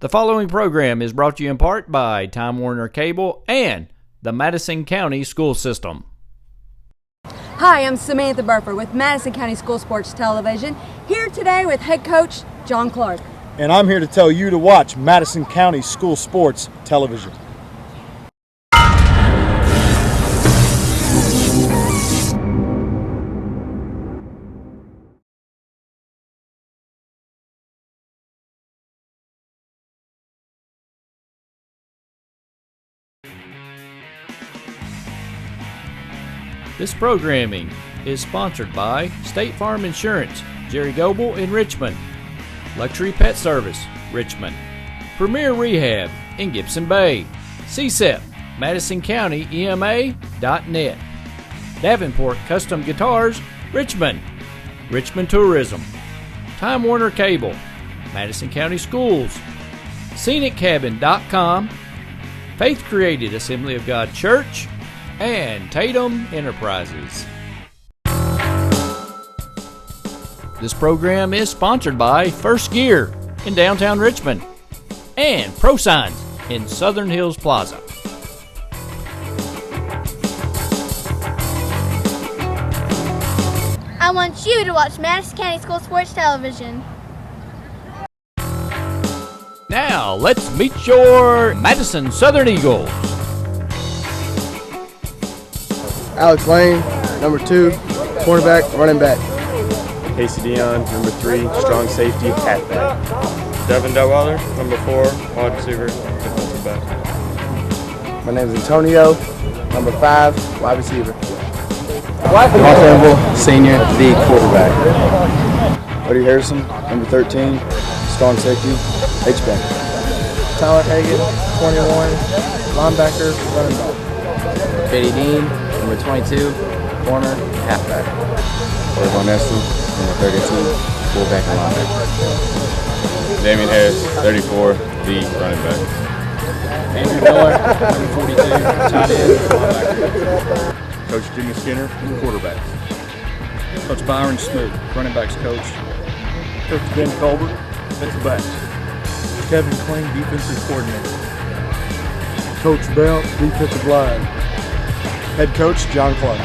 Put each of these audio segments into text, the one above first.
The following program is brought to you in part by Time Warner Cable and the Madison County School System. Hi, I'm Samantha Burford with Madison County School Sports Television, here today with head coach John Clark. And I'm here to tell you to watch Madison County School Sports Television. This programming is sponsored by State Farm Insurance, Jerry Goebel in Richmond, Luxury Pet Service, Richmond, Premier Rehab in Gibson Bay, CSEP, MadisonCountyEMA.net, Davenport Custom Guitars, Richmond, Richmond Tourism, Time Warner Cable, Madison County Schools, ScenicCabin.com, Faith Created Assembly of God Church, and Tatum Enterprises. This program is sponsored by First Gear in downtown Richmond and Pro Signs in Southern Hills Plaza. I want you to watch Madison County School Sports Television. Now, let's meet your Madison Southern Eagles. Alex Lane, number 2, cornerback, running back. Casey Dion, number 3, strong safety, halfback. Devin Delweller, number 4, wide receiver, defensive back. My name is Antonio, number 5, wide receiver. Mark senior, the quarterback. Buddy Harrison, number 13, strong safety, H-back. Tyler Hagan, 21, linebacker, running back. Katie Dean, number 22, corner, halfback. Corey Von Essen, number 32, fullback and linebacker. Damian Harris, 34, the running back. Andrew Miller, number 42, tight end, linebacker. Coach Jimmy Skinner, quarterback. Coach Byron Smoot, running backs coach. Coach Ben Colbert, defensive backs. Kevin Kling, defensive coordinator. Coach Bell, defensive line. Head coach John Clark.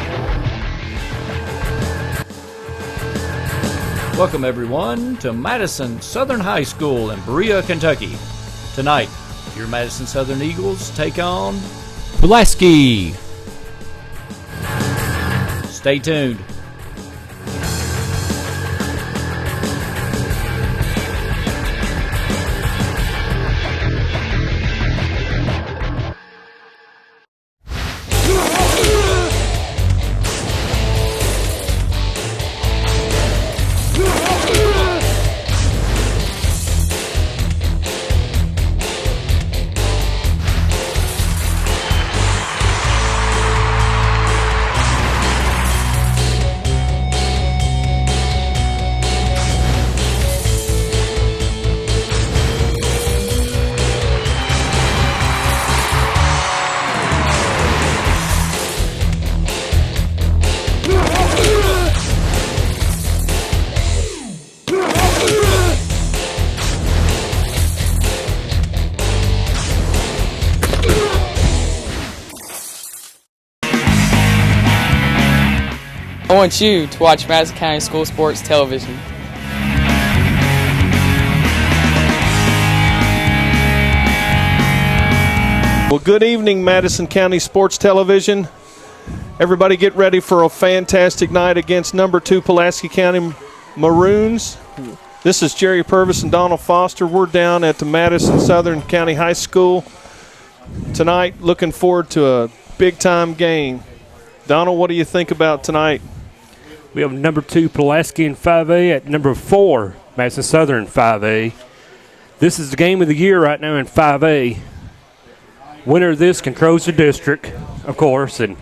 Welcome everyone to Madison Southern High School in Berea, Kentucky. Tonight, your Madison Southern Eagles take on Pulaski. Stay tuned. I want you to watch Madison County School Sports Television. Well, good evening, Madison County Sports Television. Everybody get ready for a fantastic night against number 2 Pulaski County Maroons. This is Jerry Purvis and Donald Foster. We're down at the Madison Southern County High School tonight, looking forward to a big-time game. Donald, what do you think about tonight? We have number 2 Pulaski in 5A at number 4 Madison Southern 5A. This is the game of the year right now in 5A. Winner of this controls the district, of course, and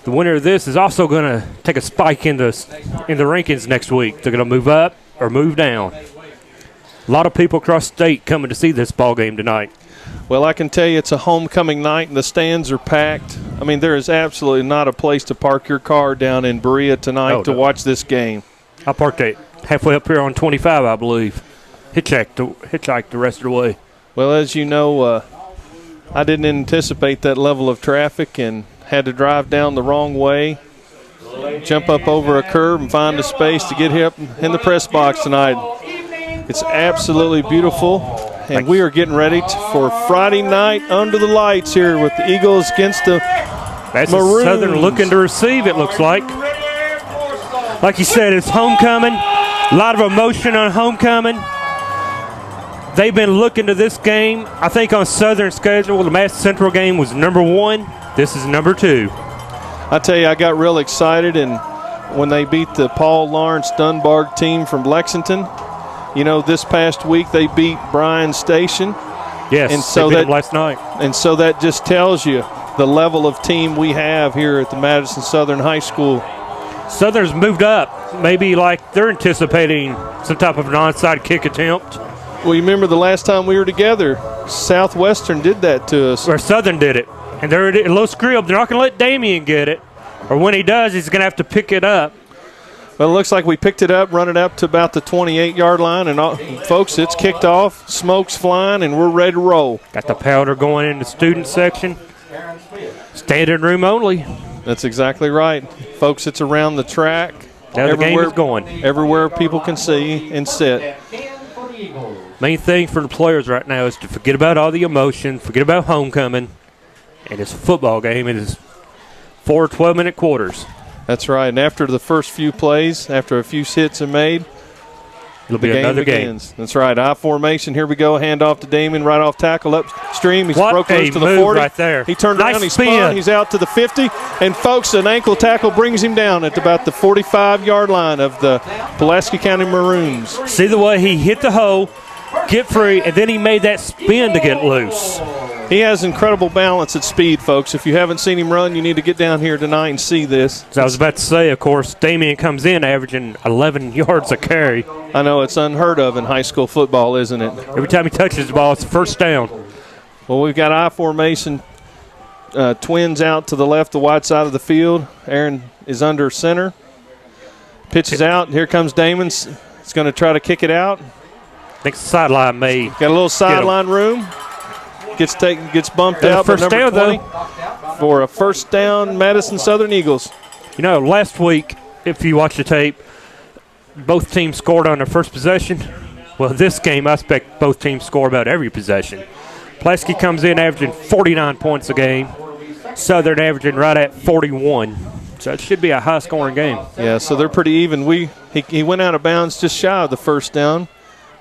the winner of this is also going to take a spike in the rankings next week. They're going to move up or move down. A lot of people across the state coming to see this ball game tonight. Well, I can tell you it's a homecoming night, and the stands are packed. I mean, there is absolutely not a place to park your car down in Berea tonight to watch this game. I parked it halfway up here on 25, I believe. Hitchhiked the rest of the way. Well, as you know, I didn't anticipate that level of traffic and had to drive down the wrong way, jump up over a curb and find a space to get here up in the press box tonight. It's absolutely beautiful, and we are getting ready for Friday night under the lights here with the Eagles against the Maroons. Southern looking to receive, it looks like. Like you said, it's homecoming. A lot of emotion on homecoming. They've been looking to this game. I think on Southern's schedule, the Madison Central game was number 1. This is number 2. I tell you, I got real excited, and when they beat the Paul Lawrence Dunbar team from Lexington, you know, this past week they beat Bryan Station. Yes, and so they beat them last night. And so that just tells you the level of team we have here at the Madison Southern High School. Southern's moved up. Maybe like they're anticipating some type of an onside kick attempt. Well, you remember the last time we were together, Southwestern did that to us. Or Southern did it. And they're a little scrib. They're not going to let Damien get it. Or when he does, he's going to have to pick it up. Well, it looks like we picked it up, run it up to about the 28-yard line. And, folks, it's kicked off, smoke's flying, and we're ready to roll. Got the powder going in the student section. Standing room only. That's exactly right. Folks, it's around the track. Now the game is going. Everywhere people can see and sit. Main thing for the players right now is to forget about all the emotion, forget about homecoming, and it's a football game. It is 4 12-minute quarters. That's right. And after the first few plays, after a few hits are made, it'll be another game. That's right. I formation. Here we go. Hand off to Damon. Right off tackle. Upstream. He's broke loose to the 40. Right there. He turned around. He spun. He's out to the 50. And, folks, an ankle tackle brings him down at about the 45-yard line of the Pulaski County Maroons. See the way he hit the hole, get free, and then he made that spin to get loose. He has incredible balance at speed, folks. If you haven't seen him run, you need to get down here tonight and see this. So I was about to say, of course, Damien comes in averaging 11 yards a carry. I know, it's unheard of in high school football, isn't it? Every time he touches the ball, it's a first down. Well, we've got I formation, twins out to the left, the wide side of the field. Aaron is under center. Pitches out. Here comes Damon. He's going to try to kick it out. I think the sideline may got a little sideline room. Gets bumped out. First down, though. For a first down, Madison Southern Eagles. You know, last week, if you watch the tape, both teams scored on their first possession. Well, this game, I expect both teams score about every possession. Pulaski comes in averaging 49 points a game. Southern averaging right at 41. So it should be a high-scoring game. Yeah, so they're pretty even. He went out of bounds just shy of the first down.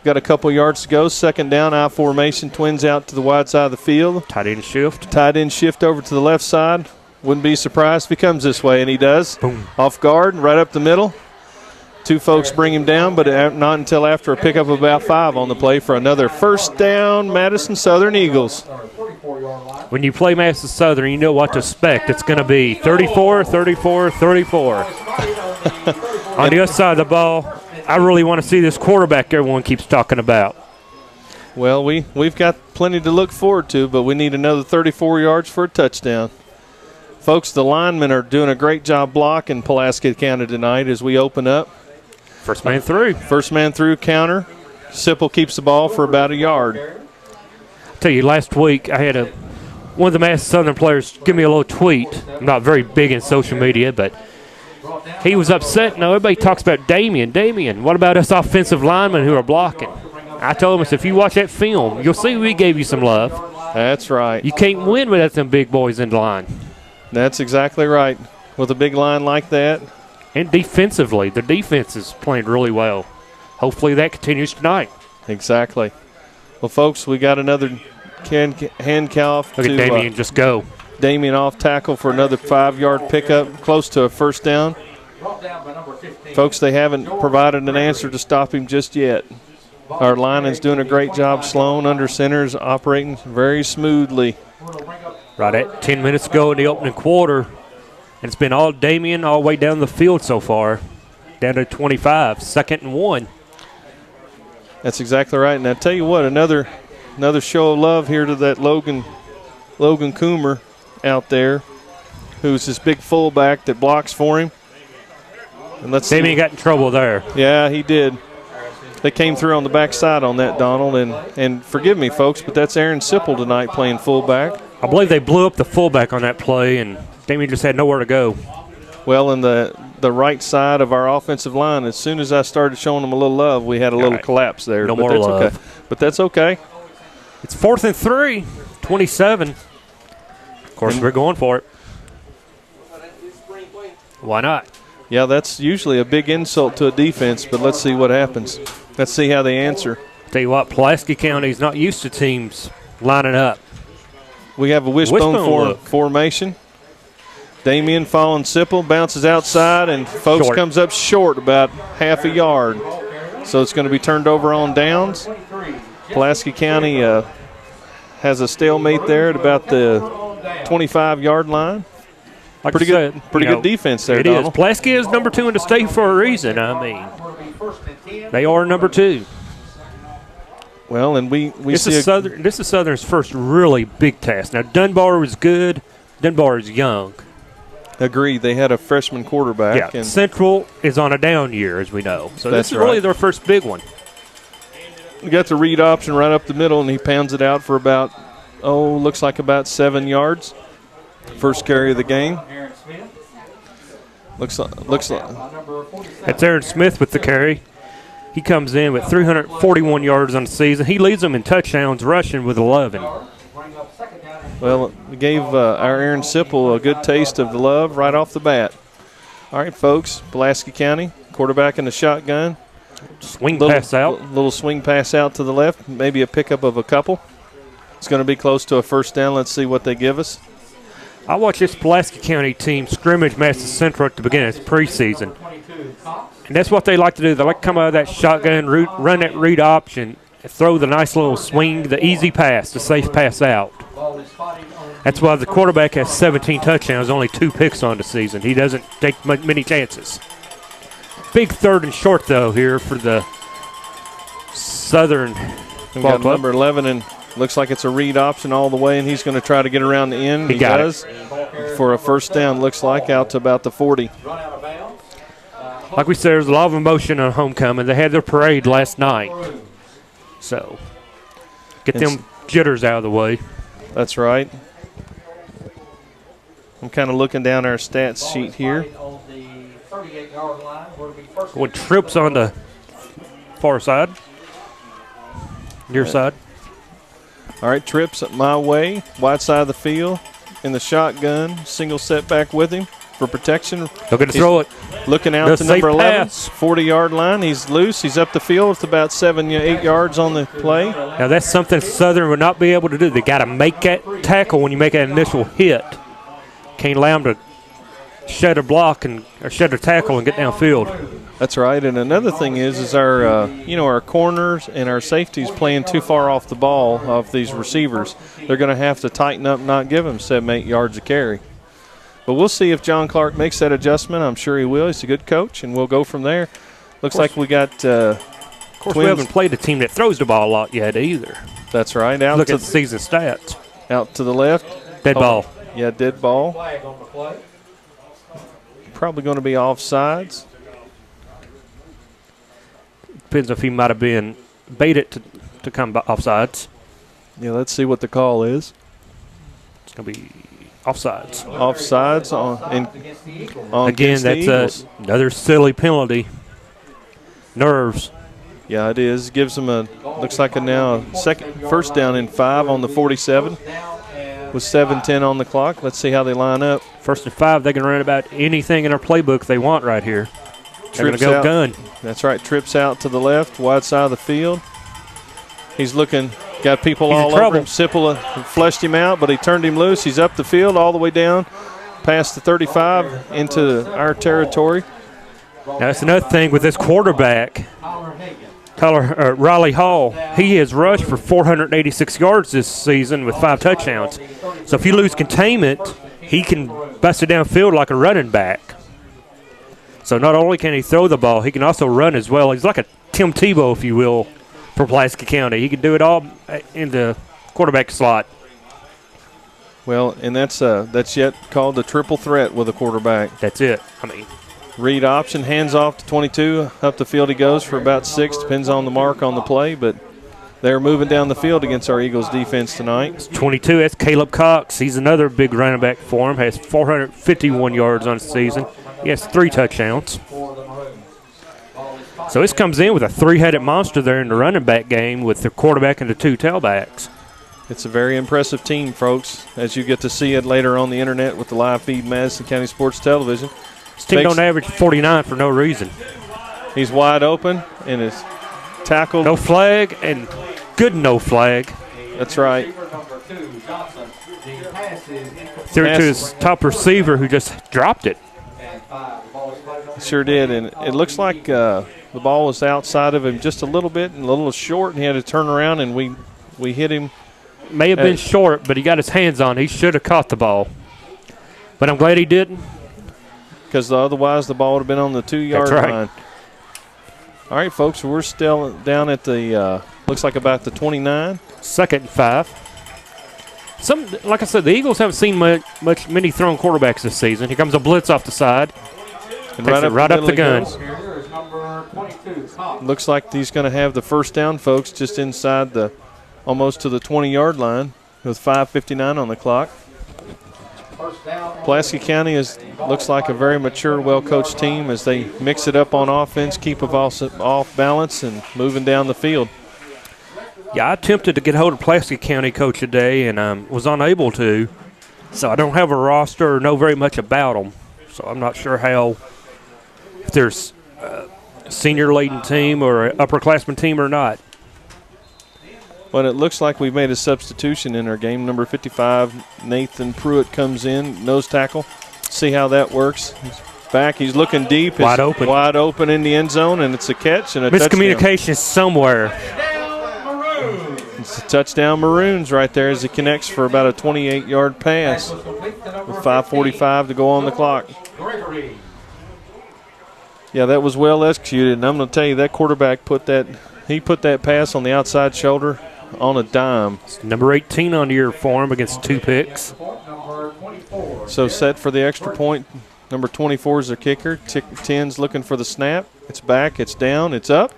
Got a couple yards to go. Second down, I formation, twins out to the wide side of the field. Tight end shift. Tight end shift over to the left side. Wouldn't be surprised if he comes this way, and he does. Boom. Off guard, right up the middle. Two folks bring him down, but not until after a pickup of about 5 on the play for another first down, Madison Southern Eagles. When you play Madison Southern, you know what to expect. It's going to be 34, 34, 34. On the other side of the ball, I really want to see this quarterback everyone keeps talking about. Well, we've got plenty to look forward to, but we need another 34 yards for a touchdown. Folks, the linemen are doing a great job blocking Pulaski County tonight as we open up. First man through. First man through counter. Sipple keeps the ball for about a yard. I'll tell you, last week I had one of the Madison Southern players give me a little tweet. I'm not very big in social media, but he was upset. Now everybody talks about Damien. What about us offensive linemen who are blocking? I told him, if you watch that film, you'll see we gave you some love. That's right. You can't win without them big boys in the line. That's exactly right. With a big line like that. And defensively, the defense is playing really well. Hopefully that continues tonight. Exactly. Well, folks, we got another hand off. Look at Damien just go. Damien off tackle for another 5-yard pickup, close to a first down. Folks, they haven't provided an answer to stop him just yet. Our line is doing a great job. Sloan under center is operating very smoothly. Right at 10 minutes ago in the opening quarter, and it's been all Damien all the way down the field so far, down to 25, 2nd and 1. That's exactly right. And I tell you what, another show of love here to that Logan Coomer out there, who's this big fullback that blocks for him. And let's Damien got in trouble there. Yeah, he did. They came through on the backside on that, Donald, and forgive me, folks, but that's Aaron Sipple tonight playing fullback. I believe they blew up the fullback on that play, and Damien just had nowhere to go. Well, in the right side of our offensive line, as soon as I started showing them a little love, we had a little collapse there. No more love. Okay. But that's okay. It's 4th and 3, 27. Of course, we're going for it. Why not? Yeah, that's usually a big insult to a defense, but let's see what happens. Let's see how they answer. Tell you what, Pulaski County's not used to teams lining up. We have a wishbone formation. Damien following Sipple, bounces outside, and folks comes up short about half a yard. So it's going to be turned over on downs. Pulaski County has a stalemate there at about the 25-yard line. Like pretty good defense there, Donald. It is. Pulaski is number 2 in the state for a reason. I mean, they are number 2. Well, and this is Southern's first really big task. Now, Dunbar was good. Dunbar is young. Agreed. They had a freshman quarterback. Yeah, and Central is on a down year, as we know. So this is really their first big one. We got the read option right up the middle, and he pounds it out for about, looks like about 7 yards. First carry of the game. Looks like. That's Aaron Smith with the carry. He comes in with 341 yards on the season. He leads them in touchdowns rushing with 11. Well, it gave our Aaron Sipple a good taste of the love right off the bat. All right, folks, Pulaski County, quarterback in the shotgun. Pass out. Little swing pass out to the left, maybe a pickup of a couple. It's going to be close to a first down. Let's see what they give us. I watched this Pulaski County team scrimmage Madison Central at the beginning of preseason. And that's what they like to do. They like to come out of that shotgun, run that read option, and throw the nice little swing, the easy pass, the safe pass out. That's why the quarterback has 17 touchdowns, only 2 picks on the season. He doesn't take many chances. Big 3rd and short, though, here for the Southern We've got number 11, and looks like it's a read option all the way, and he's going to try to get around the end. He does for a first down, looks like, out to about the 40. Like we said, there's a lot of emotion on homecoming. They had their parade last night. So get them jitters out of the way. That's right. I'm kind of looking down our stats sheet here. With trips on the far side. Your side. All right, trips my way, wide side of the field, in the shotgun, single setback with him for protection. They're going to throw it. Looking out to number 11, 40-yard line. He's loose. He's up the field with about 7-8 yards on the play. Now, that's something Southern would not be able to do. They got to make that tackle when you make that initial hit. Can't allow them to shed a block or shed a tackle and get downfield. That's right. And another thing is our our corners and our safeties playing too far off the ball of these receivers. They're going to have to tighten up, not give them 7-8 yards a carry. But we'll see if John Clark makes that adjustment. I'm sure he will. He's a good coach, and we'll go from there. Looks like we got of course, we haven't played a team that throws the ball a lot yet either. That's right. Look at the season stats. Out to the left. Dead ball. Yeah, dead ball. Probably going to be offsides. Depends if he might have been baited to come offsides. Yeah, let's see what the call is. It's going to be offsides. Offsides on again, that's another silly penalty. Nerves. Yeah, it is. Gives them looks like first down and 5 on the 47 with 7:10 on the clock. Let's see how they line up. 1st and 5, they can run about anything in their playbook they want right here. They're going to go gun. That's right. Trips out to the left, wide side of the field. He's looking. Got people all over him. Sipple flushed him out, but he turned him loose. He's up the field all the way down past the 35 into our territory. Now, that's another thing with this quarterback, Riley Hall. He has rushed for 486 yards this season with 5 touchdowns. So if you lose containment, he can bust it downfield like a running back. So not only can he throw the ball, he can also run as well. He's like a Tim Tebow, if you will, for Pulaski County. He can do it all in the quarterback slot. Well, and that's yet called the triple threat with a quarterback. That's it. I mean, Read option, hands off to 22. Up the field he goes for about 6. Depends on the mark on the play, but they're moving down the field against our Eagles defense tonight. It's 22, that's Caleb Cox. He's another big running back for him. Has 451 yards on the season. He has 3 touchdowns. So this comes in with a 3-headed monster there in the running back game with the quarterback and the 2 tailbacks. It's a very impressive team, folks, as you get to see it later on the internet with the live feed Madison County Sports Television. This team don't average 49 for no reason. He's wide open and is tackled. No flag and good no flag. That's right. Threw it to his top receiver who just dropped it. Sure did, and it looks like the ball was outside of him just a little bit and a little short, and he had to turn around, and we hit him. May have been short, but he got his hands on it. He should have caught the ball. But I'm glad he didn't. Because otherwise the ball would have been on the 2-yard That's right. line. All right, folks, we're still down at the, looks like about the 29. 2nd and 5. Like I said, the Eagles haven't seen many thrown quarterbacks this season. Here comes a blitz off the side. And right up the gun. Looks like he's going to have the first down, folks, just inside almost to the 20-yard line with 5:59 on the clock. Pulaski County looks like a very mature, well-coached team as they mix it up on offense, keep it off balance, and moving down the field. Yeah, I attempted to get hold of Pulaski County coach today and was unable to. So I don't have a roster or know very much about them. So I'm not sure if there's a senior-laden team or an upperclassman team or not. But it looks like we've made a substitution in our game. Number 55, Nathan Pruitt comes in, nose tackle. See how that works. He's back. He's looking deep. Wide open. Wide open in the end zone, and it's a catch and a touchdown. Miscommunication somewhere. It's a touchdown Maroons right there as he connects for about a 28-yard pass with 5:45 to go on the clock. Yeah, that was well executed, and I'm going to tell you that quarterback put that pass on the outside shoulder on a dime. It's number 18 on the year for him against 2 picks. So set for the extra point. Number 24 is their kicker. 10's looking for the snap. It's back. It's down. It's up.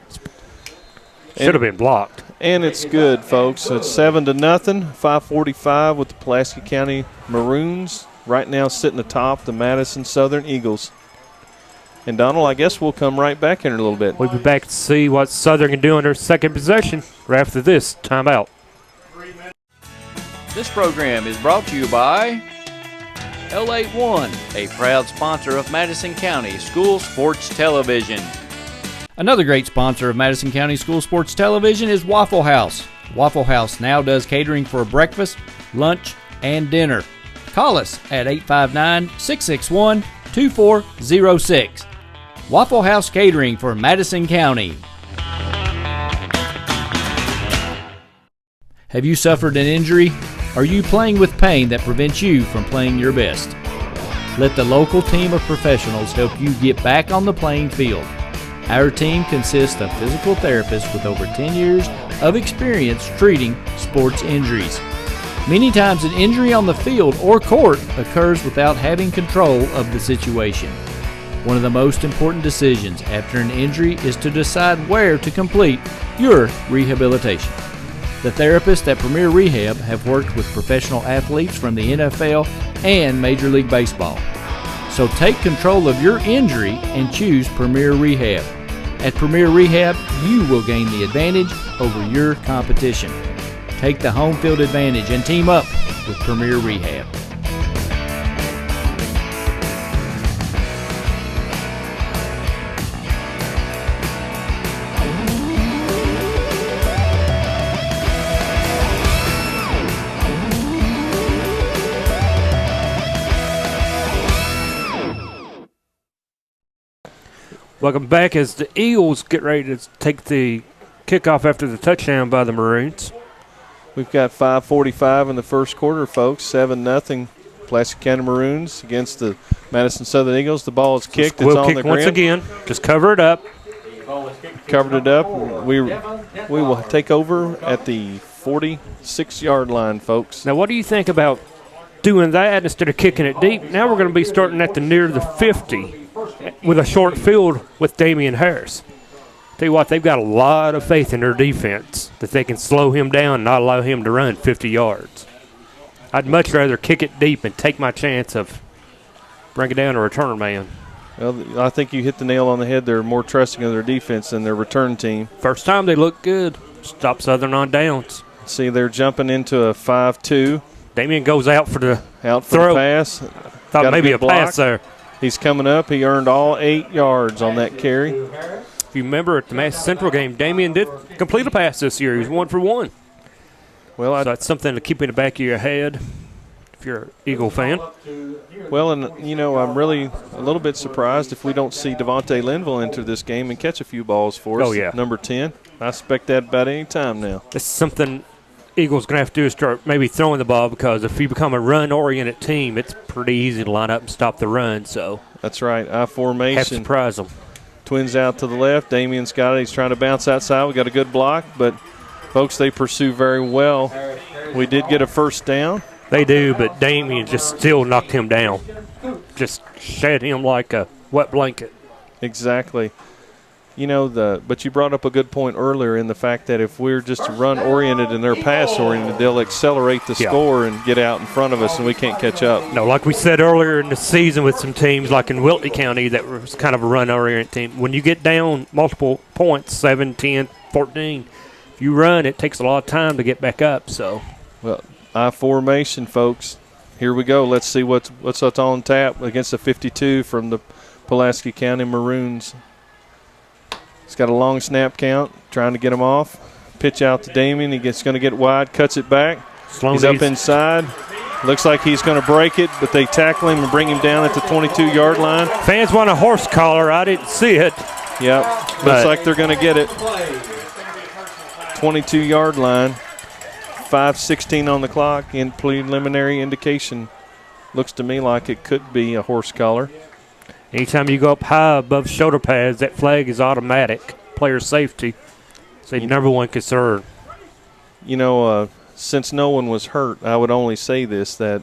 Should have been blocked. And it's good, folks. So it's 7-0. 5:45 with the Pulaski County Maroons right now sitting atop the Madison Southern Eagles. And, Donald, I guess we'll come right back in a little bit. We'll be back to see what Southern can do in their second possession right after this timeout. This program is brought to you by L81, a proud sponsor of Madison County School Sports Television. Another great sponsor of Madison County School Sports Television is Waffle House. Waffle House now does catering for breakfast, lunch, and dinner. Call us at 859-661-2406. Waffle House Catering for Madison County. Have you suffered an injury? Are you playing with pain that prevents you from playing your best? Let the local team of professionals help you get back on the playing field. Our team consists of physical therapists with over 10 years of experience treating sports injuries. Many times an injury on the field or court occurs without having control of the situation. One of the most important decisions after an injury is to decide where to complete your rehabilitation. The therapists at Premier Rehab have worked with professional athletes from the NFL and Major League Baseball. So take control of your injury and choose Premier Rehab. At Premier Rehab, you will gain the advantage over your competition. Take the home field advantage and team up with Premier Rehab. Welcome back as the Eagles get ready to take the kickoff after the touchdown by the Maroons. We've got 5:45 in the first quarter, folks. 7-0 Pulaski County Maroons against the Madison Southern Eagles. The ball is kicked. We'll it's on kick the ground. once again. Just cover it up. Covered it up. We will take over at the 46-yard line, folks. Now, what do you think about doing that instead of kicking it deep? Now we're going to be starting at near the 50. with a short field with Damian Harris. Tell you what, they've got a lot of faith in their defense that they can slow him down and not allow him to run 50 yards. I'd much rather kick it deep and take my chance of bringing down a return man. Well, I think you hit the nail on the head. They're more trusting of their defense than their return team. First time they look good. Stop Southern on downs. See, they're jumping into a 5-2. Damian goes out for the the pass. Thought maybe a pass there. He's coming up. He earned all 8 yards on that carry. If you remember at the Madison Central game, Damian did complete a pass this year. He was 1 for 1. Well, so that's something to keep in the back of your head if you're an Eagle fan. Well, and, you know, I'm really a little bit surprised if we don't see Devontae Linville enter this game and catch a few balls for us. Oh, yeah. Number 10. I expect that about any time now. This is something Eagles going to have to do is start maybe throwing the ball, because if you become a run-oriented team, it's pretty easy to line up and stop the run. So that's right. I formation. Have to surprise them. Twins out to the left. Damian's got it. He's trying to bounce outside. We got a good block, but, folks, they pursue very well. We did get a first down. They do, but Damian just still knocked him down. Just shed him like a wet blanket. Exactly. You know, but you brought up a good point earlier in the fact that if we're just run-oriented and they're pass-oriented, they'll accelerate the score and get out in front of us, and we can't catch up. No, like we said earlier in the season with some teams like in Wilton County that was kind of a run-oriented team, when you get down multiple points, 7, 10, 14, if you run, it takes a lot of time to get back up. So, well, I formation, folks. Here we go. Let's see what's on tap against the 52 from the Pulaski County Maroons. He's got a long snap count, trying to get him off. Pitch out to Damian. He's going to get wide, cuts it back. He's up inside. Looks like he's going to break it, but they tackle him and bring him down at the 22-yard line. Fans want a horse collar. I didn't see it. Yep. Looks like they're going to get it. 22-yard line. 5:16 on the clock. In preliminary indication. Looks to me like it could be a horse collar. Anytime you go up high above shoulder pads, that flag is automatic. Player safety. It's a number one concern. You know, since no one was hurt, I would only say this, that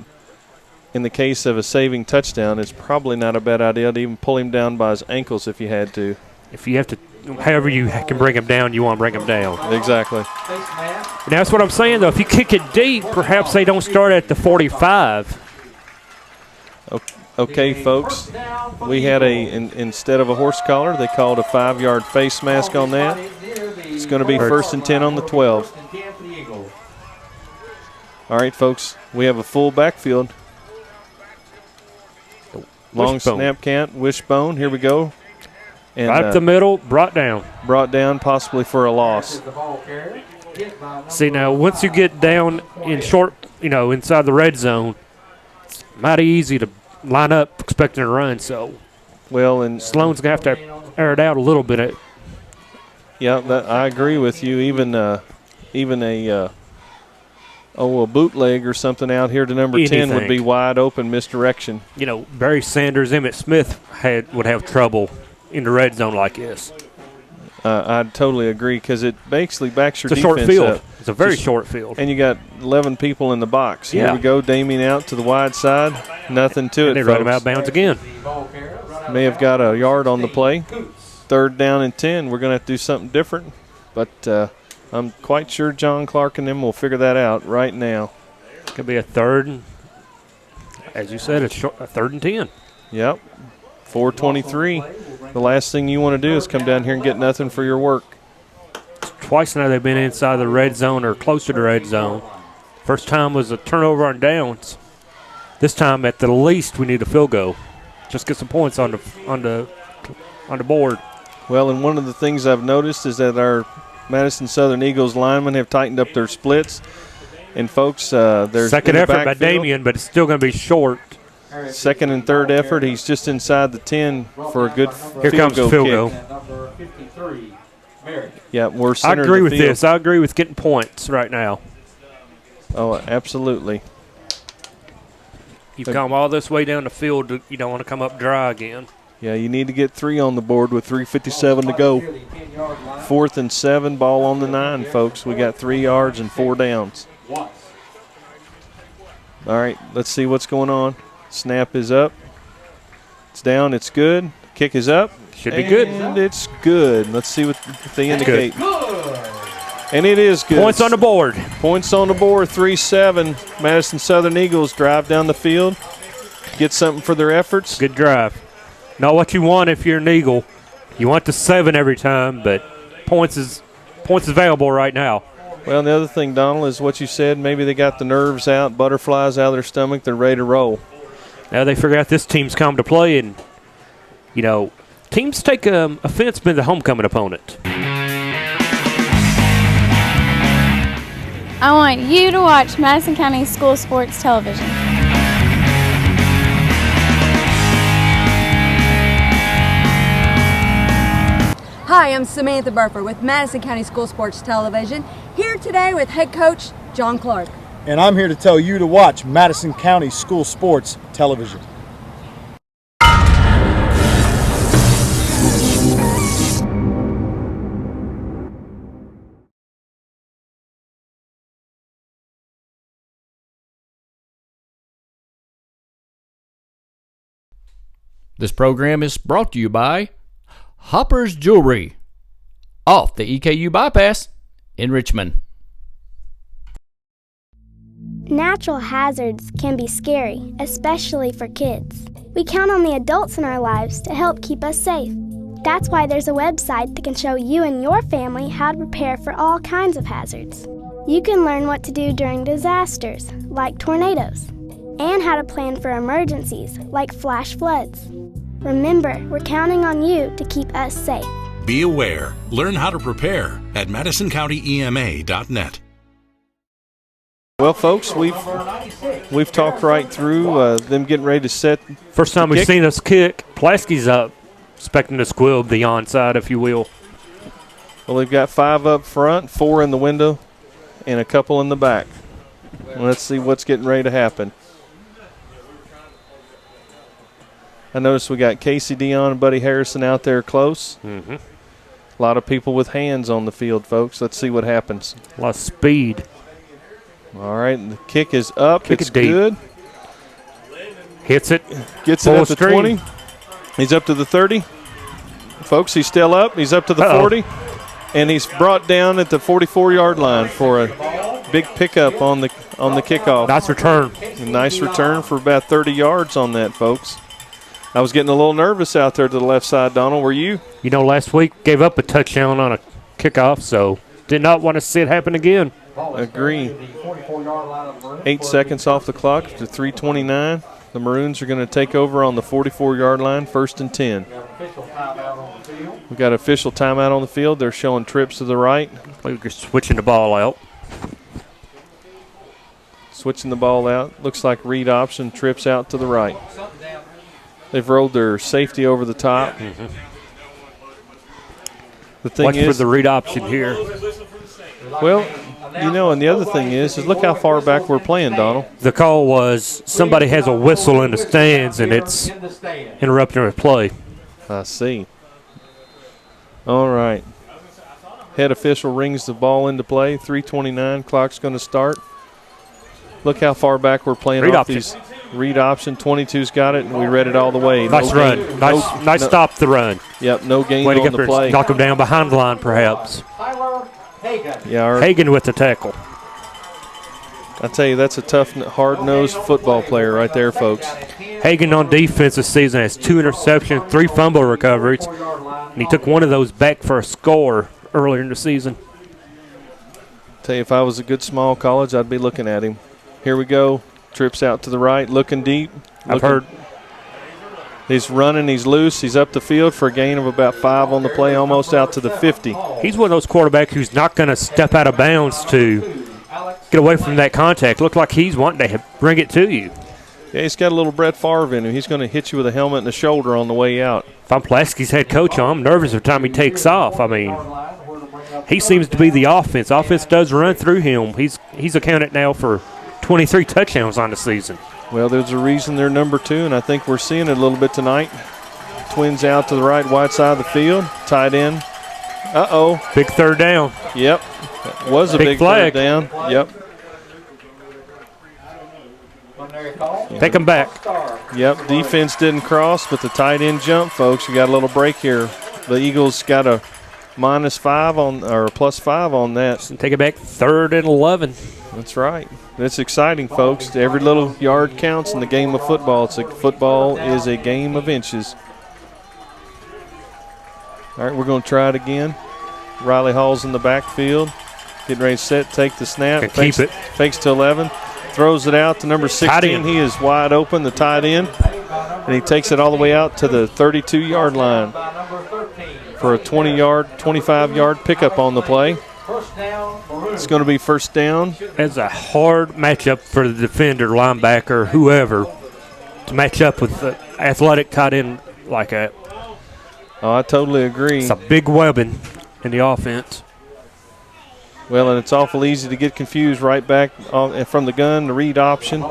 in the case of a saving touchdown, it's probably not a bad idea to even pull him down by his ankles if you had to. If you have to, however you can bring him down, you want to bring him down. Exactly. And that's what I'm saying, though. If you kick it deep, perhaps they don't start at the 45. Okay, folks, we had instead of a horse collar, they called a 5-yard face mask on that. It's going to be 1st and 10 on the 12. All right, folks, we have a full backfield. Long snap count, wishbone. Here we go. And, right up the middle, brought down. Brought down, possibly for a loss. See, now, once you get down in short, inside the red zone, it's mighty easy to line up expecting a run. So, well, and Sloan's going to have to air it out a little bit. Yeah, I agree with you. Even a bootleg or something out here to number 10 would be wide open misdirection. Barry Sanders, Emmett Smith would have trouble in the red zone like this. I'd totally agree, because it basically backs your defense up. It's a short field. Up. It's a very short field. And you got 11 people in the box. Yeah. Here we go, Damian out to the wide side. Nothing to it, they folks. run him out of bounds again. May have got a yard on the play. 3rd down and 10. We're going to have to do something different. But I'm quite sure John Clark and them will figure that out right now. Could be a 3rd, as you said, a 3rd and 10. Yep. 4:23. The last thing you want to do is come down here and get nothing for your work. Twice now they've been inside the red zone or close to the red zone. First time was a turnover on downs. This time, at the least, we need a field goal. Just get some points on the board. Well, and one of the things I've noticed is that our Madison Southern Eagles linemen have tightened up their splits. And, folks, there's second effort by Damian, but it's still going to be short. 2nd and 3rd effort. He's just inside the 10 for a good Here comes the field goal. Yeah, we're I centered agree with field. this. I agree with getting points right now. Oh, absolutely. You've come all this way down the field. You don't want to come up dry again. Yeah, you need to get 3 on the board with 3:57 to go. 4th and 7, ball on the 9, folks. We got 3 yards and 4 downs. All right, let's see what's going on. Snap is up. It's down. It's good. Kick is up. Should be good. And it's good. Let's see what they indicate. And it is good. Points on the board. Points on the board, 3-7. Madison Southern Eagles drive down the field, get something for their efforts. Good drive. Not what you want if you're an Eagle. You want the 7 every time, but points is available right now. Well, the other thing, Donald, is what you said. Maybe they got the nerves out, butterflies out of their stomach. They're ready to roll. Now they figure out this team's come to play, and, you know, teams take offense with the homecoming opponent. I want you to watch Madison County School Sports Television. Hi, I'm Samantha Burfer with Madison County School Sports Television, here today with head coach John Clark. And I'm here to tell you to watch Madison County School Sports Television. This program is brought to you by Hopper's Jewelry, off the EKU Bypass in Richmond. Natural hazards can be scary, especially for kids. We count on the adults in our lives to help keep us safe. That's why there's a website that can show you and your family how to prepare for all kinds of hazards. You can learn what to do during disasters, like tornadoes, and how to plan for emergencies, like flash floods. Remember, we're counting on you to keep us safe. Be aware. Learn how to prepare at MadisonCountyEMA.net. Well, folks, we've talked right through them getting ready to set. First time we've seen us kick. Pulaski's up, expecting to squib the onside, if you will. Well, they've got 5 up front, 4 in the window, and a couple in the back. Let's see what's getting ready to happen. I noticed we got Casey Dion and Buddy Harrison out there close. Mm-hmm. A lot of people with hands on the field, folks. Let's see what happens. A lot of speed. All right, the kick is up. Kick it's it deep. Good. Hits it. Gets it up to 20. He's up to the 30. Folks, he's still up. He's up to the 40. And he's brought down at the 44-yard line for a big pickup on the kickoff. Nice return. A nice return for about 30 yards on that, folks. I was getting a little nervous out there to the left side, Donald. Were you? You know, last week gave up a touchdown on a kickoff, so did not want to see it happen again. Agree. 8 seconds off the clock to 3:29. The Maroons are going to take over on the 44-yard line, 1st and 10. We've got official timeout on the field. They're showing trips to the right. We're switching the ball out. Switching the ball out. Looks like read option, trips out to the right. They've rolled their safety over the top. Mm-hmm. The thing Watch is, for the read option here. Well, you know, and the other thing is look how far back we're playing, Donald. The call was somebody has a whistle in the stands, and it's interrupting our play. I see. All right. Head official rings the ball into play. 3:29. Clock's going to start. Look how far back we're playing read off option. These. Read option. 22's got it, and we read it all the way. Nice run. Nice stop the run. Yep, no gain Way to on get the there, play. knock him down behind the line, perhaps. Yeah, Hagen with the tackle. I tell you, that's a tough, hard-nosed football player right there, folks. Hagen on defense this season has 2 interceptions, 3 fumble recoveries, and he took one of those back for a score earlier in the season. Tell you, if I was a good small college, I'd be looking at him. Here we go. Trips out to the right, looking deep. I've heard. He's running, he's loose, he's up the field for a gain of about 5 on the play, almost out to the 50. He's one of those quarterbacks who's not going to step out of bounds to get away from that contact. Look like he's wanting to bring it to you. Yeah, he's got a little Brett Favre in him. He's going to hit you with a helmet and a shoulder on the way out. If I'm Pulaski's head coach, I'm nervous every time he takes off. I mean, he seems to be the offense. Offense does run through him. He's accounted now for 23 touchdowns on the season. Well, there's a reason they're number 2, and I think we're seeing it a little bit tonight. Twins out to the right, wide side of the field. Tight end. Uh-oh. Big third down. Yep. That was a big flag. third down. Yep. Take them back. Yep, defense didn't cross, but the tight end jump, folks. You got a little break here. The Eagles got a -5 on, or +5 on that. Take it back, 3rd and 11. That's right. That's exciting, folks. Every little yard counts in the game of football. Football is a game of inches. All right, we're going to try it again. Riley Hall's in the backfield. Getting ready to set, take the snap. Keep it. Fakes to 11. Throws it out to number 16. He is wide open, the tight end. And he takes it all the way out to the 32-yard line for a 25-yard pickup on the play. It's going to be first down. It's a hard matchup for the defender, linebacker, whoever, to match up with the athletic tight end like that. Oh, I totally agree. It's a big weapon in the offense. Well, and it's awful easy to get confused right back from the gun, the read option.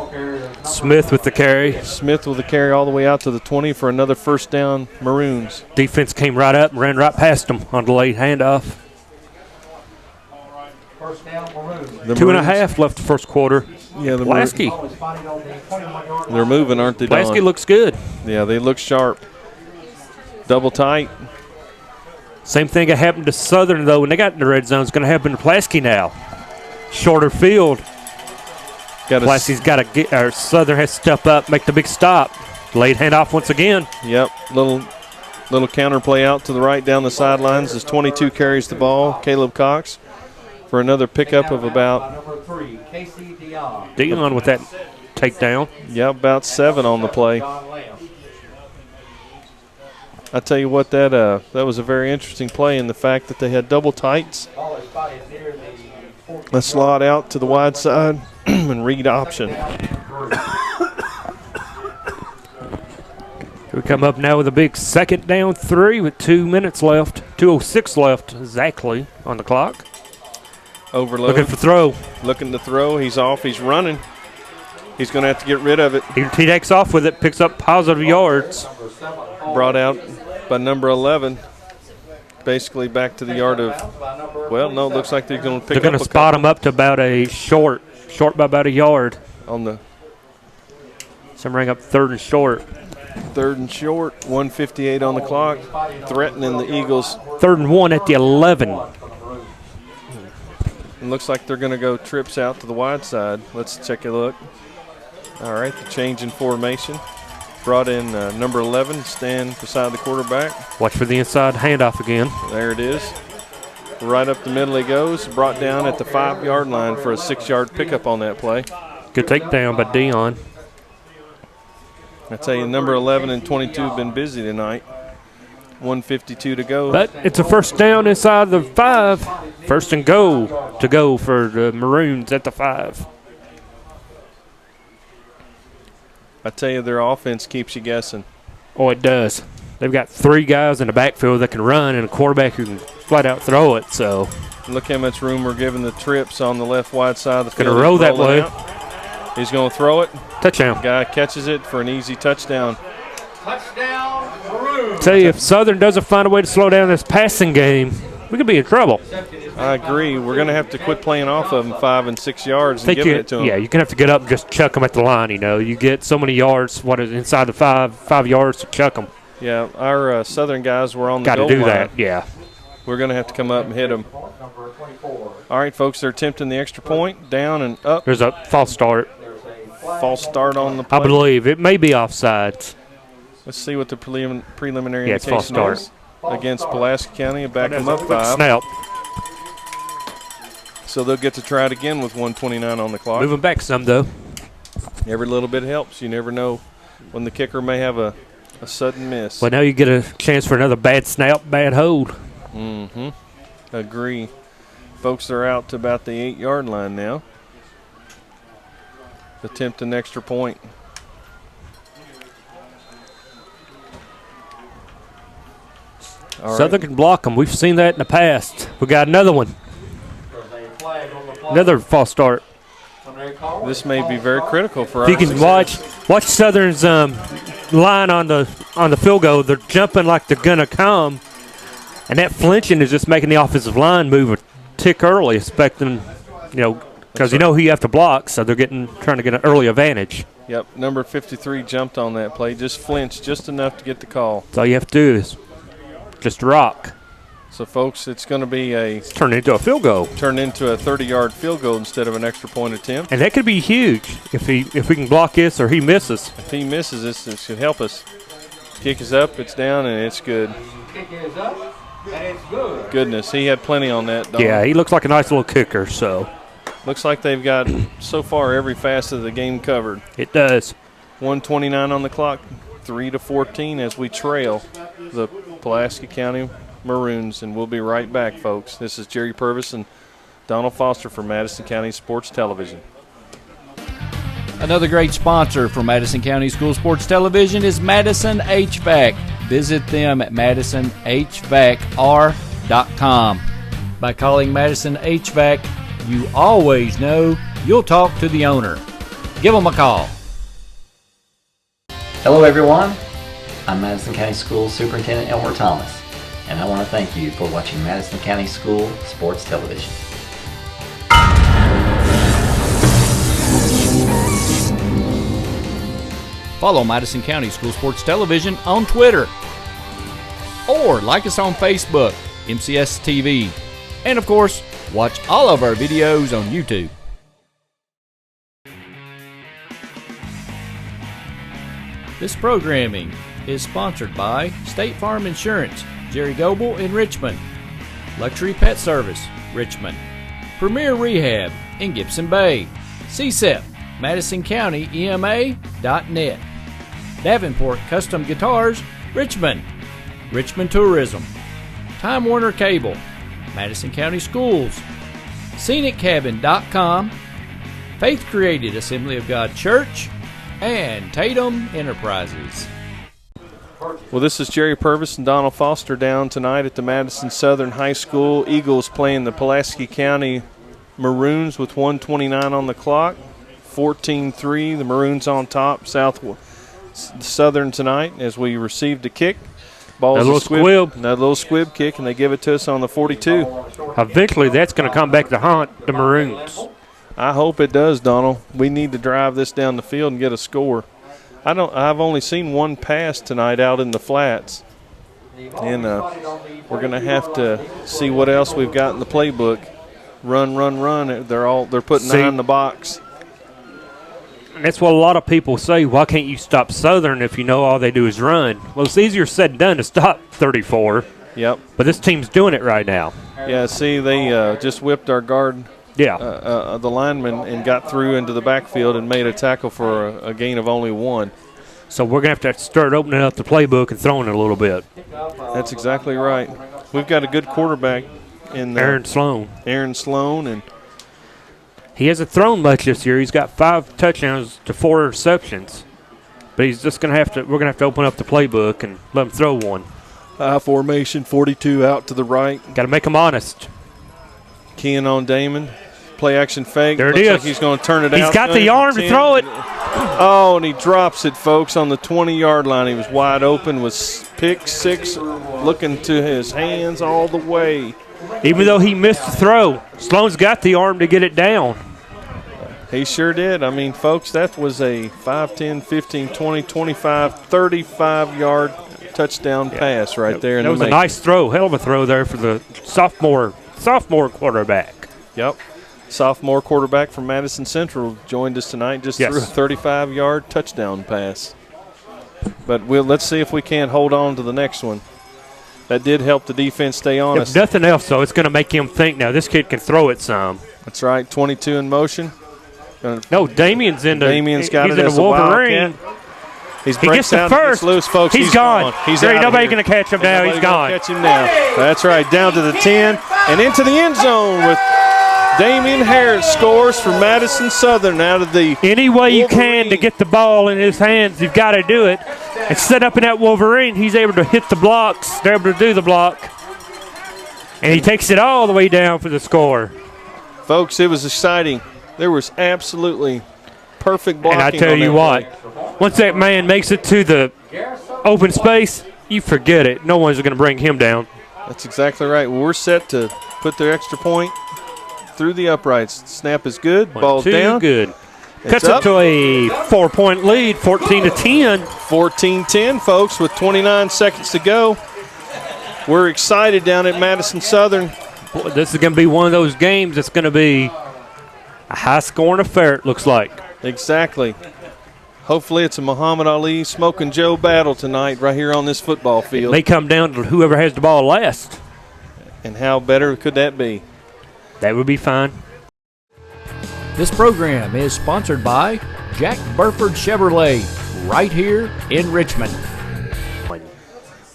Smith with the carry. Smith with the carry all the way out to the 20 for another first down, Maroons. Defense came right up and ran right past them on the late handoff. 2.5 left the first quarter. Yeah, the Pulaski. They're moving, aren't they, Don? Pulaski looks good. Yeah, they look sharp. Double tight. Same thing that happened to Southern, though, when they got in the red zone. It's going to happen to Pulaski now. Shorter field. Pulaski's got to get, or Southern has to step up, make the big stop. Late handoff once again. Yep, little counter play out to the right down the sidelines as 22 carries the ball. Caleb Cox for another pickup of about Dion with that takedown. Yeah, about 7 on the play. I tell you what, that was a very interesting play in the fact that they had double tights, a slot out to the wide side, and read option. We come up now with a big 2nd down 3 with 2 minutes left, 2:06 left exactly on the clock. Overload. Looking for throw. Looking to throw. He's off. He's running. He's going to have to get rid of it. He takes off with it, picks up positive yards. Brought out by number 11. Basically back to the yard of, well, no, it looks like they're going to pick up. They're going to spot him up to about a short by about a yard. On the. Some ring up 3rd and short. 3rd and short, 1:58 on the clock. Threatening the Eagles. 3rd and 1 at the 11. It looks like they're going to go trips out to the wide side. Let's take a look. All right, the change in formation. Brought in number 11, stand beside the quarterback. Watch for the inside handoff again. There it is. Right up the middle he goes. Brought down at the 5-yard line for a 6-yard pickup on that play. Good takedown by Dion. I tell you, number 11 and 22 have been busy tonight. 1:52 to go. But it's a first down inside the 5. 1st and goal to go for the Maroons at the 5. I tell you, their offense keeps you guessing. Oh, it does. They've got 3 guys in the backfield that can run and a quarterback who can flat out throw it. So look how much room we're giving the trips on the left wide side of the field. Going to roll that way. Out. He's going to throw it. Touchdown. Guy catches it for an easy touchdown. Touchdown, Maroons. Tell you, if Southern doesn't find a way to slow down this passing game, we could be in trouble. I agree. We're going to have to quit playing off of them 5 and 6 yards and giving it to them. Yeah, you're going to have to get up and just chuck them at the line, You get so many yards, inside the 5 yards to chuck them. Yeah, our Southern guys were on the goal line. Got to do that, yeah. We're going to have to come up and hit them. All right, folks, they're attempting the extra point. Down and up. There's a false start. False start on the play. I believe. It may be offsides. Let's see what the preliminary it's false indication start. is against Pulaski County and back them up 5. Snap. So they'll get to try it again with 1:29 on the clock. Moving back some, though. Every little bit helps. You never know when the kicker may have a sudden miss. Well, now you get a chance for another bad snap, bad hold. Mm-hmm. Agree. Folks are out to about the 8-yard line now. Attempt an extra point. Southern can block them. We've seen that in the past. We got another one. Another false start. This may be very critical for us. You can watch Southern's line on the field goal. They're jumping like they're gonna come, and that flinching is just making the offensive line move a tick early, expecting, because who you have to block. So they're trying to get an early advantage. Yep, number 53 jumped on that play, just flinched just enough to get the call. That's all you have to do is just rock. So, folks, it's going to be turn into a field goal. Turn into a 30-yard field goal instead of an extra point attempt. And that could be huge if we can block this or he misses. If he misses this, it should help us. Kick is up, it's down, and it's good. Kick is up, and it's good. Goodness, he had plenty on that. Don. Yeah, he looks like a nice little kicker. So looks like they've got so far every facet of the game covered. It does. 1:29 on the clock, 3-14 as we trail the Pulaski County Maroons, and we'll be right back, folks. This is Jerry Purvis and Donald Foster for Madison County Sports Television. Another great sponsor for Madison County School Sports Television is Madison HVAC. Visit them at madisonhvacr.com. By calling Madison HVAC, you always know you'll talk to the owner. Give them a call. Hello everyone, I'm Madison County School Superintendent Elmer Thomas, and I want to thank you for watching Madison County School Sports Television. Follow Madison County School Sports Television on Twitter, or like us on Facebook, MCS TV, and of course, watch all of our videos on YouTube. This programming is sponsored by State Farm Insurance, Jerry Goble in Richmond, Luxury Pet Service, Richmond, Premier Rehab in Gibson Bay, CSEP, MadisonCountyEMA.net, Davenport Custom Guitars, Richmond, Richmond Tourism, Time Warner Cable, Madison County Schools, ScenicCabin.com, Faith Created Assembly of God Church, and Tatum Enterprises. Well, this is Jerry Purvis and Donald Foster down tonight at the Madison Southern High School. Eagles playing the Pulaski County Maroons with 1:29 on the clock. 14-3, the Maroons on top. Southern tonight as we received a kick. Ball's a squib. Another little squib kick, and they give it to us on the 42. Eventually, that's going to come back to haunt the Maroons. I hope it does, Donald. We need to drive this down the field and get a score. I've only seen one pass tonight out in the flats, and we're going to have to see what else we've got in the playbook. Run. They're putting 9 in the box. And that's what a lot of people say. Why can't you stop Southern if you know all they do is run? Well, it's easier said than done to stop 34. Yep. But this team's doing it right now. Yeah. See, they just whipped our guard. Yeah. The lineman and got through into the backfield and made a tackle for a gain of only 1. So we're going to have to start opening up the playbook and throwing it a little bit. That's exactly right. We've got a good quarterback in Aaron Sloan. And he hasn't thrown much this year. He's got 5 touchdowns to 4 interceptions. But he's just going to have to. We're going to have to open up the playbook and let him throw one. Formation, 42 out to the right. Got to make him honest. Keying on Damon. Play action fake. There it Looks is. like he's going to turn it out. He's got the arm to throw it. Oh, and he drops it, folks, on the 20-yard line. He was wide open, was pick 6, looking to his hands all the way. Even though he missed the throw, Sloan's got the arm to get it down. He sure did. I mean, folks, that was a 5, 10, 15, 20, 25, 35-yard touchdown pass right there. That was a nice throw. Hell of a throw there for the sophomore quarterback. Yep. Sophomore quarterback from Madison Central joined us tonight, just threw a 35-yard touchdown pass. But let's see if we can't hold on to the next one. That did help the defense stay honest. If nothing else, though, it's going to make him think now this kid can throw it some. That's right, 22 in motion. No, Damien's in the Damien's got he's it in as the a Wolverine. He gets the first. Loose, folks. He's gone. There ain't nobody going to catch him now. He's gone. Catch him now. That's right, down to the 10 and into the end zone with Damian Harris scores for Madison Southern out of the Any way you can to get the ball in his hands, you've got to do it. And set up in that Wolverine, he's able to hit the blocks. They're able to do the block. And he takes it all the way down for the score. Folks, it was exciting. There was absolutely perfect blocking. And I tell you what, once that man makes it to the open space, you forget it. No one's going to bring him down. That's exactly right. Well, we're set to put their extra point through the uprights. Snap is good. Ball's down. Good. Cuts it to a 4-point lead, 14-10. 14-10, folks, with 29 seconds to go. We're excited down at Madison Southern. Boy, this is going to be one of those games that's going to be a high-scoring affair, it looks like. Exactly. Hopefully it's a Muhammad Ali Smoking Joe battle tonight right here on this football field. It may come down to whoever has the ball last. And how better could that be? That would be fine. This program is sponsored by Jack Burford Chevrolet, right here in Richmond.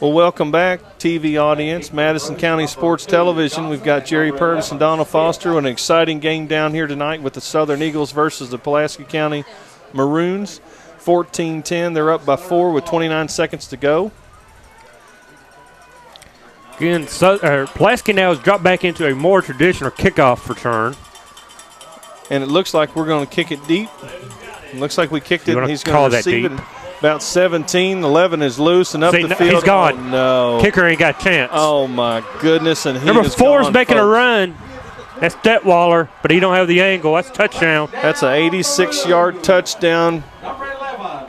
Well, welcome back, TV audience, Madison County Sports Television. We've got Jerry Purvis and Donald Foster with an exciting game down here tonight with the Southern Eagles versus the Pulaski County Maroons. 14-10, they're up by 4 with 29 seconds to go. Again, Pulaski now has dropped back into a more traditional kickoff return. And it looks like we're going to kick it deep. It looks like we kicked it, and he's going to receive it about 17. 11 is loose and up the field. He's gone. Oh, no. Kicker ain't got a chance. Oh, my goodness. And Number 4 is making folks. a run. That's Detweiler, but he don't have the angle. That's touchdown. That's an 86-yard touchdown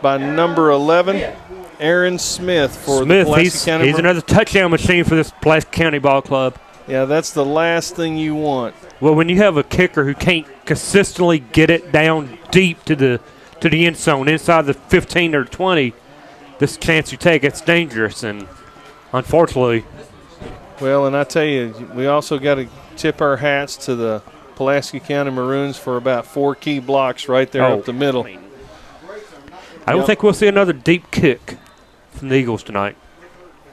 by number 11, Aaron Smith for the Pulaski County. He's another touchdown machine for this Pulaski County Ball Club. Yeah, that's the last thing you want. Well, when you have a kicker who can't consistently get it down deep to the end zone, inside the 15 or 20, this chance you take, it's dangerous. And unfortunately. Well, and I tell you, we also got to tip our hats to the Pulaski County Maroons for about 4 key blocks right there up the middle. I don't think we'll see another deep kick from the Eagles tonight.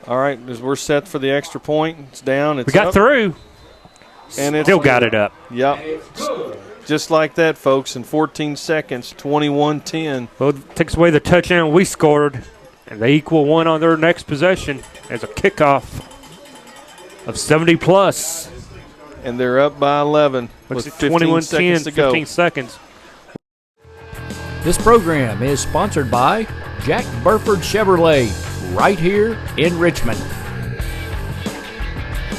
All right, as we're set for the extra point, it's down. It's we got up. through. And it's still got it up. Yep. Just like that, folks, in 14 seconds, 21-10. Well, it takes away the touchdown we scored, and they equal one on their next possession as a kickoff of 70-plus. And they're up by 11 with 15 seconds to go. 15 seconds. This program is sponsored by Jack Burford Chevrolet, right here in Richmond.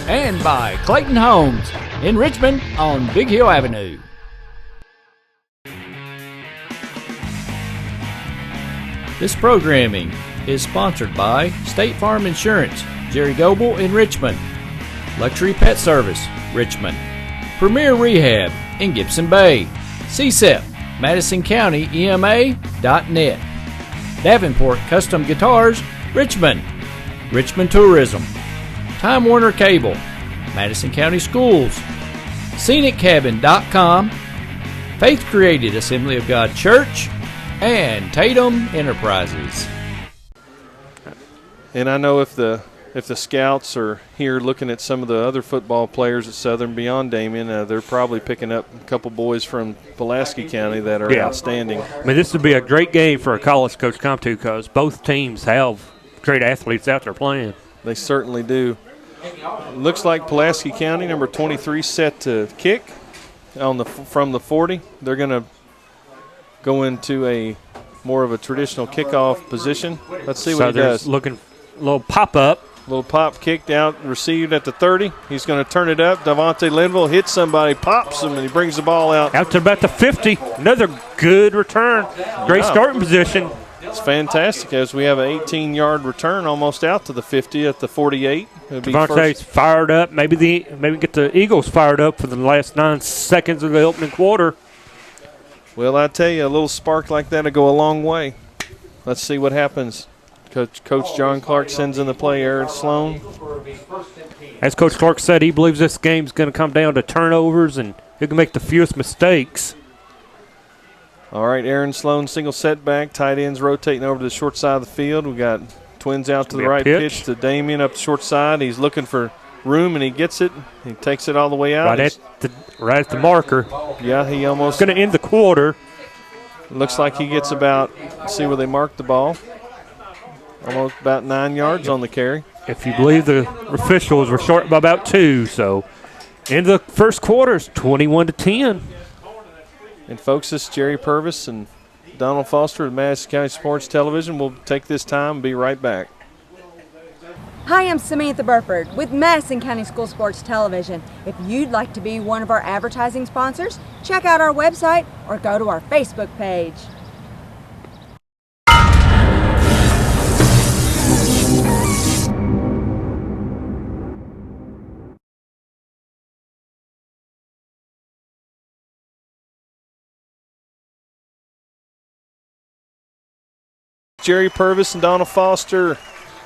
And by Clayton Homes in Richmond on Big Hill Avenue. This programming is sponsored by State Farm Insurance, Jerry Goble in Richmond, Luxury Pet Service, Richmond, Premier Rehab in Gibson Bay, CSEP, MadisonCountyEMA.net, Davenport Custom Guitars, Richmond, Richmond Tourism, Time Warner Cable, Madison County Schools, ScenicCabin.com, Faith Created Assembly of God Church, and Tatum Enterprises. And I know if the scouts are here looking at some of the other football players at Southern beyond Damien, they're probably picking up a couple boys from Pulaski County that are outstanding. I mean, this would be a great game for a college coach to come to because both teams have great athletes out there playing. They certainly do. Looks like Pulaski County, number 23, set to kick from the 40. They're going to go into a more of a traditional kickoff position. Let's see what he does. Looking a little pop-up. Little pop kicked out, received at the 30. He's going to turn it up. Devontae Linville hits somebody, pops him, and he brings the ball out. Out to about the 50. Another good return. Great starting position. It's fantastic as we have an 18-yard return almost out to the 50 at the 48. Devontae's fired up. Maybe get the Eagles fired up for the last 9 seconds of the opening quarter. Well, I tell you, a little spark like that will go a long way. Let's see what happens. Coach John Clark sends in the play, Aaron Sloan. As Coach Clark said, he believes this game's going to come down to turnovers and who can make the fewest mistakes. All right, Aaron Sloan, single setback. Tight ends rotating over to the short side of the field. We got twins out to the right pitch to Damien up the short side. He's looking for room, and he gets it. He takes it all the way out. Right at the marker. Yeah, he almost. Going to end the quarter. Looks like he gets about, see where they marked the ball. Almost about 9 yards on the carry. If you believe the officials, were short by about 2. So, in the first quarter, it's 21-10. And folks, this is Jerry Purvis and Donald Foster of Madison County Sports Television. We'll take this time and be right back. Hi, I'm Samantha Burford with Madison County School Sports Television. If you'd like to be one of our advertising sponsors, check out our website or go to our Facebook page. Jerry Purvis and Donna Foster,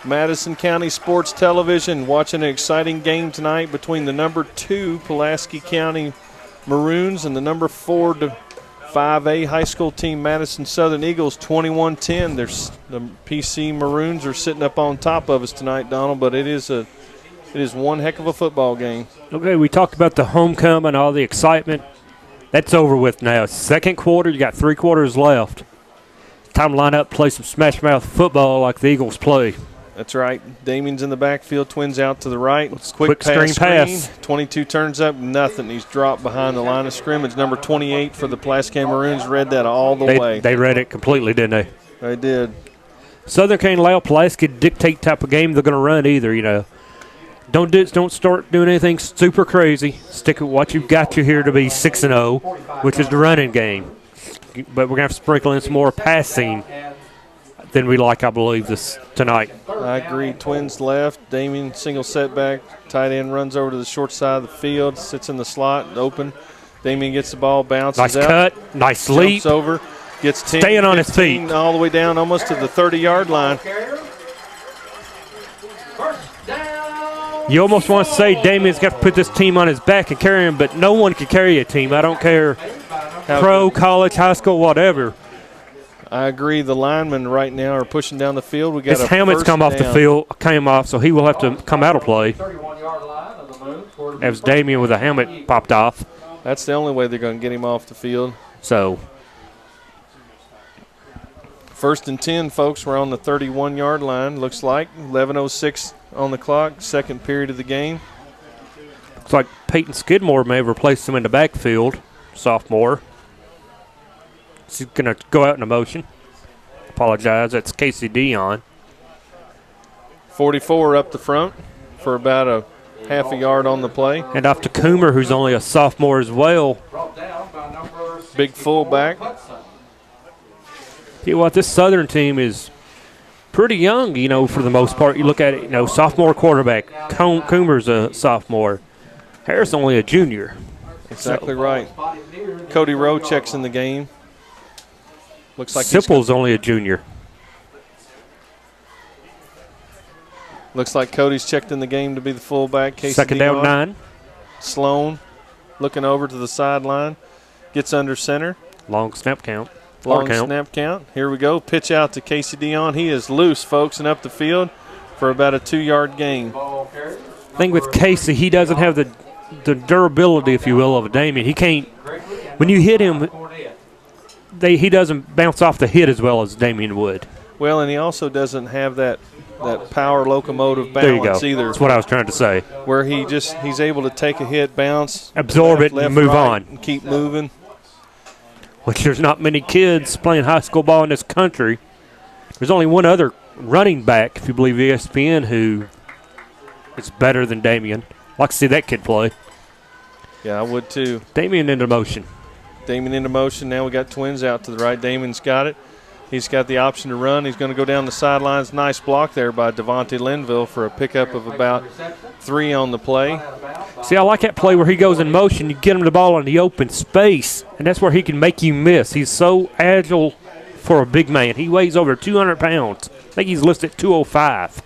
Madison County Sports Television, watching an exciting game tonight between the number 2 Pulaski County Maroons and the number 4 5A high school team Madison Southern Eagles. 21-10. The PC Maroons are sitting up on top of us tonight, Donald, but it is one heck of a football game. Okay, we talked about the homecoming, all the excitement. That's over with now. Second quarter, you got 3 quarters left. Time to line up, play some smash mouth football like the Eagles play. That's right. Damien's in the backfield, Twins out to the right. Quick screen pass. 22 turns up, nothing. He's dropped behind the line of scrimmage. Number 28 for the Pulaski Maroons read that all the way. They read it completely, didn't they? They did. Southern can't allow Pulaski to dictate type of game they're going to run either, you know. Don't start doing anything super crazy. Stick with what you've got you here to be 6-0, which is the running game. But we're going to have to sprinkle in some more passing than we like, I believe, this tonight. I agree. Twins left. Damien single setback. Tight end runs over to the short side of the field, sits in the slot, open. Damien gets the ball, bounces nice out. Nice cut, nice leap. Jumps over, gets 10, staying on his feet. All the way down almost to the 30-yard line. You almost want to say Damien's got to put this team on his back and carry him, but no one can carry a team. I don't care. Pro, college, high school, whatever. I agree. The linemen right now are pushing down the field. We got his helmet's come off the field, came off, so he will have to come out of play. As Damien with a helmet popped off. That's the only way they're going to get him off the field. So, 1st and 10, folks. We're on the 31-yard line. Looks like 11:06 on the clock. Second period of the game. Looks like Peyton Skidmore may have replaced him in the backfield, sophomore. He's going to go out in a motion. Apologize. That's Casey Dion. 44 up the front for about a half a yard on the play. And off to Coomer, who's only a sophomore as well. Big fullback. Tell you what, this Southern team is pretty young, you know, for the most part. You look at it, you know, sophomore quarterback. Coomer's a sophomore. Harris only a junior. Exactly right. Cody Rowe checks in the game. Looks like Sipple's only a junior. Looks like Cody's checked in the game to be the fullback. Casey Second down, 9. Sloan looking over to the sideline. Gets under center. Long snap count. Long snap count. Here we go. Pitch out to Casey Dion. He is loose, folks, and up the field for about a 2-yard gain. Thing with Casey, he doesn't have the durability, if you will, of a Damien. He can't. When you hit him, he doesn't bounce off the hit as well as Damien would. Well, and he also doesn't have that power locomotive balance there you go. either. That's what I was trying to say. Where he's able to take a hit, bounce, absorb it, and move on. And keep moving. Which there's not many kids playing high school ball in this country. There's only one other running back, if you believe ESPN, who is better than Damien. I'd like to see that kid play. Yeah, I would too. Damien into motion. Damien into motion. Now we got Twins out to the right. Damien's got it. He's got the option to run. He's going to go down the sidelines. Nice block there by Devontae Linville for a pickup of about 3 on the play. See, I like that play where he goes in motion. You get him the ball in the open space, and that's where he can make you miss. He's so agile for a big man. He weighs over 200 pounds. I think he's listed at 205.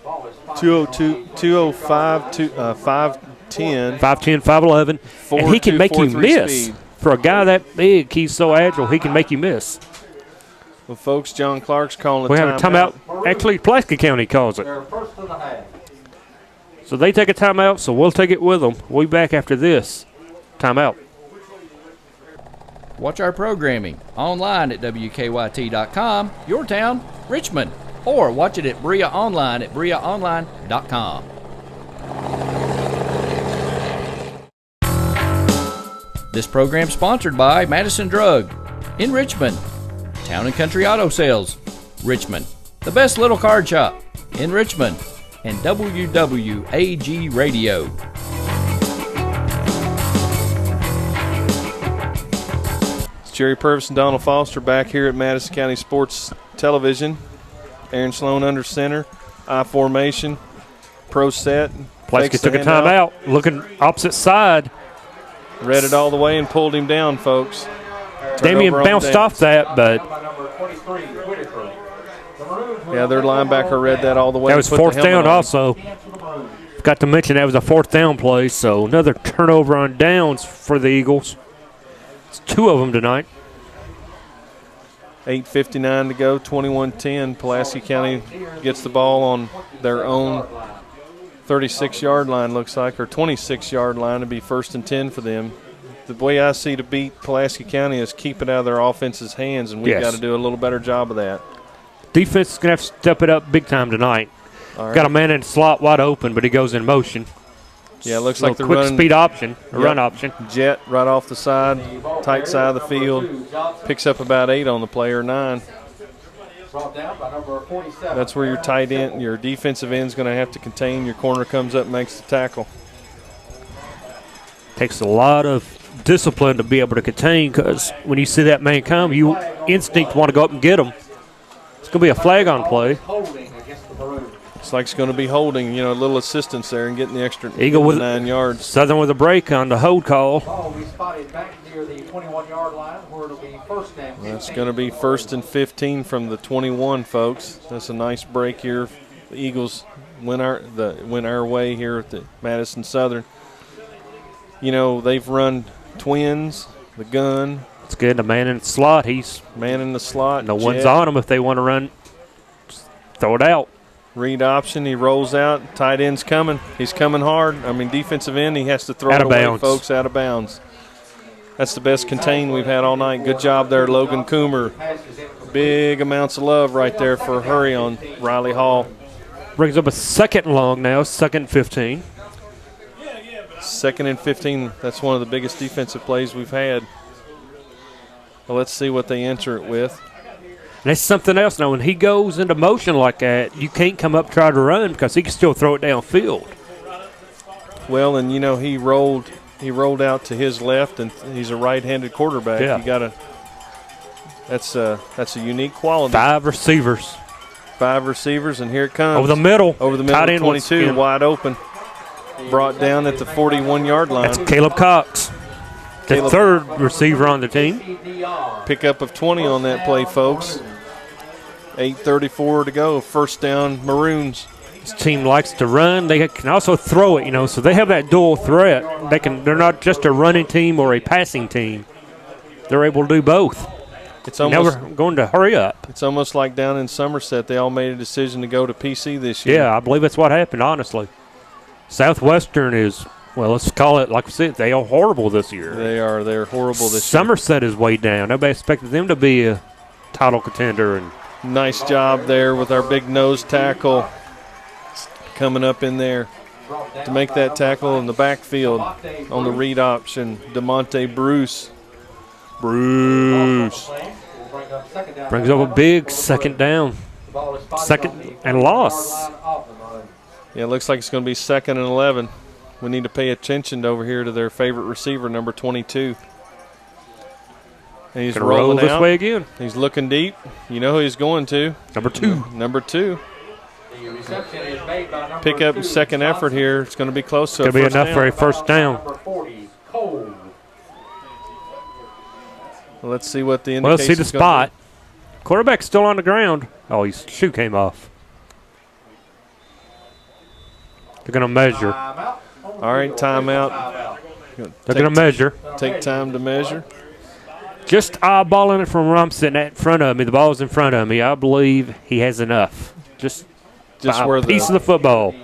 202, 205, 5'10". 5'10", 5'11". And he can make you miss. Speed. For a guy that big, he's so agile, he can make you miss. Well, folks, John Clark's calling we have a timeout. Actually, Pulaski County calls it. So they take a timeout, so we'll take it with them. We'll be back after this timeout. Watch our programming online at WKYT.com, your town, Richmond, or watch it at Bria Online at BriaOnline.com. This program sponsored by Madison Drug in Richmond, Town and Country Auto Sales, Richmond, the best little card shop in Richmond, and WWAG Radio. It's Jerry Purvis and Donald Foster back here at Madison County Sports Television. Aaron Sloan under center, I formation, pro set. Pulaski took a timeout, looking opposite side. Read it all the way and pulled him down, folks. Damian bounced off that, but yeah, their linebacker read that all the way. That was fourth down also. Forgot to mention that was a fourth down play, so another turnover on downs for the Eagles. It's 2 of them tonight. 8:59 to go, 21-10. Pulaski County gets the ball on their own 36-yard line, looks like, or 26-yard line to be 1st and 10 for them. The way I see to beat Pulaski County is keep it out of their offense's hands, and we've got to do a little better job of that. Defense is going to have to step it up big time tonight. Right. Got a man in the slot wide open, but he goes in motion. Yeah, it looks like the quick speed option, run option. Jet right off the side, tight side of the field. Picks up about 8 on the play, or 9. That's where your tight end, your defensive end is going to have to contain. Your corner comes up and makes the tackle. Takes a lot of discipline to be able to contain, because when you see that man come, you instinct want to go up and get him. It's going to be a flag on play. Looks like it's going to be holding, a little assistance there and getting the extra Eagle with 9 yards. Southern with a break on the hold call. That's going to be 1st and 15 from the 21, folks. That's a nice break here. The Eagles went our way here at the Madison Southern. They've run twins, the gun. It's good. The man in the slot. He's man in the slot. No one's on him if they want to run. Just throw it out. Read option. He rolls out. Tight end's coming. He's coming hard. Defensive end. He has to throw it away, folks. Out of bounds. That's the best contain we've had all night. Good job there, Logan Coomer. Big amounts of love right there for a hurry on Riley Hall. Brings up a 2nd and long now. 2nd and 15. 2nd and 15. That's one of the biggest defensive plays we've had. Well, let's see what they enter it with. And that's something else. Now, when he goes into motion like that, you can't come up and try to run because he can still throw it downfield. Well, and he rolled out to his left, and he's a right-handed quarterback. Yeah. You gotta. That's a unique quality. 5 receivers. 5 receivers, and here it comes. Over the middle. Over the middle, 22, wide open. Brought down at the 41-yard line. That's Caleb Cox, the 3rd receiver on the team. Pickup of 20 on that play, folks. 8:34 to go. 1st down, Maroons. This team likes to run. They can also throw it, so they have that dual threat. They're not just a running team or a passing team. They're able to do both. It's almost, now we're going to hurry up. It's almost like down in Somerset, they all made a decision to go to PC this year. Yeah, I believe that's what happened, honestly. Southwestern is, let's call it, like we said, they are horrible this year. They're horrible this year. Somerset is way down. Nobody expected them to be a title contender. And nice job there with our big nose tackle coming up in there to make that tackle in the backfield on the read option. DeMonte Bruce. Brings up a big 2nd down. 2nd and loss. Yeah, it looks like it's going to be 2nd and 11. We need to pay attention over here to their favorite receiver, number 22. And he's rolling this out. Way again. He's looking deep. You know who he's going to. Number 2. Number 2. Pick up 2nd effort here. It's going to be close to a first down. It's going to be enough for a 1st down. Well, let's see what the indication Well, see the spot. Quarterback's still on the ground. Oh, his shoe came off. They're going to measure. All right, timeout. They're going to measure. Take time to measure. Just eyeballing it from where I'm sitting at in front of me. The ball's in front of me. I believe he has enough. Just where a piece of the football.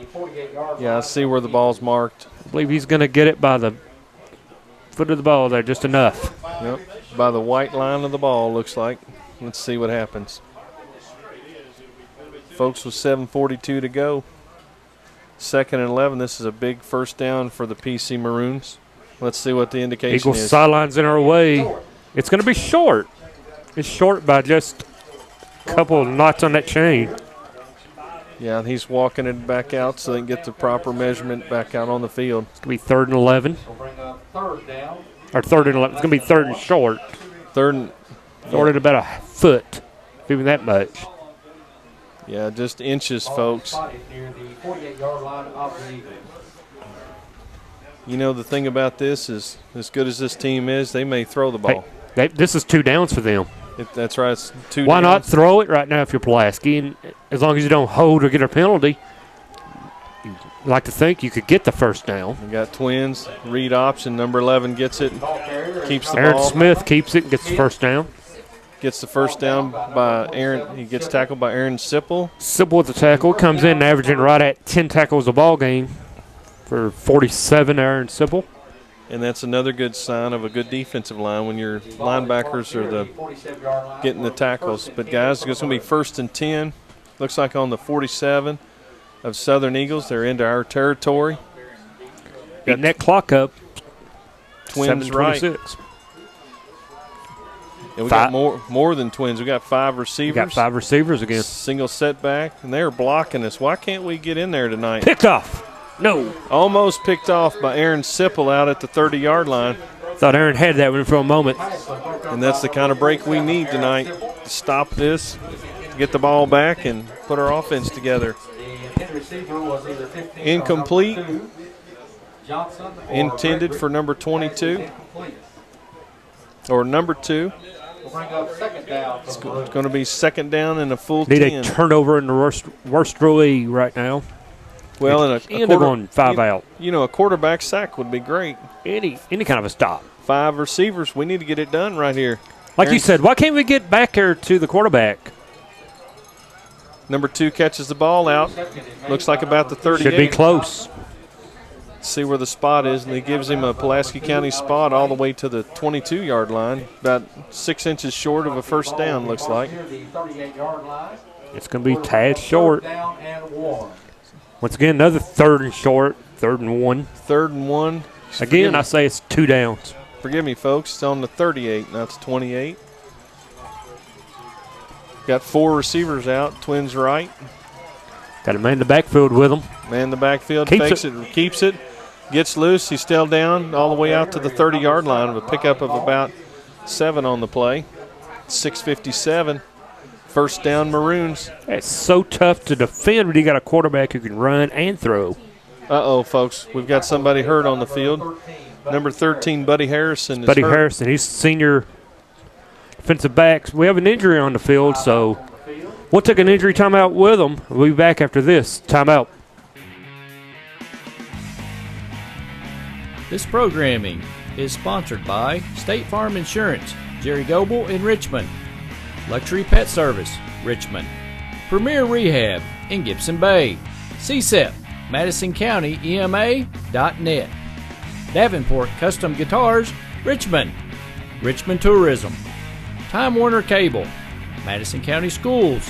Yeah, I see where the ball's marked. I believe he's going to get it by the foot of the ball there, just enough. Yep, by the white line of the ball, looks like. Let's see what happens. Folks, with 7:42 to go. 2nd and 11. This is a big 1st down for the PC Maroons. Let's see what the indication Eagles is. sidelines in our way. It's going to be short. It's short by just a couple of knots on that chain. Yeah, he's walking it back out so they can get the proper measurement back out on the field. It's going to be 3rd and 11. Or 3rd and 11. It's going to be 3rd and short. Third at about a foot, even that much. Yeah, just inches, folks. You know, the thing about this is, as good as this team is, they may throw the ball. Hey, this is 2 downs for them. That's right. It's 2 Why downs. not throw it right now if you're Pulaski? And as long as you don't hold or get a penalty, you'd like to think you could get the first down. We got Twins. Read option. Number 11 gets it. Keeps the Aaron ball. Smith keeps it and gets the first down. Gets the first down by Aaron. He gets tackled by Aaron Sipple. Sipple with the tackle. Comes in averaging right at 10 tackles a ball game for 47, Aaron Sipple. And that's another good sign of a good defensive line when your linebackers are getting the tackles. But, guys, it's going to be 1st and 10. Looks like on the 47 of Southern Eagles. They're into our territory. Getting that clock up. Twins right. And we got more than Twins. We got 5 receivers. We got 5 receivers again. Single setback, and they're blocking us. Why can't we get in there tonight? Picked off. No. Almost picked off by Aaron Sipple out at the 30-yard line. Thought Aaron had that one for a moment. And that's the kind of break we need tonight to stop this, to get the ball back, and put our offense together. Incomplete. Intended for number 22. Or number 2. It's going to be 2nd down and a full 10. Need a turnover in the worst row right now. Well, and on 5 out. You know, a quarterback sack would be great. Any kind of a stop. 5 receivers. We need to get it done right here. Like you said, why can't we get back here to the quarterback? Number 2 catches the ball out. Looks like about the 38. Should be close. See where the spot is, and he gives him a Pulaski County spot all the way to the 22-yard line, about 6 inches short of a first down, looks like. It's going to be tad short. Once again, another 3rd and short, 3rd and 1. 3rd and 1. Again, I say it's 2 downs. Forgive me, folks. It's on the 38, now it's 28. Got 4 receivers out. Twins right. Got a man in the backfield with him. Man in the backfield, fakes it, keeps it, gets loose. He's still down all the way out to the 30-yard line with a pickup of about 7 on the play. 6:57. First down, Maroons. It's so tough to defend when you got a quarterback who can run and throw. Uh-oh, folks. We've got somebody hurt on the field. Number 13, Buddy Harrison. Buddy Harrison, he's senior defensive back. We have an injury on the field, so we'll take an injury timeout with them. We'll be back after this timeout. This programming is sponsored by State Farm Insurance, Jerry Goble in Richmond, Luxury Pet Service, Richmond, Premier Rehab in Gibson Bay, CSEP, Madison County EMA.net, Davenport Custom Guitars, Richmond, Richmond Tourism, Time Warner Cable, Madison County Schools,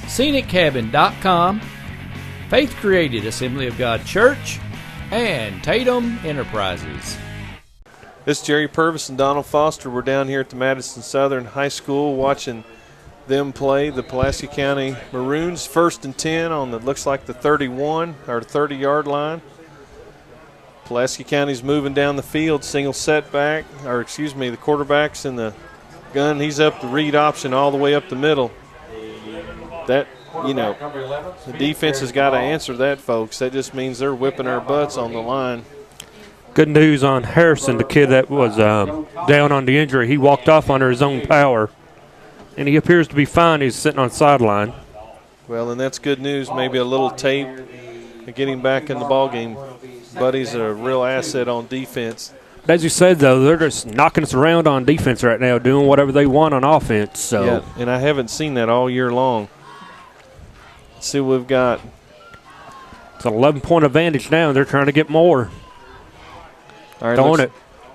ScenicCabin.com, Faith Created Assembly of God Church, and Tatum Enterprises. This is Jerry Purvis and Donald Foster. We're down here at the Madison Southern High School watching them play the Pulaski County Maroons. 1st and 10 on the looks like the 31 or 30-yard line. Pulaski County's moving down the field, single setback, or excuse me, the quarterback's in the gun. He's up the read option all the way up the middle. That, you know, the defense has got to answer that, folks. That just means they're whipping our butts on the line. Good news on Harrison, the kid that was down on the injury. He walked off under his own power, and he appears to be fine. He's sitting on the sideline. Well, and that's good news. Maybe a little tape to get him back in the ballgame. Buddy's a real asset on defense. As you said, though, they're just knocking us around on defense right now, doing whatever they want on offense. So, yeah, and I haven't seen that all year long. Let's see what we've got. It's an 11-point advantage now, and they're trying to get more. All right, throwing it.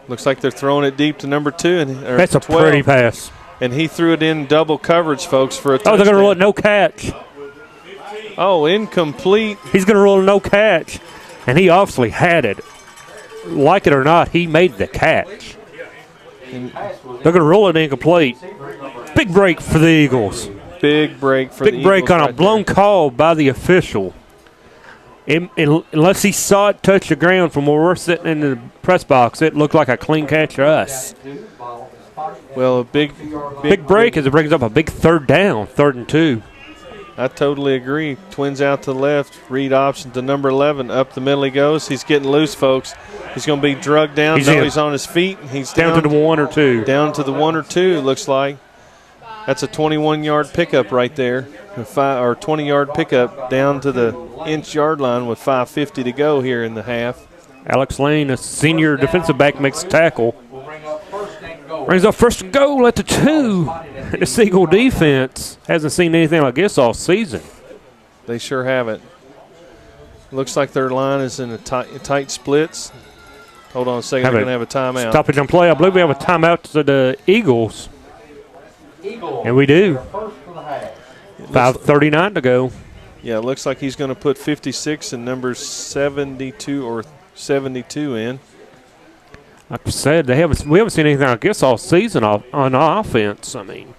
Looks like they're throwing it deep to number 2. That's a 12. pretty pass. And he threw it in double coverage, folks, for a touchdown. Oh, they're going to roll it no catch. Oh, incomplete. He's going to roll a no catch. And he obviously had it. Like it or not, he made the catch. They're going to roll it incomplete. Big break for the Eagles. big break for the Big break Eagles on a right blown call by the official. Unless he saw it touch the ground from where we're sitting in the press box, it looked like a clean catch to us. Well, a big break as it brings up a big third down, 3rd and 2. I totally agree. Twins out to the left. Read option to number 11. Up the middle he goes. He's getting loose, folks. He's going to be drugged down. He's on his feet. He's down to the 1 or 2. Down to the 1 or 2, looks like. That's a 21-yard pickup right there. A 20-yard pickup down to the inch-yard line with 5:50 to go here in the half. Alex Lane, a senior defensive back, makes a tackle. Brings up 1st and goal at the 2. The Seagull defense hasn't seen anything like this all season. They sure haven't. Looks like their line is in a tight splits. Hold on a second. They're going to have a timeout. Stoppage on play. I believe we have a timeout to the Eagles. And we do. 5:39 to go. Yeah, it looks like he's going to put 56 and number 72 or 72 in. Like I said, we haven't seen anything like this all season on offense. I mean,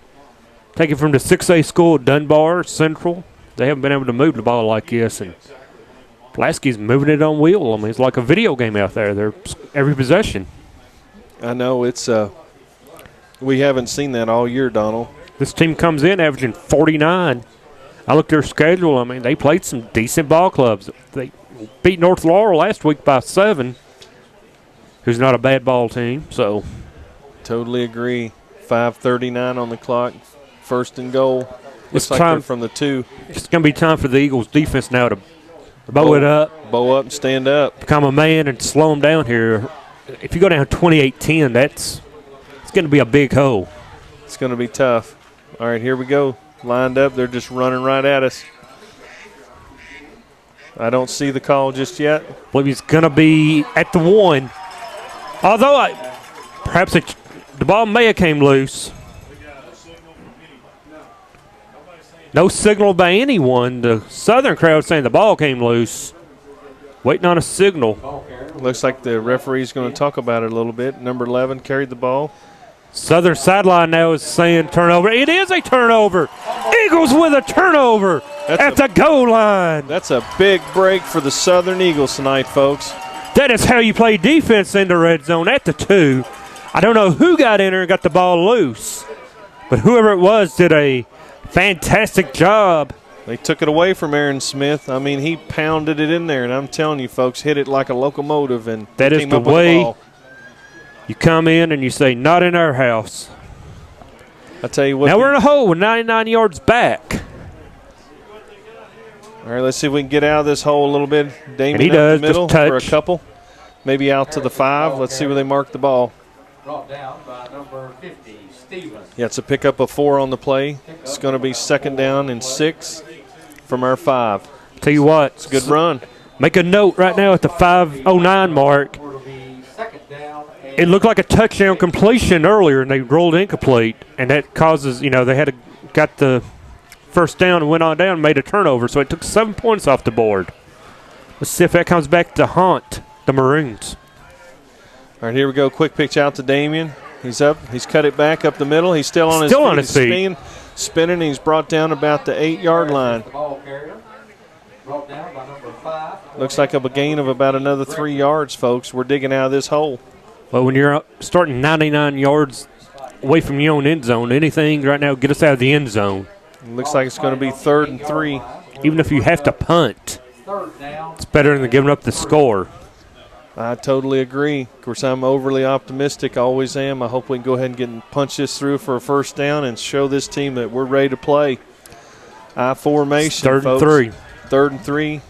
take it from the 6A school, Dunbar Central. They haven't been able to move the ball like this, and Pulaski's moving it on wheel. I mean, it's like a video game out there. They're every possession. I know it's we haven't seen that all year, Donald. This team comes in averaging 49. I looked at their schedule. I mean, they played some decent ball clubs. They beat North Laurel last week by 7. Who's not a bad ball team, so. Totally agree. 5:39 on the clock. 1st and goal. It's like time from the 2. It's going to be time for the Eagles defense now to bow it up. Bow up and stand up. Become a man and slow them down here. If you go down 28-10, it's going to be a big hole. It's going to be tough. All right, here we go. Lined up. They're just running right at us. I don't see the call just yet. I believe he's going to be at the 1. Although perhaps the ball may have came loose. No signal by anyone. The Southern crowd saying the ball came loose. Waiting on a signal. Looks like the referee's going to talk about it a little bit. Number 11 carried the ball. Southern sideline now is saying turnover. It is a turnover. Eagles with a turnover at the goal line. That's a big break for the Southern Eagles tonight, folks. That is how you play defense in the red zone at the 2. I don't know who got in there and got the ball loose, but whoever it was did a fantastic job. They took it away from Aaron Smith. I mean, he pounded it in there, and I'm telling you, folks, hit it like a locomotive. And that is the way you come in and you say, not in our house. I tell you what. Now we're in a hole with 99 yards back. All right, let's see if we can get out of this hole a little bit. Damien he up does, the middle just touch. for a couple. Maybe out to the 5. Let's see where they mark the ball. Brought down by number 50, Stevens. Yeah, it's a pickup of 4 on the play. It's going to be 2nd down and 6 from our 5. Tell you what. It's a good run. Make a note right now at the 5:09 mark. It looked like a touchdown completion earlier, and they rolled incomplete, and that causes, they got the first down and went on down and made a turnover, so it took 7 points off the board. Let's see if that comes back to haunt the Maroons. All right, here we go. Quick pitch out to Damien. He's up. He's cut it back up the middle. He's still on his feet. Spinning. He's brought down about the 8-yard line. Looks like a gain of about another 3 yards, folks. We're digging out of this hole. Well, when you're starting 99 yards away from your own end zone, anything right now, get us out of the end zone. It looks like it's going to be 3rd and 3. Even if you have to punt, it's better than giving up the score. I totally agree. Of course, I'm overly optimistic. I always am. I hope we can go ahead and punch this through for a first down and show this team that we're ready to play. I formation, 3rd folks. and 3. 3rd and 3.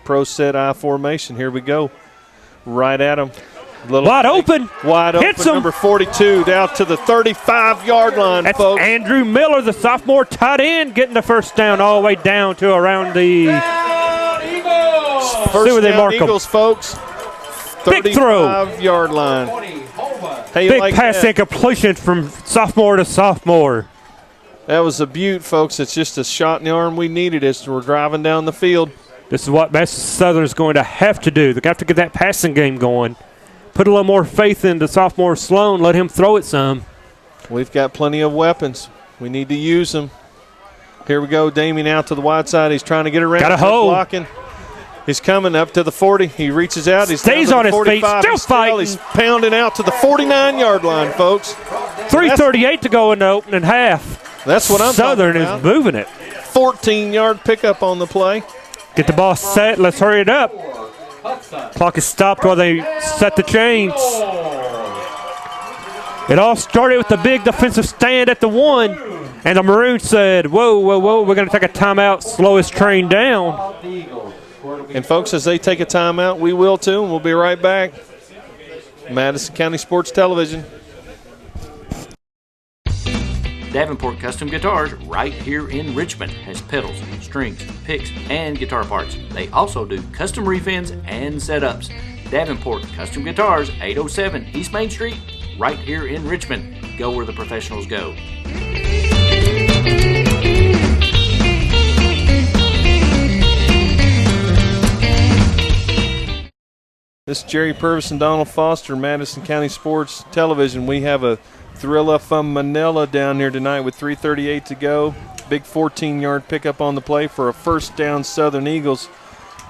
Pro set I formation. Here we go. Right at them. Wide open. Hits him. Number 42 down to the 35-yard line, That's folks. Andrew Miller, the sophomore tight end, getting the first down all the way down to around the First down Eagles, folks. Big throw. 35-yard line. Big pass incompletion from sophomore to sophomore. That was a beaut, folks. It's just a shot in the arm we needed as we're driving down the field. This is what Madison Southern is going to have to do. They're going to have to get that passing game going. Put a little more faith into sophomore Sloan. Let him throw it some. We've got plenty of weapons. We need to use them. Here we go. Damien out to the wide side. He's trying to get around. Got a hold. Blocking. He's coming up to the 40. He reaches out. He stays on his feet. Still fighting. He's pounding out to the 49-yard line, folks. 3:38 to go in the opening half. That's what I'm Southern talking about. is moving it. 14-yard pickup on the play. Get the ball set. Let's hurry it up. Clock is stopped while they set the chains. It all started with the big defensive stand at the 1. And the Maroons said, whoa, whoa, whoa, we're going to take a timeout, slow his train down. And, folks, as they take a timeout, we will too, and we'll be right back. Madison County Sports Television. Davenport Custom Guitars, right here in Richmond, has pedals, strings, picks, and guitar parts. They also do custom refins and setups. Davenport Custom Guitars, 807 East Main Street, right here in Richmond. Go where the professionals go. This is Jerry Purvis and Donald Foster, Madison County Sports Television. We have a thriller from Manila down here tonight with 3:38 to go. Big 14-yard pickup on the play for a first down Southern Eagles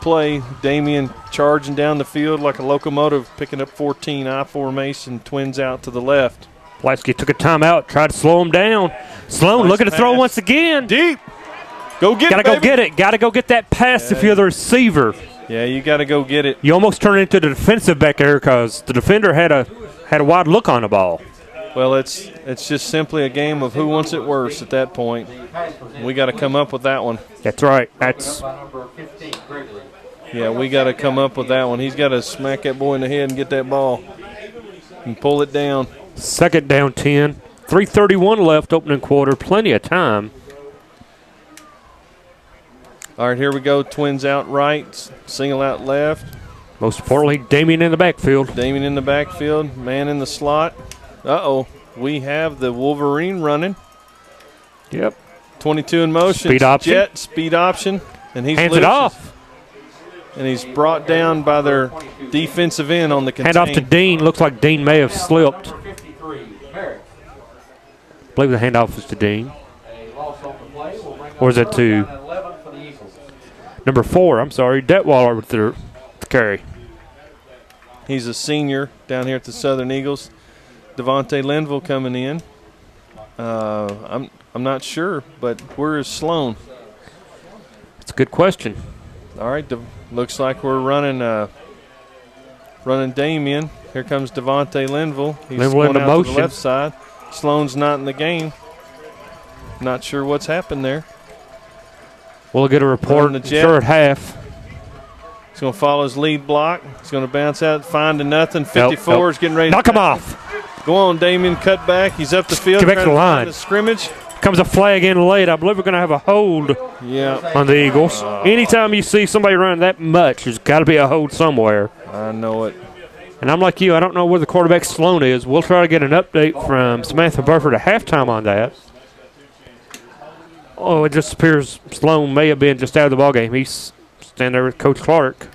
play. Damien charging down the field like a locomotive, picking up 14, I formation, twins out to the left. Pulaski took a timeout, tried to slow him down. Sloan looking to throw once again. Deep. Go get it, Gotta go get it. Gotta go get that pass if you're the receiver. Yeah, you got to go get it. You almost turned into the defensive back there because the defender had a wide look on the ball. Well, it's just simply a game of who wants it worse at that point. We got to come up with that one. That's right. Yeah, we got to come up with that one. He's got to smack that boy in the head and get that ball and pull it down. Second down 10. 3:31 left, opening quarter. Plenty of time. All right, here we go. Twins out right, single out left. Most importantly, Damien in the backfield. Damien in the backfield, man in the slot. Uh-oh, we have the Wolverine running. Yep. 22 in motion. Speed option. Jet, speed option. And he's hands it off. And he's brought down by their defensive end on the contain. Hand off to Dean. Looks like Dean may have slipped. I believe the handoff is to Dean. Or is it to number 4? I'm sorry, Detweiler with the carry. He's a senior down here at the Southern Eagles. Devontae Linville coming in. I'm not sure, but where is Sloan? It's a good question. All right, looks like we're running Damien. Here comes Devontae Linville. He's going out to the left side. Sloan's not in the game. Not sure what's happened there. We'll get a report at half. He's going to follow his lead block. He's going to bounce out, find a nothing. 54 is getting ready to knock him off. Go on, Damien, cut back. He's up the field. Get back to the line. Scrimmage. Comes a flag in late. I believe we're going to have a hold on the Eagles. Anytime you see somebody running that much, there's got to be a hold somewhere. I know it. And I'm like you. I don't know where the quarterback Sloan is. We'll try to get an update from Samantha Burford at halftime on that. Oh, it just appears Sloan may have been just out of the ballgame. He's standing there with Coach Clark.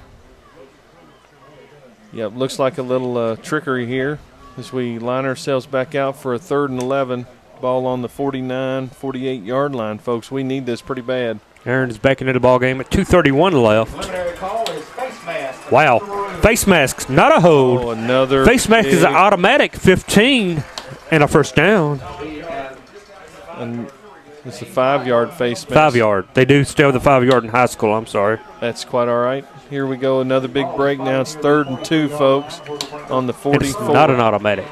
Yep, looks like a little trickery here as we line ourselves back out for a 3rd and 11. Ball on the 49, 48-yard line, folks. We need this pretty bad. Aaron is back into the ballgame at 2:31 left. Wow. Face mask, not a hold. Oh, another face mask is an automatic 15 and a first down. And it's a 5-yard face mask. 5 yard. They do still have the 5 yard in high school. I'm sorry. That's quite all right. Here we go. Another big break. Now it's 3rd and 2, folks, on the 44. It's not an automatic.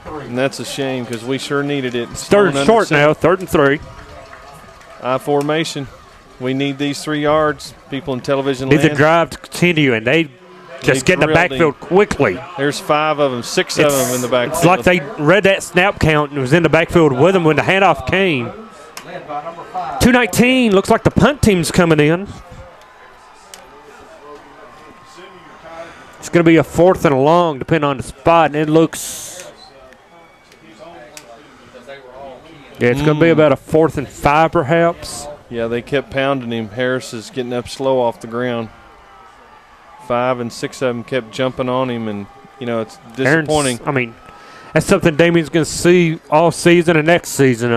And that's a shame because we sure needed it. It's 3rd and short now. 3rd and 3. I formation. We need these 3 yards. People in television land. Need the drive to continue, and they just get in the backfield quickly. There's 5 of them, 6 of them in the backfield. It's like they read that snap count and was in the backfield with them when the handoff came. 2:19. Looks like the punt team's coming in. It's going to be a 4th and a long, depending on the spot, and it looks. Yeah, it's going to be about a 4th and 5, perhaps. Yeah, they kept pounding him. Harris is getting up slow off the ground. 5 and 6 of them kept jumping on him, and, it's disappointing. That's something Damien's going to see all season and next season.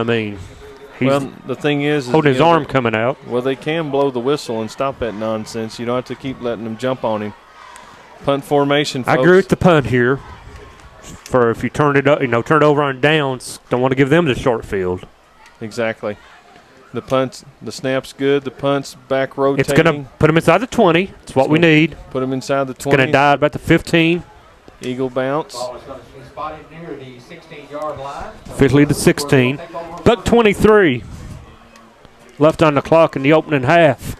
Well, the thing is holding his arm coming out. Well, they can blow the whistle and stop that nonsense. You don't have to keep letting them jump on him. Punt formation, folks. I agree with the punt here. For if you turn it up, turn it over on downs, don't want to give them the short field. Exactly. The punt, the snap's good. The punt's back rotating. It's going to put him inside the 20. It's what we need. Put him inside the 20. It's going to die about the 15. Eagle bounce. Ball is going to be spotted near the 16-yard line. Officially the 16. Buck 23. Left on the clock in the opening half.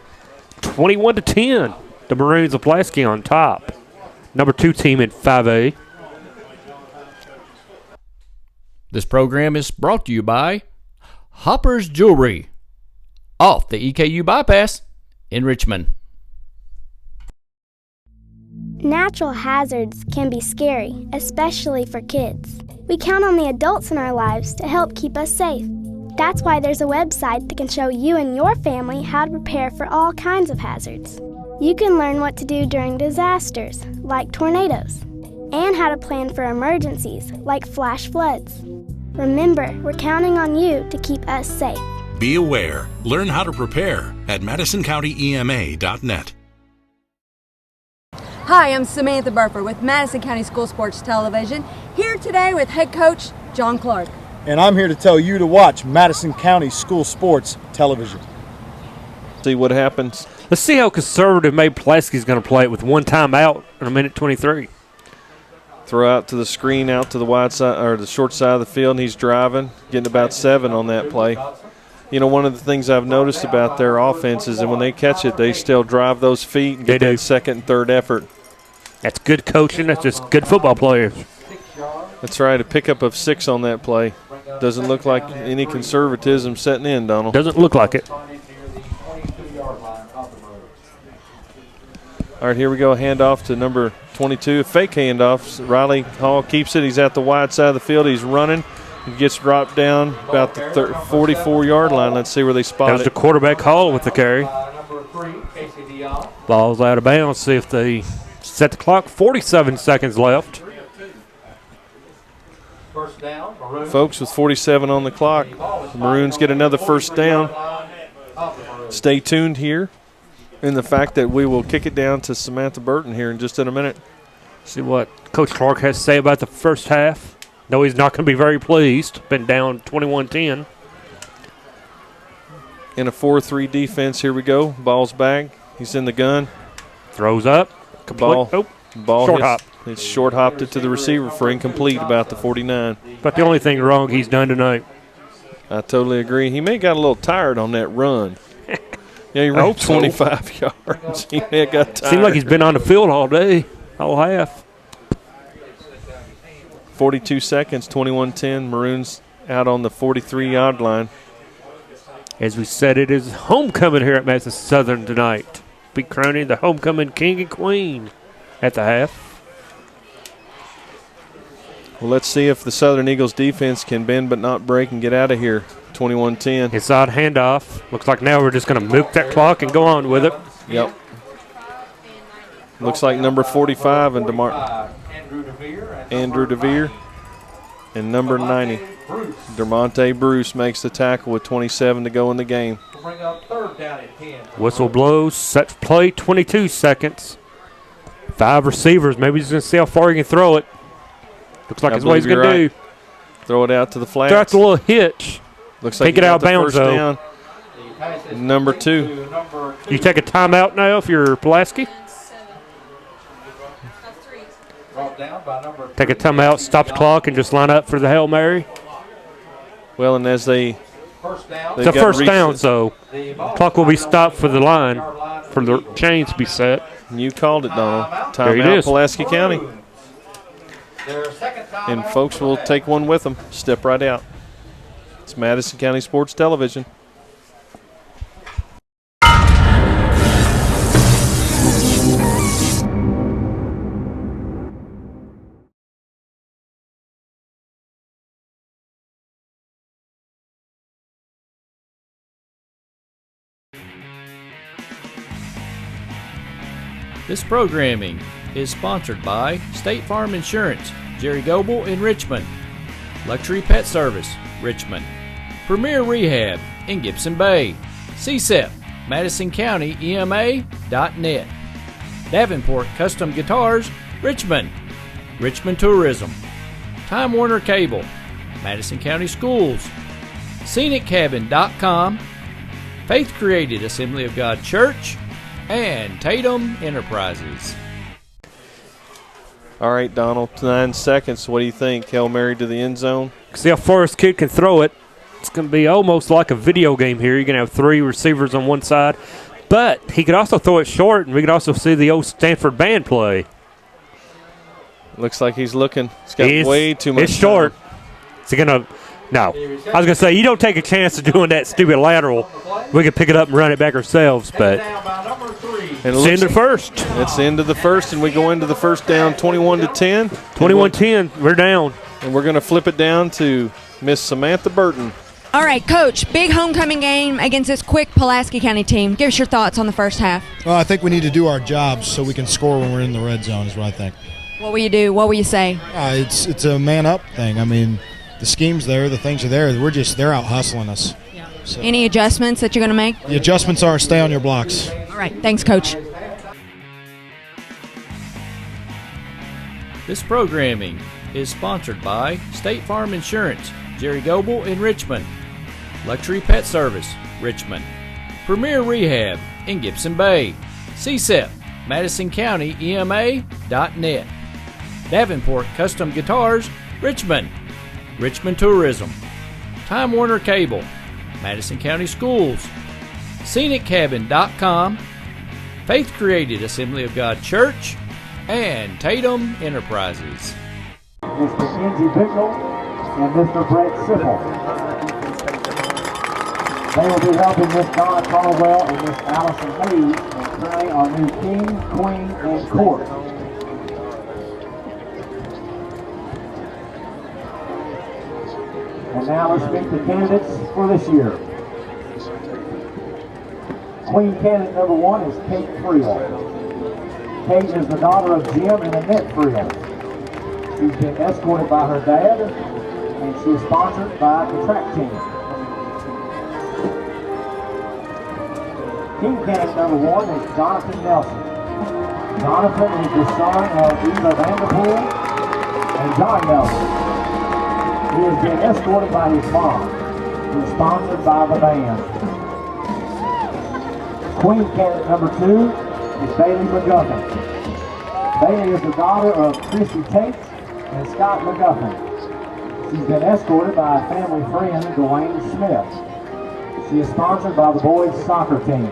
21-10. The Maroons of Pulaski on top. Number 2 team in 5A. This program is brought to you by Hopper's Jewelry off the EKU bypass in Richmond. Natural hazards can be scary, especially for kids. We count on the adults in our lives to help keep us safe. That's why there's a website that can show you and your family how to prepare for all kinds of hazards. You can learn what to do during disasters, like tornadoes, and how to plan for emergencies, like flash floods. Remember, we're counting on you to keep us safe. Be aware. Learn how to prepare at MadisonCountyEMA.net. Hi, I'm Samantha Burford with Madison County School Sports Television, here today with head coach John Clark. And I'm here to tell you to watch Madison County School Sports Television. See what happens. Let's see how conservative May Pulaski's going to play it with one timeout in a minute 23. Throw out to the screen, out to the wide side or the short side of the field, and he's driving, getting about 7 on that play. You know, one of the things I've noticed about their offense is that when they catch it, they still drive those feet and get that second and third effort. That's good coaching. That's just good football players. That's right, a pickup of 6 on that play. Doesn't look like any conservatism setting in, Donald. Doesn't look like it. All right, here we go. Handoff to number 22. A fake handoff. Riley Hall keeps it. He's at the wide side of the field. He's running. He gets dropped down about the 44-yard line. Let's see where they spot it. That was the quarterback Hall with the carry. Ball's out of bounds. See if they set the clock. 47 seconds left. Folks, with 47 on the clock, the Maroons get another first down. Stay tuned here in the fact that we will kick it down to Samantha Burton here in just in a minute. See what Coach Clark has to say about the first half. No, he's not going to be very pleased. Been down 21-10. In a 4-3 defense, here we go. Ball's back. He's in the gun. Throws up. Ball short hop. It's short hopped it to the receiver for incomplete about the 49. But the only thing wrong he's done tonight. I totally agree. He may have got a little tired on that run. Yeah, he ran 25 yards. He may have got tired. Seems like he's been on the field all day, all half. 42 seconds, 21-10. Maroons out on the 43-yard line. As we said, it is homecoming here at Madison Southern tonight. Be crowning the homecoming king and queen at the half. Well, let's see if the Southern Eagles defense can bend but not break and get out of here. 21-10. Inside handoff. Looks like now we're just going to milk that clock and go on with it. Yep. Looks like number 45 and Andrew DeVere. And number 90, Dermonte Bruce makes the tackle with 27 to go in the game. Whistle blows. Set play. 22 seconds. 5 receivers. Maybe he's going to see how far he can throw it. Looks like that's what he's going to do. Throw it out to the flats. That's a little hitch. Looks like can't get out of bounds, though. Down. Number 2. You take a timeout now if you're Pulaski? Take a timeout, stop the clock, and just line up for the Hail Mary. Well, and as it's a first down, so clock will be stopped for the line, for the chains to be set. You called it, Donald. There it Timeout, is. Pulaski County. And folks will take one with them. Step right out. It's Madison County Sports Television. This programming is sponsored by State Farm Insurance, Jerry Goble in Richmond, Luxury Pet Service, Richmond, Premier Rehab in Gibson Bay. CSEP, MadisonCountyEMA.net. Davenport Custom Guitars, Richmond. Richmond Tourism. Time Warner Cable. Madison County Schools. ScenicCabin.com. Faith Created Assembly of God Church. And Tatum Enterprises. All right, Donald, 9 seconds. What do you think? Hail Mary to the end zone? See how far this kid can throw it. It's going to be almost like a video game here. You're going to have 3 receivers on one side. But he could also throw it short, and we could also see the old Stanford band play. Looks like he's looking. He's got way too much. It's short. Is he going to – no. I was going to say, you don't take a chance of doing that stupid lateral. We could pick it up and run it back ourselves, but it's the end of the first. It's the end of the first, and we go into the first down 21-10. 21-10, we're down. And we're going to flip it down to Miss Samantha Burton. All right, Coach, big homecoming game against this quick Pulaski County team. Give us your thoughts on the first half. Well, I think we need to do our jobs so we can score when we're in the red zone is what I think. What will you do? What will you say? It's a man-up thing. I mean, the scheme's there, the things are there. They're out hustling us. Yeah. So. Any adjustments that you're going to make? The adjustments are stay on your blocks. All right, thanks, Coach. This programming is sponsored by State Farm Insurance, Jerry Goebel in Richmond. Luxury Pet Service, Richmond. Premier Rehab in Gibson Bay. CSEP, MadisonCountyEMA.net. Davenport Custom Guitars, Richmond. Richmond Tourism. Time Warner Cable. Madison County Schools. ScenicCabin.com. Faith Created Assembly of God Church. And Tatum Enterprises. Mr. Kenzie Bickle and Mr. Brett Sippel. They will be helping Miss Donna Caldwell and Miss Allison Hayes and play our new King, Queen, and Court. And now let's meet the candidates for this year. Queen candidate number 1 is Kate Friel. Kate is the daughter of Jim and Annette Friel. She's been escorted by her dad, and she is sponsored by the track team. King candidate number 1 is Jonathan Nelson. Jonathan is the son of Eva Vanderpool and John Nelson. He has been escorted by his mom. He is sponsored by the band. Queen candidate number 2 is Bailey McGuffin. Bailey is the daughter of Chrissy Tate and Scott McGuffin. She's been escorted by a family friend, Dwayne Smith. She is sponsored by the boys' soccer team.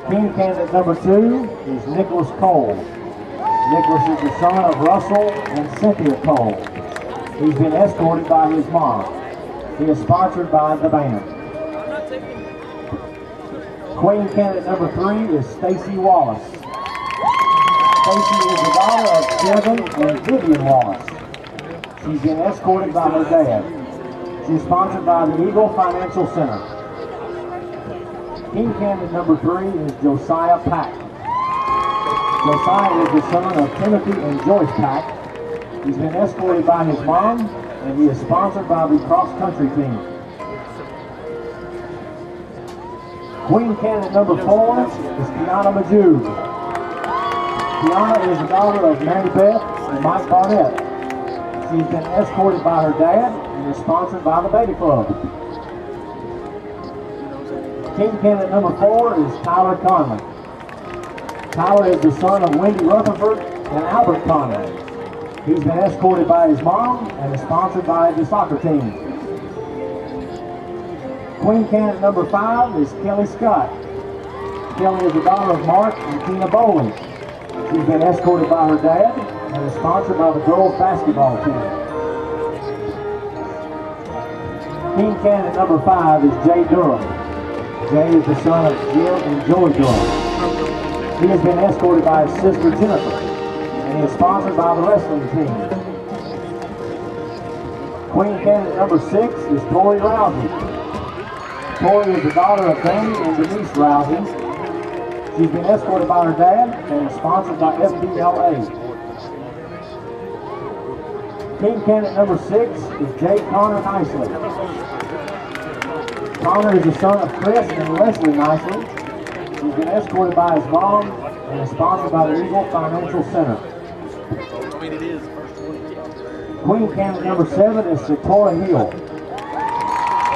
King candidate number 2 is Nicholas Cole. Nicholas is the son of Russell and Cynthia Cole. He's been escorted by his mom. He is sponsored by the band. Queen candidate number 3 is Stacy Wallace. Stacy is the daughter of Kevin and Vivian Wallace. She's been escorted by her dad. She's sponsored by the Eagle Financial Center. King candidate number 3 is Josiah Pack. Josiah is the son of Timothy and Joyce Pack. He's been escorted by his mom, and he is sponsored by the cross-country team. Queen candidate number 4 is Kiana Majood. Kiana is the daughter of Mary Beth and Mike Barnett. She's been escorted by her dad and is sponsored by the Baby Club. King candidate number 4 is Tyler Conley. Tyler is the son of Wendy Rutherford and Albert Conley. He's been escorted by his mom and is sponsored by the soccer team. Queen candidate number 5 is Kelly Scott. Kelly is the daughter of Mark and Tina Bowling. She's been escorted by her dad and is sponsored by the girls basketball team. King candidate number 5 is Jay Durham. Jay is the son of Jim and Joy Durham. He has been escorted by his sister Jennifer, and he is sponsored by the wrestling team. Queen candidate number 6 is Tori Rousey. Tori is the daughter of Danny and Denise Rousey. She's been escorted by her dad and is sponsored by FBLA. Team candidate number 6 is J. Connor Nicely. Connor is the son of Chris and Leslie Nicely. He's been escorted by his mom and is sponsored by the Eagle Financial Center. Queen candidate number 7 is Sephora Hill.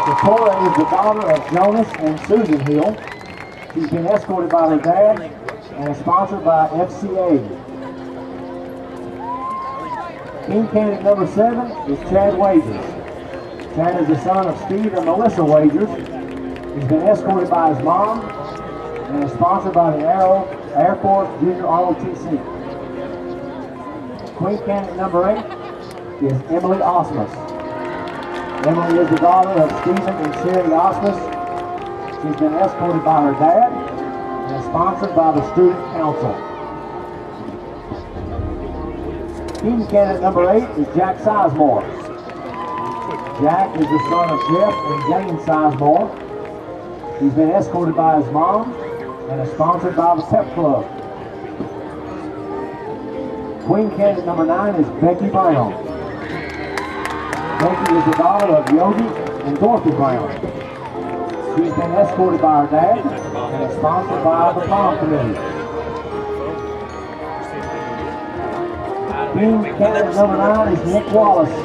Sephora is the daughter of Jonas and Susan Hill. She's been escorted by her dad and is sponsored by FCA. Team candidate number 7 is Chad Wagers. Chad is the son of Steve and Melissa Wagers. He's been escorted by his mom and is sponsored by the Air Force Junior ROTC. Queen candidate number 8 is Emily Osmus. Emily is the daughter of Stephen and Sherry Osmus. She's been escorted by her dad and is sponsored by the Student Council. Team candidate number 8 is Jack Sizemore. Jack is the son of Jeff and Jane Sizemore. He's been escorted by his mom and is sponsored by the Pep Club. Queen candidate number 9 is Becky Brown. Becky is the daughter of Yogi and Dorothy Brown. She's been escorted by her dad and is sponsored by the prom committee. Team candidate number 9 is Nick Wallace.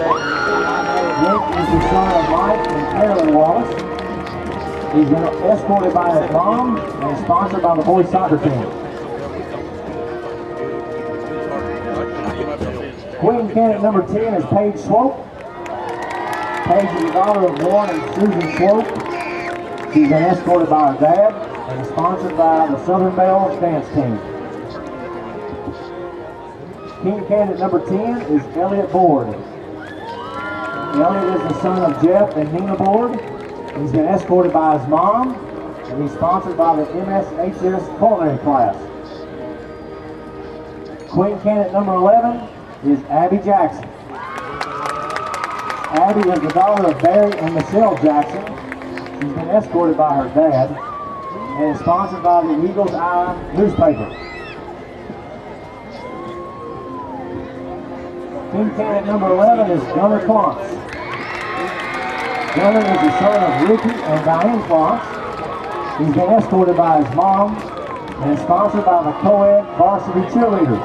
Nick is the son of Mike and Carolyn Wallace. He's been escorted by his mom and is sponsored by the boys soccer team. Queen candidate number 10 is Paige Swope. Paige is the daughter of Warren and Susan Swope. She's been escorted by her dad and is sponsored by the Southern Bells dance team. Team candidate number 10 is Elliot Board. Elliot is the son of Jeff and Nina Board. He's been escorted by his mom and he's sponsored by the MSHS culinary class. Queen candidate number 11 is Abby Jackson. Abby is the daughter of Barry and Michelle Jackson. She's been escorted by her dad and is sponsored by the Eagles Eye newspaper. Team candidate number 11 is Gunnar Klontz. Gunnar is the son of Ricky and Diane Klontz. He's been escorted by his mom and is sponsored by the co-ed varsity cheerleaders.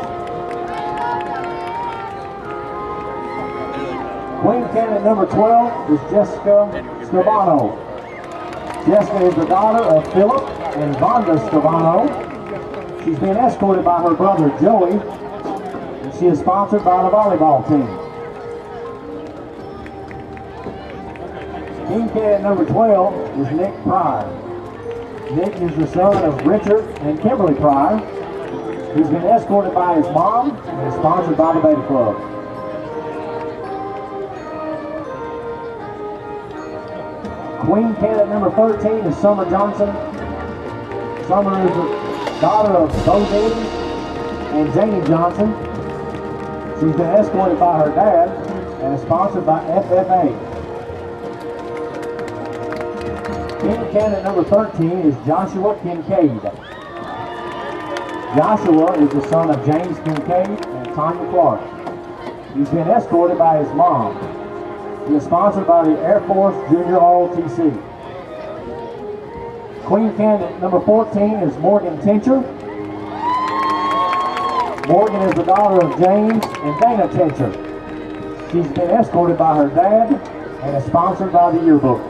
Queen candidate number 12 is Jessica Scavano. Jessica is the daughter of Philip and Vonda Scavano. She's been escorted by her brother Joey, and she is sponsored by the volleyball team. Team candidate number 12 is Nick Pryor. Nick is the son of Richard and Kimberly Pryor. He's been escorted by his mom and is sponsored by the Beta Club. Queen candidate number 13 is Summer Johnson. Summer is the daughter of Bo Davies and Janie Johnson. She's been escorted by her dad and is sponsored by FFA. Team candidate number 13 is Joshua Kincaid. Joshua is the son of James Kincaid and Tanya Clark. He's been escorted by his mom. He is sponsored by the Air Force Junior ROTC. Queen candidate number 14 is Morgan Tincher. Morgan is the daughter of James and Dana Tincher. She's been escorted by her dad and is sponsored by the yearbook.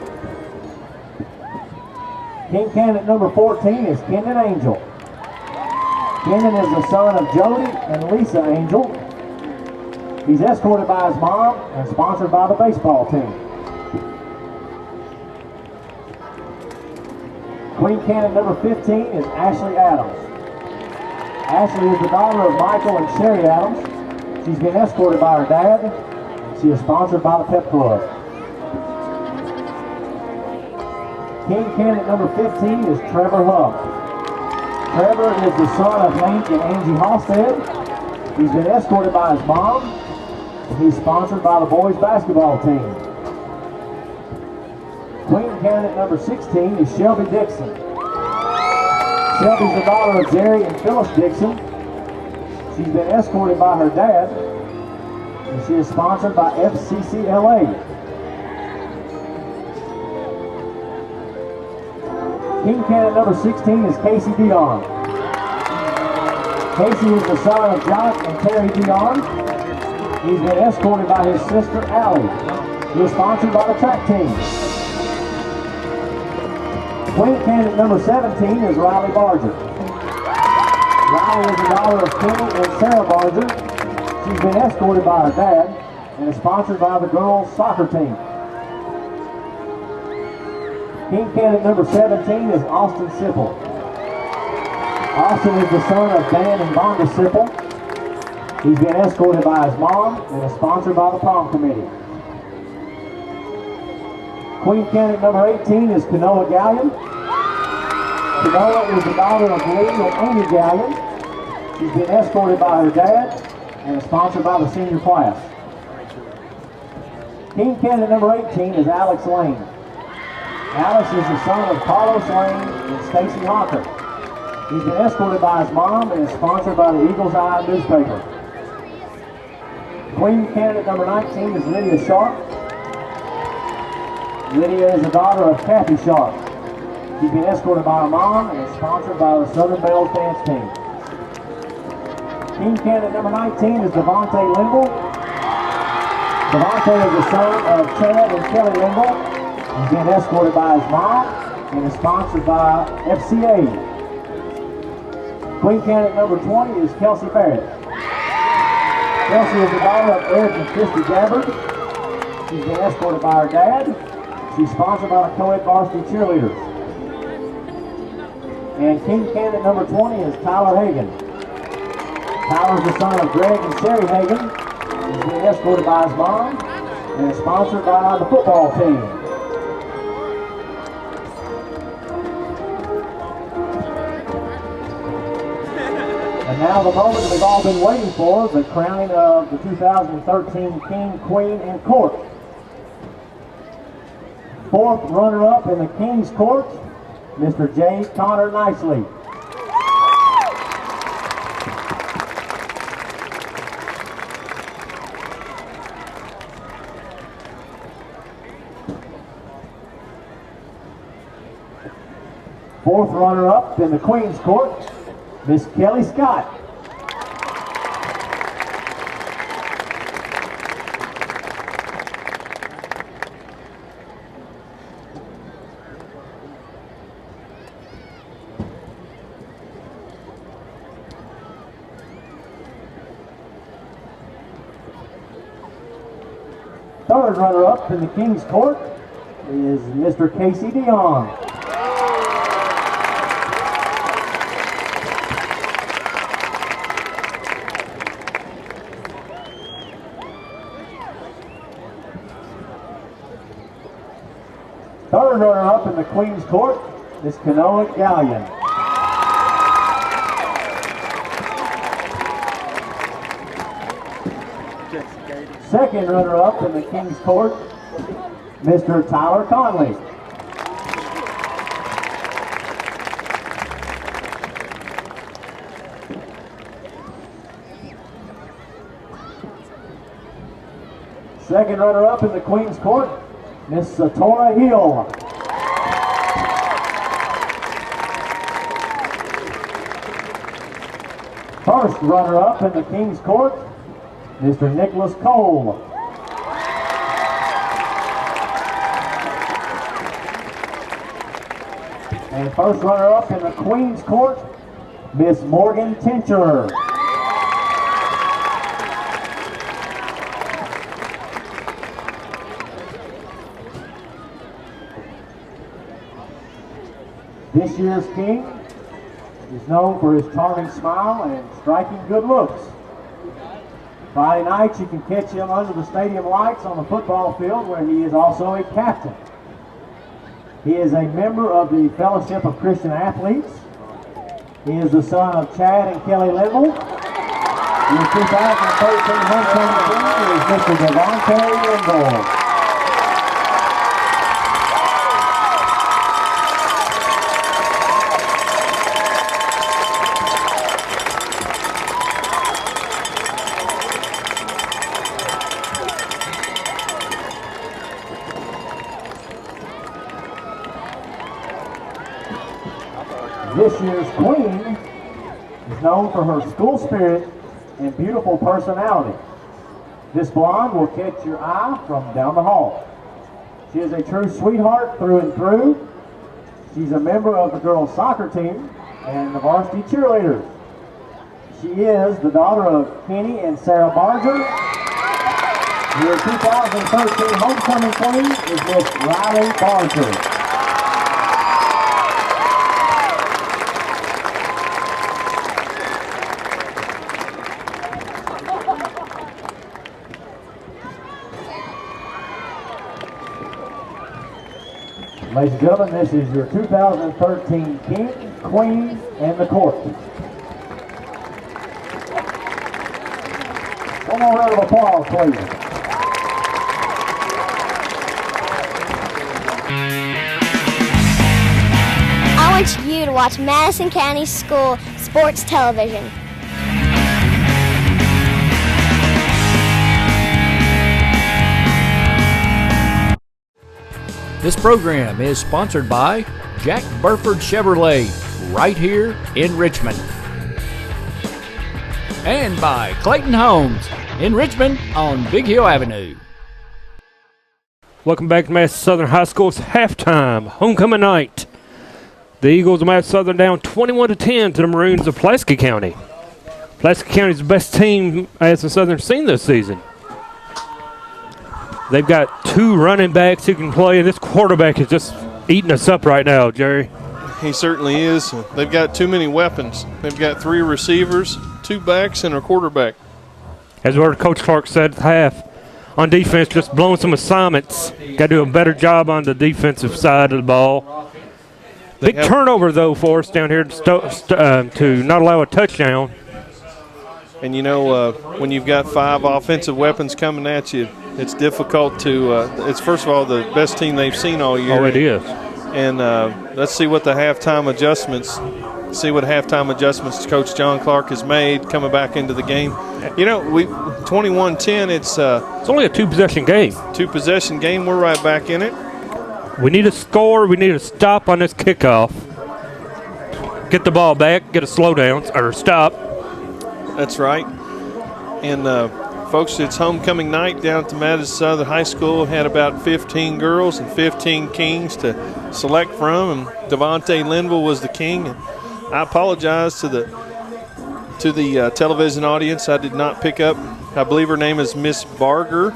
King candidate number 14 is Kendon Angel. Kendon is the son of Jody and Lisa Angel. He's escorted by his mom and sponsored by the baseball team. Queen candidate number 15 is Ashley Adams. Ashley is the daughter of Michael and Sherry Adams. She's been escorted by her dad. She is sponsored by the Pep Club. King candidate number 15 is Trevor Huff. Trevor is the son of Hank and Angie Halstead. He's been escorted by his mom. He's sponsored by the boys basketball team. Queen candidate number 16 is Shelby Dixon. Shelby's the daughter of Jerry and Phyllis Dixon. She's been escorted by her dad. and she is sponsored by FCCLA. King candidate number 16 is Casey Dion. Casey is the son of Josh and Terry Dion. He's been escorted by his sister Allie. He is sponsored by the track team. Queen candidate number 17 is Riley Barger. Riley is the daughter of Kenny and Sarah Barger. She's been escorted by her dad and is sponsored by the girls' soccer team. King candidate number 17 is Austin Sipple. Austin is the son of Dan and Vonda Sipple. He's been escorted by his mom and is sponsored by the prom committee. Queen candidate number 18 is Kanoa Gallion. Kanoa is the daughter of Lee and Amy Gallion. She's been escorted by her dad and is sponsored by the senior class. King candidate number 18 is Alex Lane. Alex is the son of Carlos Lane and Stacy Hocker. He's been escorted by his mom and is sponsored by the Eagle's Eye newspaper. Queen candidate number 19 is Lydia Sharp. Lydia is the daughter of Kathy Sharp. She's been escorted by her mom and is sponsored by the Southern Bells dance team. King candidate number 19 is Devontae Linville. Devontae is the son of Chad and Kelly Linville. He's been escorted by his mom and is sponsored by FCA. Queen candidate number 20 is Kelsey Barrett. Kelsey is the daughter of Eric and Christy Gabbard. She's been escorted by her dad. She's sponsored by the co-ed varsity cheerleaders. And King candidate number 20 is Tyler Hagan. Tyler's the son of Greg and Sherry Hagan. He's been escorted by his mom and is sponsored by the football team. And now the moment we've all been waiting for, the crowning of the 2013 King, Queen, and Court. Fourth runner-up in the King's Court, Mr. J. Connor Nicely. Fourth runner-up in the Queen's Court, Miss Kelly Scott. Third runner-up in the King's Court is Mr. Casey Dion. Third runner-up in the Queen's Court is Kanoa Gallion. Second runner-up in the King's Court, Mr. Tyler Conley. Second runner-up in the Queen's Court, Miss Satora Hill. First runner-up in the King's Court, Mr. Nicholas Cole. And first runner-up in the Queen's Court, Miss Morgan Tincher. This year's King is known for his charming smile and striking good looks. Friday night you can catch him under the stadium lights on the football field where he is also a captain. He is a member of the Fellowship of Christian Athletes. He is the son of Chad and Kelly Linville. In 2013 homecoming team is Mr. Devontae Linville. This year's queen is known for her school spirit and beautiful personality. This blonde will catch your eye from down the hall. She is a true sweetheart through and through. She's a member of the girls' soccer team and the varsity cheerleaders. She is the daughter of Kenny and Sarah Barger. Your 2013 homecoming queen is Miss Riley Barger. Ladies and gentlemen, this is your 2013 King, Queen, and the Court. One more round of applause, please. I want you to watch Madison County School Sports Television. This program is sponsored by Jack Burford Chevrolet, right here in Richmond. And by Clayton Homes in Richmond on Big Hill Avenue. Welcome back to Madison Southern High School's halftime homecoming night. The Eagles of Madison Southern down 21-10 to the Maroons of Pulaski County. Pulaski County's the best team Madison Southern's seen this season. They've got two running backs who can play, and this quarterback is just eating us up right now, Jerry. He certainly is. They've got too many weapons. They've got three receivers, two backs, and a quarterback. As we heard Coach Clark said at the half, on defense, just blowing some assignments. Got to do a better job on the defensive side of the ball. Big turnover, though, for us down here to not allow a touchdown. And, you know, when you've got five offensive weapons coming at you, it's difficult to it's, first of all, the best team they've seen all year. Oh, it is. And let's see what the halftime adjustments Coach John Clark has made coming back into the game. You know, 21-10, it's only a two-possession game. Two-possession game. We're right back in it. We need a score. We need a stop on this kickoff. Get the ball back, get a slowdown, or stop. That's right. And, folks, it's homecoming night down at the Madison Southern High School. Had about 15 girls and 15 kings to select from, and Devontae Linville was the king. And I apologize to the television audience. I did not pick up, I believe her name is Miss Barger,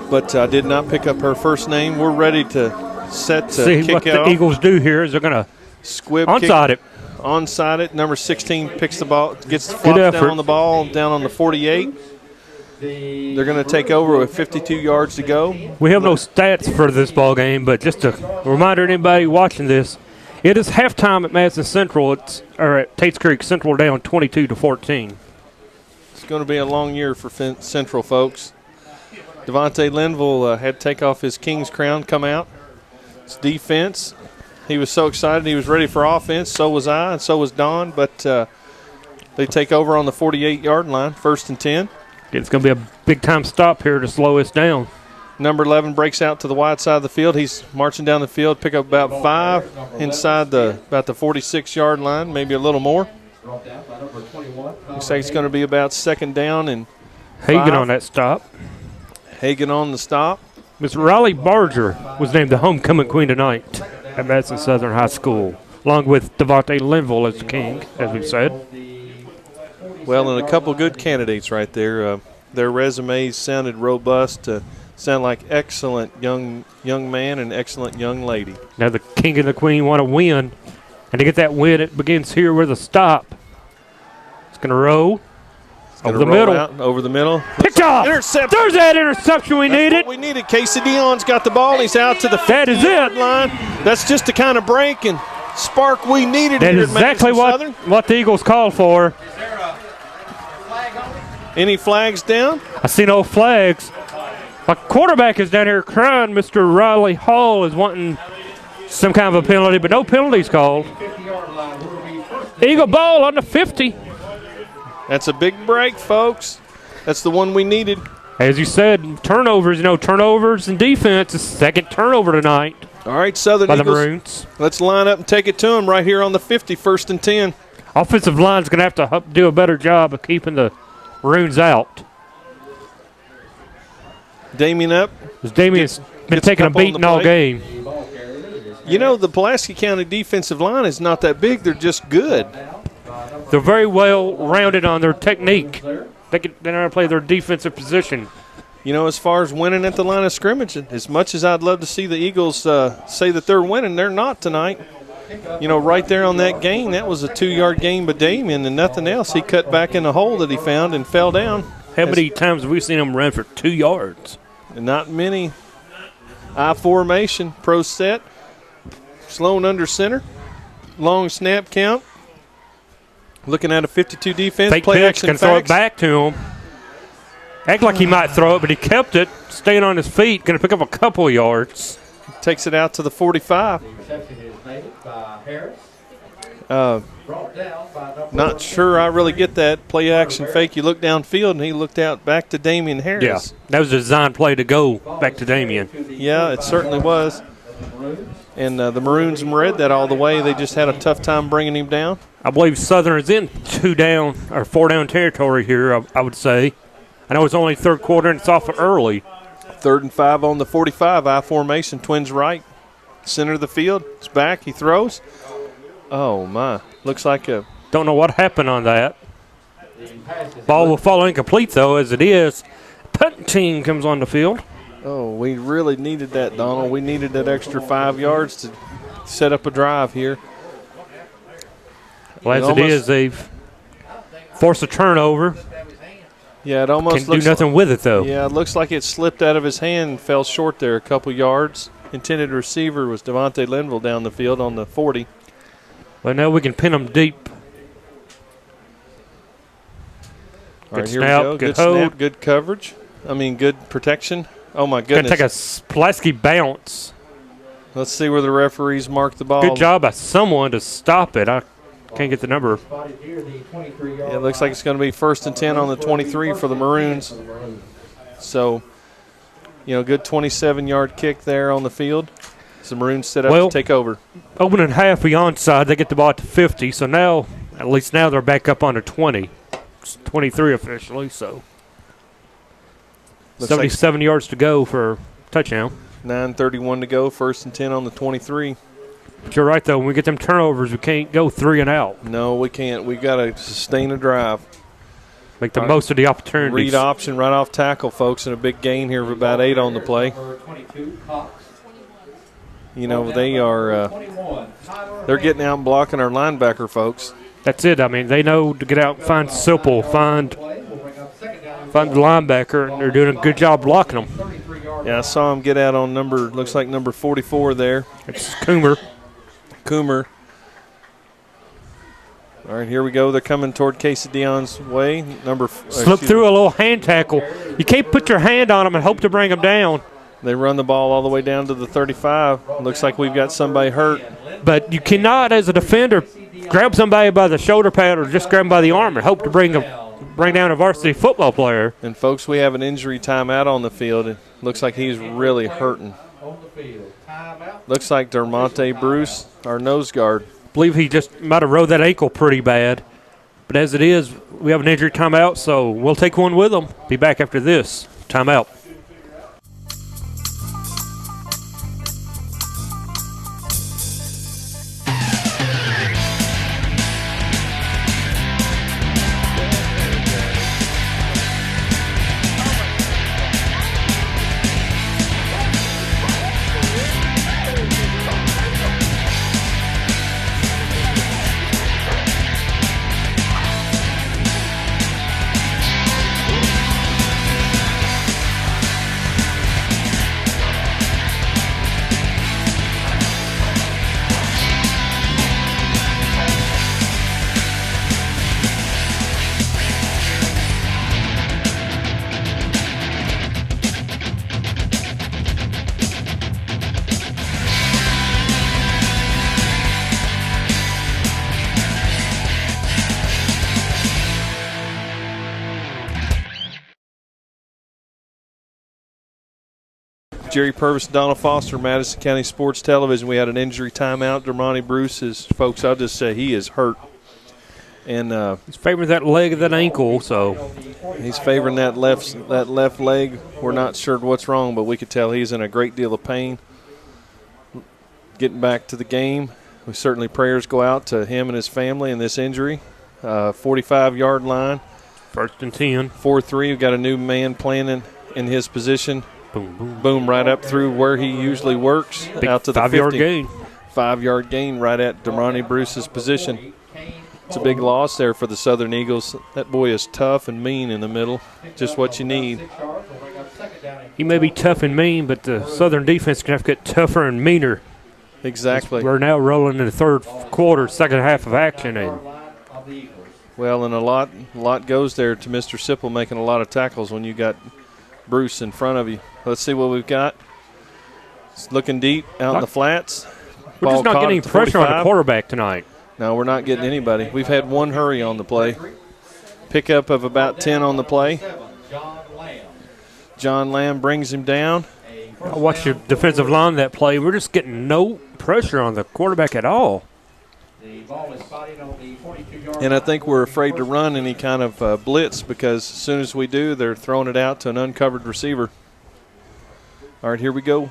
but I did not pick up her first name. We're ready to set to see kick what out. The Eagles do here is they're going to onside it. Onside it. Number 16 picks the ball, gets the flop down on the ball, down on the 48. They're going to take over with 52 yards to go. We have no stats for this ball game, but just a reminder to anybody watching this, it is halftime at Madison Central. Or at Tates Creek Central down 22-14. It's going to be a long year for Central, folks. Devontae Linville had to take off his king's crown, come out. It's defense. He was so excited. He was ready for offense. So was I, and so was Don. But they take over on the 48-yard line, 1st and 10. It's going to be a big-time stop here to slow us down. Number 11 breaks out to the wide side of the field. He's marching down the field, pick up about 5 inside about the 46-yard line, maybe a little more. Looks like it's going to be about 2nd down and 5. Hagan on that stop. Hagan on the stop. Miss Riley Barger was named the homecoming queen tonight at Madison Southern High School, along with Devontae Linville as the king, as we said. Well, and a couple good candidates right there. Their resumes sounded robust, sound like excellent young man and excellent young lady. Now the king and the queen want to win, and to get that win, it begins here with a stop. It's going to roll. Over the middle. Over the middle. Picked off. Intercept. There's that interception we needed. We needed. Casey Dion's got the ball. He's out to the 50-yard line. That's just the kind of break and spark we needed that here is at exactly Madison Southern. what the Eagles called for. Any flags down? I see no flags. My quarterback is down here crying. Mr. Riley Hall is wanting some kind of a penalty, but no penalties called. Eagle ball on the 50. That's a big break, folks. That's the one we needed. As you said, turnovers, turnovers and defense is second turnover tonight. All right, Southern by Eagles. The Maroons. Let's line up and take it to them right here on the 50, 1st and 10. Offensive line's going to have to do a better job of keeping the Maroons out. Damien up. Damien's been taking a beating all game. The Pulaski County defensive line is not that big. They're just good. They're very well rounded on their technique. They know how to play their defensive position. As far as winning at the line of scrimmage, as much as I'd love to see the Eagles say that they're winning, they're not tonight. Right there on that gain, that was a 2-yard gain by Damien and nothing else. He cut back in the hole that he found and fell down. How many times have we seen him run for 2 yards? Not many. I formation, pro set, Sloan under center, long snap count. Looking at a 52 defense. Fake play pitch, action can throw it back to him. Act like he might throw it, but he kept it, staying on his feet, going to pick up a couple of yards. Takes it out to the 45. Not sure I really get that play action fake. You look downfield, and he looked out back to Damian Harris. Yeah, that was a design play to go back to Damian. Yeah, it certainly was. And the Maroons read that all the way. They just had a tough time bringing him down. I believe Southern is in 4 down territory here, I would say. I know it's only third quarter and it's off early. 3rd and 5 on the 45, I formation, Twins right. Center of the field, it's back, he throws. Oh, my. Looks like a... Don't know what happened on that. Ball will fall incomplete, though, as it is. Punting team comes on the field. Oh, we really needed that, Donald. We needed that extra 5 yards to set up a drive here. Well, as it is, they've forced a turnover. Yeah, it almost can do nothing with it, though. Yeah, it looks like it slipped out of his hand and fell short there a couple yards. Intended receiver was Devontae Linville down the field on the 40. Well, now we can pin them deep. All right, here we go. Good snap, good coverage. Good protection. Oh, my goodness. Going to take a Pulaski bounce. Let's see where the referees mark the ball. Good job by someone to stop it. I can't get the number. Yeah, it looks like it's going to be 1st and 10 on the 23 for the Maroons. So, good 27-yard kick there on the field. So the Maroons set up to take over. Opening half of the onside, they get the ball at the 50. So now, at least now they're back up on the 20. It's 23 officially, so. Looks 77 yards to go for touchdown. 9:31 to go, 1st and 10 on the 23. But you're right, though. When we get them turnovers, we can't go 3 and out. No, we can't. We got to sustain a drive. Make the most of the opportunities. Read option right off tackle, folks, and a big gain here of about 8 on the play. They are they're getting out and blocking our linebacker, folks. That's it. They know to get out and find Sipple, find the linebacker, and they're doing a good job blocking them. Yeah, I saw him get out on looks like number 44 there. It's Coomer. All right, here we go. They're coming toward Casey Dion's way. Slip through a little hand tackle. You can't put your hand on them and hope to bring them down. They run the ball all the way down to the 35. Looks like we've got somebody hurt. But you cannot, as a defender, grab somebody by the shoulder pad or just grab them by the arm and hope to bring down a varsity football player. And, folks, we have an injury timeout on the field. It looks like he's really hurting. Looks like Dermonte Bruce, our nose guard. I believe he just might have rode that ankle pretty bad. But as it is, we have an injury timeout, so we'll take one with them. Be back after this timeout. Jerry Purvis, Donald Foster, Madison County Sports Television. We had an injury timeout. Dermonti Bruce is, folks, I'll just say he is hurt. And he's favoring that leg of that ankle, so he's favoring that left leg. We're not sure what's wrong, but we could tell he's in a great deal of pain. Getting back to the game, we certainly prayers go out to him and his family in this injury. 45-yard line. 1st and 10. 4-3. We've got a new man playing in his position. Boom, boom. Boom, right up through where he usually works. Big out to the 5-yard 50. gain. 5-yard gain right at Dermonti Bruce's position. It's a big loss there for the Southern Eagles. That boy is tough and mean in the middle. Just what you need. He may be tough and mean, but the Southern defense can have to get tougher and meaner. Exactly. We're now rolling in the third quarter, second half of action. And well, and a lot goes there to Mr. Sipple making a lot of tackles when you got Bruce in front of you. Let's see what we've got. It's looking deep out in the flats. We're just not getting pressure on the quarterback tonight. No, we're not getting anybody. We've had one hurry on the play. Pickup of about 10 on the play. John Lamb brings him down. I watched your defensive line that play. We're just getting no pressure on the quarterback at all. And I think we're afraid to run any kind of blitz because as soon as we do, they're throwing it out to an uncovered receiver. All right, here we go.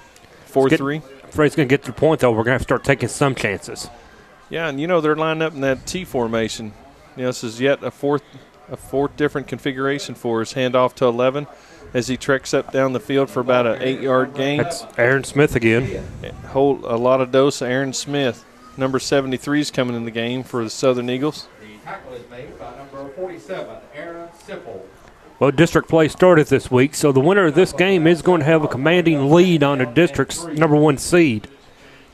4-3. I'm afraid it's going to get to the point, though, we're going to have to start taking some chances. Yeah, and, they're lined up in that T formation. This is yet a fourth different configuration for us. Handoff to 11 as he treks up down the field for about an 8-yard gain. That's Aaron Smith again. A lot of dose of Aaron Smith. Number 73 is coming in the game for the Southern Eagles. The tackle is made by number 47, Aaron Sipple. Well, district play started this week, so the winner of this game is going to have a commanding lead on the district's number 1 seed.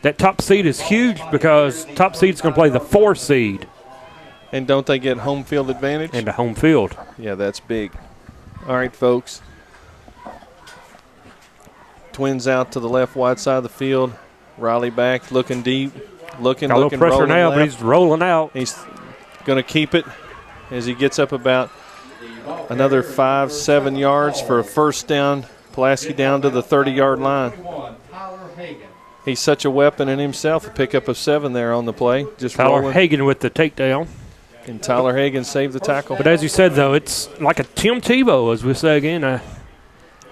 That top seed is huge because top seed is going to play the 4 seed. And don't they get home field advantage? And the home field. Yeah, that's big. All right, folks. Twins out to the left wide side of the field. Riley back, looking deep, looking, got a little pressure now, left. but he's rolling out. He's going to keep it as he gets up about another 5-7 yards for a first down. Pulaski down to the 30-yard line. He's such a weapon in himself. A pickup of 7 there on the play. Just Tyler rolling. Hagan with the takedown. And Tyler Hagan saved the tackle. But as you said, though, it's like a Tim Tebow, as we say again, a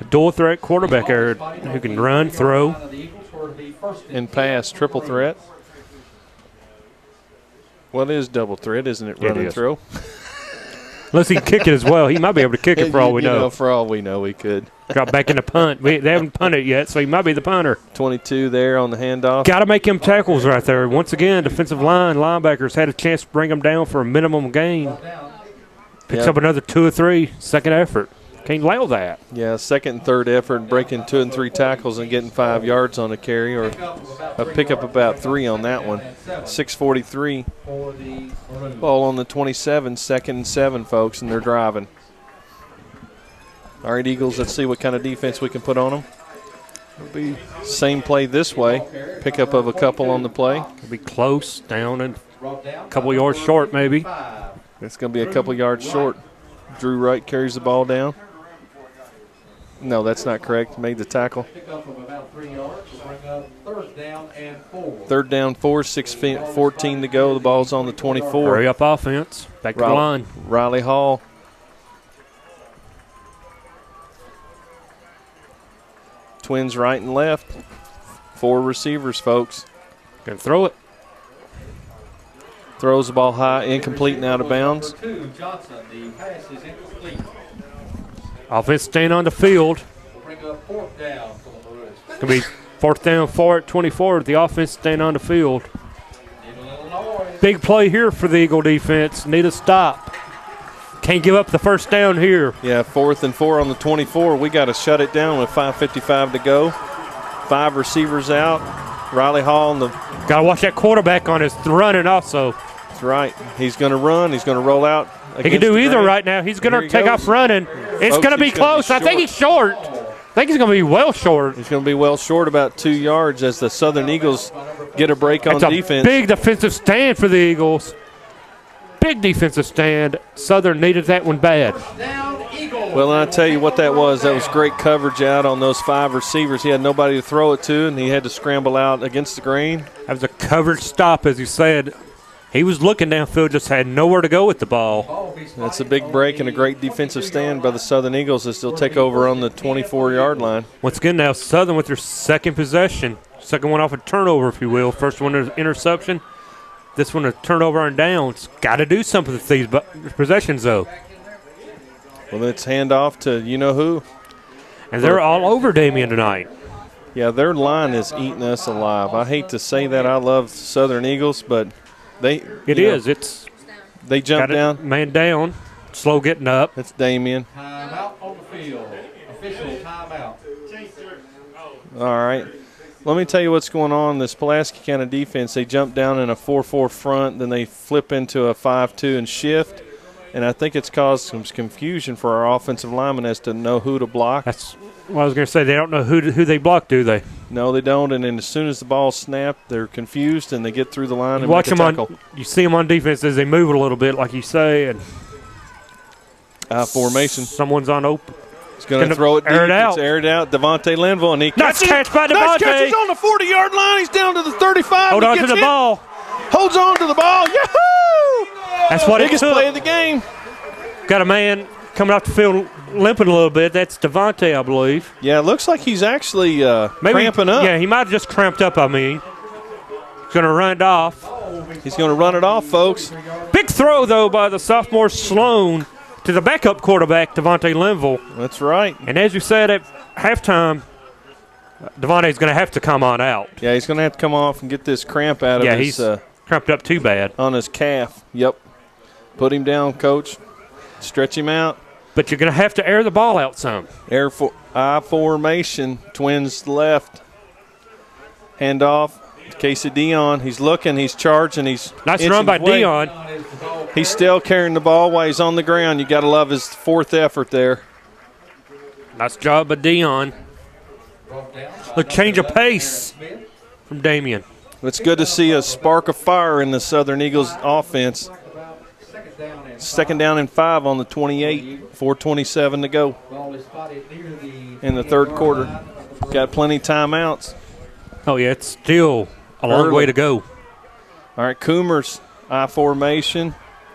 dual threat quarterback there who can run, throw, and pass. Triple threat. Well, it is double threat, isn't it? Run and throw. Unless he can kick it as well. He might be able to kick it for all we know. For all we know, he could. Drop back in the punt. They haven't punted yet, so he might be the punter. 22 there on the handoff. Got to make him tackles right there. Once again, defensive line, linebackers had a chance to bring him down for a minimum gain. Picks up another 2 or 3, second effort. Can't allow that. Yeah, second and third effort, breaking 2 and 3 tackles and getting 5 yards on a carry, or a pickup about 3 on that one. 6:43. Ball on the 27, 2nd and 7, folks, and they're driving. All right, Eagles, let's see what kind of defense we can put on them. It'll be same play this way. Pickup of a couple on the play. It'll be close, down, and a couple yards short maybe. It's going to be a couple yards short. Drew Wright carries the ball down. No, that's not correct. Made the tackle. Third down, 4, 6:14 to go. The ball's on the 24. Hurry up offense. Back to the line. Riley Hall. Twins right and left. 4 receivers, folks. Gonna throw it. Throws the ball high, incomplete and out of bounds. Offense staying on the field. It's going to be 4th down, 4 at 24. The offense staying on the field. Big play here for the Eagle defense. Need a stop. Can't give up the first down here. Yeah, 4th and 4 on the 24. We got to shut it down with 5:55 to go. 5 receivers out. Riley Hall on the. Got to watch that quarterback on his running also. That's right. He's going to run. He's going to roll out. He can do either right now. He's going to take off running. It's going to be close. I think he's short. I think he's going to be well short. He's going to be well short, about 2 yards, as the Southern Eagles get a break on defense. Big defensive stand for the Eagles. Big defensive stand. Southern needed that one bad. Well, and I tell you what that was great coverage out on those 5 receivers. He had nobody to throw it to, and he had to scramble out against the grain. That was a covered stop, as you said. He was looking downfield, just had nowhere to go with the ball. That's a big break and a great defensive stand by the Southern Eagles as they'll take over on the 24-yard line. Once again, now Southern with their second possession. Second one off a turnover, if you will. First one is interception. This one a turnover and downs. Got to do something with these possessions, though. Well, it's handoff to you-know-who. And they're all over Damien tonight. Yeah, their line is eating us alive. I hate to say that. I love Southern Eagles, but they they jump down. Man down. Slow getting up. That's Damien. Timeout on the field. Official timeout. All right. Let me tell you what's going on. This Pulaski County defense, they jump down in a 4-4 front, then they flip into a 5-2 and shift. And I think it's caused some confusion for our offensive linemen as to know who to block. That's what I was going to say. They don't know who they block, do they? No, they don't. And then as soon as the ball's snapped, they're confused and they get through the line and watch make a tackle. You see them on defense as they move it a little bit, like you say, and formation. Someone's on open. He's going to throw it deep. It's aired out. Devontae Linville, and he nice catch by Devontae. Nice catch. He's on the 40-yard line. He's down to the 35. Hold on to the ball. Holds on to the ball. Yahoo! That's what biggest it took. Play of the game. Got a man coming off the field limping a little bit. That's Devontae, I believe. Yeah, it looks like he's actually cramping up. Yeah, he might have just cramped up, I mean. He's going to run it off. He's going to run it off, folks. Big throw, though, by the sophomore Sloan to the backup quarterback, Devontae Linville. That's right. And as you said at halftime, Devontae's going to have to come on out. Yeah, he's going to have to come off and get this cramp out of his. Yeah, he's cramped up too bad. On his calf. Yep. Put him down, coach. Stretch him out. But you're going to have to air the ball out some. I formation. Twins left. Handoff. Casey Dion. He's looking. He's charging. He's nice run by Dion. He's still carrying the ball while he's on the ground. You got to love his fourth effort there. Nice job by Dion. A change of pace from Damien. It's good to see a spark of fire in the Southern Eagles offense. Second down and 5 on the 28. 4:27 to go in the third quarter. Got plenty of timeouts. Oh, yeah, it's still a long way to go. All right, Coomers, I formation.